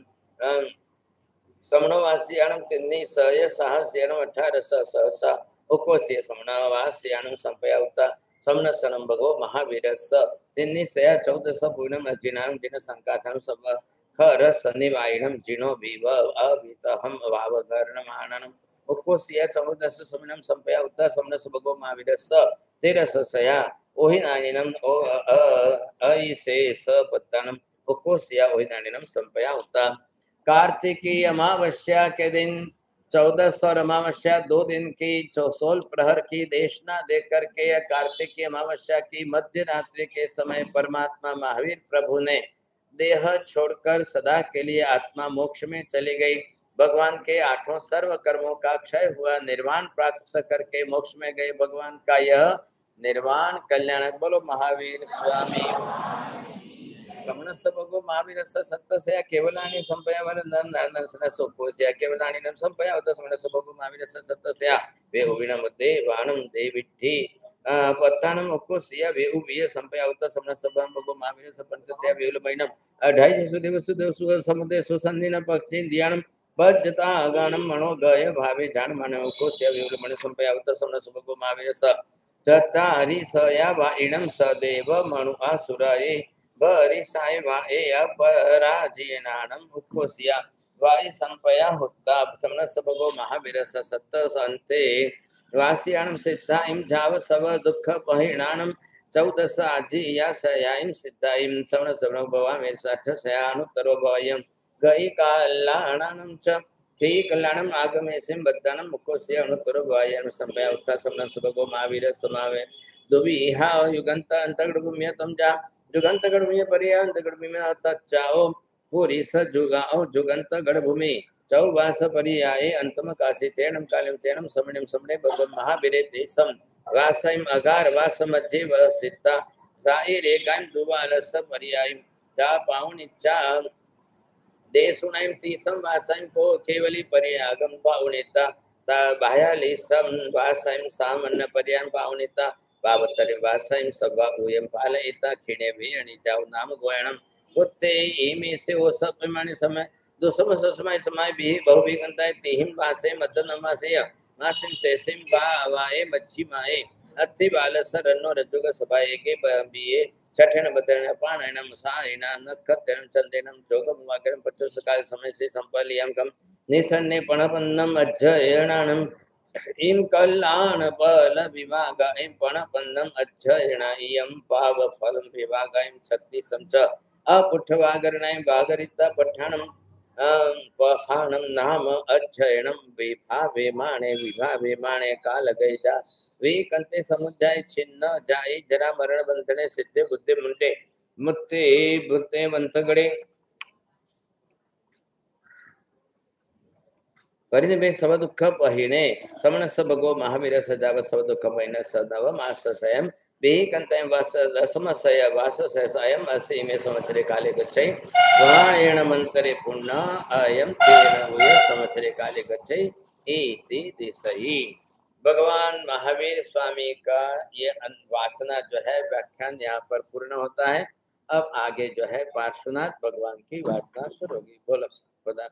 समनवासियाणम तिन्नी सय सहस्यनम 18 सहसा उकोस्य समनवासियाणम संपयावता समनसनम भगो महावीर स तिन्नी सय 14 पूर्णम जिनाम जिन संकाथम सब खर सन्निवायणम जिनो विव अभितहम वावगर्णमाननम उकोस्य 14 समनम संपयावता समनस भगो महावीर स 13 सया ओहिनानिनम ओ ऐसे सपत्तनम उकोसिया ओहिनानिनम संपयावता कार्तिकी अमावस्या के दिन 14 और अमावस्या 2 दिन की 16 प्रहर की देशना देकर के कार्तिकी अमावस्या की मध्य रात्रि के समय परमात्मा महावीर प्रभु ने देह छोड़कर सदा के लिए आत्मा मोक्ष में चली गई। भगवान के 8 सर्व कर्मों का क्षय हुआ, निर्वाण प्राप्त करके मोक्ष में गए। भगवान का यह निर्वाण कल्याणक बोलो महावीर स्वामी समनस्थ भगो महावीर सत्य से केवलानि संपयावर नन सोपोस्य केवलानि नम संपयावत समनस्थ भगो महावीर सत्य से वे उविनम देवानम देविद्धि पत्तानम उपोस्य वे उविय संपयावत समनस्थ भगो महावीर पंच से वे लबैनम अढाई सुदेव सुदेव समुदे सुसंधिन पक्षि ध्यानम बज्जता गानम मनो गय भावे जान मन उपोस्य वे लबैनम संपयावत समनस्थ भगो महावीर स तत्तारि सया वाइणम सदेव मनु आसुराये बरी साई वाए अपराजीनानम उपोसिया वाई संपया हुक्ता समनस भगो महावीर सत्त संते वासियानम सिद्धाइम जाव सब दुख पहिणानम 14 आजिया सयाइम सिद्धाइम समनस भगवा में 60 सयानुतरो भयम गई कालाणम च श्री कल्याणम आगमे सिम बद्दानम मुकोसिया अनुतरो भयम संपया हुक्ता समनस भगो महावीर समावे दुबी हा युगंत अंतगड़ भूम्य तम जा जुगंत गढ़भूमि पर्यंत गढ़भूमि तच्चाओ पूरी स जुगाओ जुगंत गढ़भूमि चौवास पर्याये अंतम काशी तेणम कालिम तेणम समणिम समणे भगवन् महावीरे ते सम वासइम अगार वास मध्ये वसिता राई रे गान दुवाल स पर्यायम जा पाउन इच्छा देशुनाइम तीसम वासाइम को केवली परियागम पावनेता ता बाह्यालिसम वासाइम सामन्न पर्यान पावनेता बावतरे वासाइम सभा उयम पालयिता खिणे भेणी जाव नाम गोयणम उत्ते इमे से वो सब प्रमाण समय दुसम ससमय समय भी बहु भी गंताय तिहिम वासे मदनमासे मासिम सेसिम वाए मच्छी माए अति बालसर अन्नो रजुग सभाए के बीए छठेन बतरण पाणैनम सायना नखतेन चंदेनम जोगम वागरम पच्चो सकाल समय से संपलियम कम निसन्ने पणपन्नम अज्जयणानम इम कल्याण बल विभाग इम पणपन्नम अज्जयणा इयम पाव फलम विभाग इम छत्तीसम च अपुठवागरणाय भागरिता पठाणम पहाणम नाम अज्जयणम विभावे माणे काल गैजा वे कंते समुदाय छिन्न जाए जरा मरण बंधने सिद्धे बुद्धि मुंडे मुत्ते बुद्धे बंतगड़े परिनिबे सब दुख पहिने समन सबगो महावीर सजाव सब दुख पहिने सदाव मास सयम बे कंते वास दसमसय वास सयम असि में संवत्सरे काले गच्छै वायण मंतरे पुण्य अयम तेन हुए संवत्सरे काले गच्छै इति दिसहि। भगवान महावीर स्वामी का ये वाचना जो है व्याख्यान यहाँ पर पूर्ण होता है। अब आगे जो है पार्श्वनाथ भगवान की वाचना शुरू होगी। बोलो खुदा।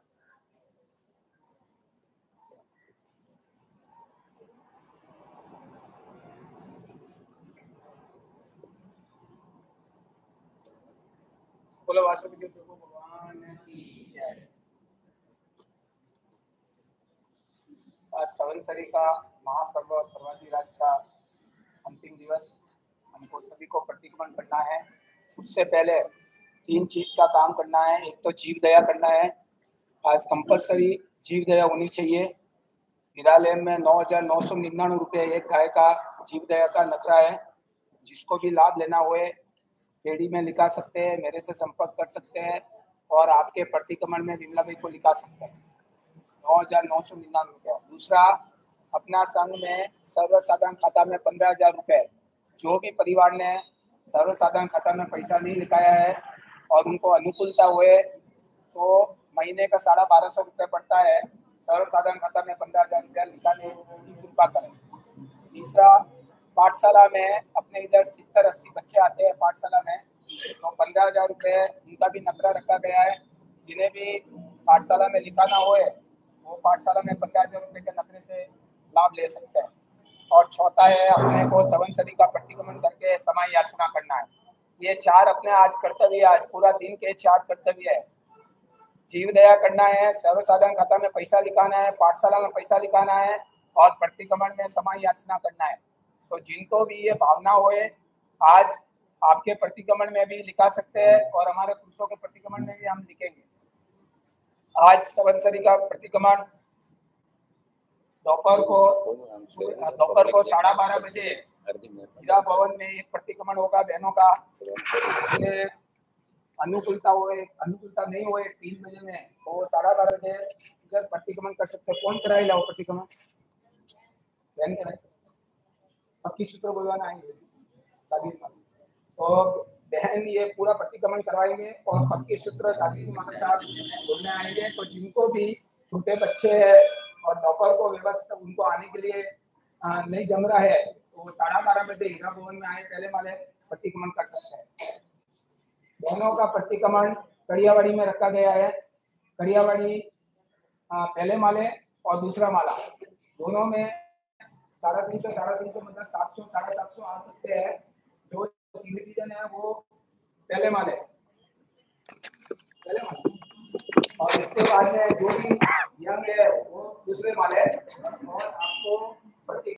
बोलो वासुदेव प्रभु भगवान की जय। आज संवत्सरी का महापर्व प्रवादी राज का अंतिम दिवस, हमको सभी को प्रतिक्रमण करना है। उससे पहले 3 चीज का काम करना है। एक तो जीव दया करना है। आज कंपलसरी जीव दया होनी चाहिए। हिरालय में 9,999 रुपये एक गाय का जीव दया का नखरा है। जिसको भी लाभ लेना हुए पेड़ी में लिखा सकते हैं, मेरे से संपर्क कर सकते हैं और आपके प्रतिक्रमण में विमला भाई को लिखा सकते हैं। 9,999 रुपये। दूसरा, अपना संघ में सर्वसाधारण खाता में 15,000 रुपये, जो भी परिवार ने सर्वसाधारण खाता में पैसा नहीं लिखाया है और उनको अनुकूलता हुए तो महीने का 1250 रुपये पड़ता है। सर्वसाधारण खाता में 15,000 रुपया लिखाने की कृपा करें। तीसरा, पाठशाला में अपने इधर 70-80 बच्चे आते हैं पाठशाला में, तो 15,000 रुपये उनका भी नखरा रखा गया है। जिन्हें भी पाठशाला में लिखाना होए वो पाठशाला में 15,000 रुपये के नखरे से लाभ ले सकते हैं। और चौथा है, अपने को संवत्सरी का प्रतिक्रमण करके समय याचना करना है। ये 4 अपने आज कर्तव्य, आज पूरा दिन के 4 कर्तव्य है। जीव दया करना है, सर्वसाधारण खाता में पैसा लिखाना है, पाठशाला में पैसा लिखाना है और प्रतिक्रमण में समय याचना करना है। तो जिनको भी ये भावना होए आज आपके प्रतिक्रमण में भी लिखा सकते हैं और हमारे पुरुषों के प्रतिक्रमण में भी हम लिखेंगे। आज संवत्सरी का प्रतिक्रमण दोपहर को 12:30 बजे हीरा भवन में एक प्रतिक्रमण होगा बहनों का। अनुकूलता अनुकूलता नहीं हुए 3 बजे में तो 12:30 बजे इधर प्रतिक्रमण कर सकते हैं। कौन कराए लाओ प्रतिक्रमण? बहन कराए। पक्की सूत्र बोलवाना आएंगे शादी में, तो बहन ये पूरा प्रतिक्रमण करवाएंगे और पक्की सूत्र शादी के साथ बोलने आएंगे। तो जिनको भी छोटे बच्चे हैं और दोपहर को व्यवस्था उनको आने के लिए नहीं जम रहा है तो 12:30 बजे हीरा भवन में आए, पहले माले प्रतिक्रमण कर सकते हैं। बहनों का प्रतिक्रमण कड़ियावाड़ी में रखा गया है। कड़ियावाड़ी पहले माले और दूसरा माला दोनों में 350 मतलब 700 750 आ सकते हैं। जो सीनियर सिटीजन है वो पहले माले और इसके बाद में जो भी यंग है वो दूसरे माले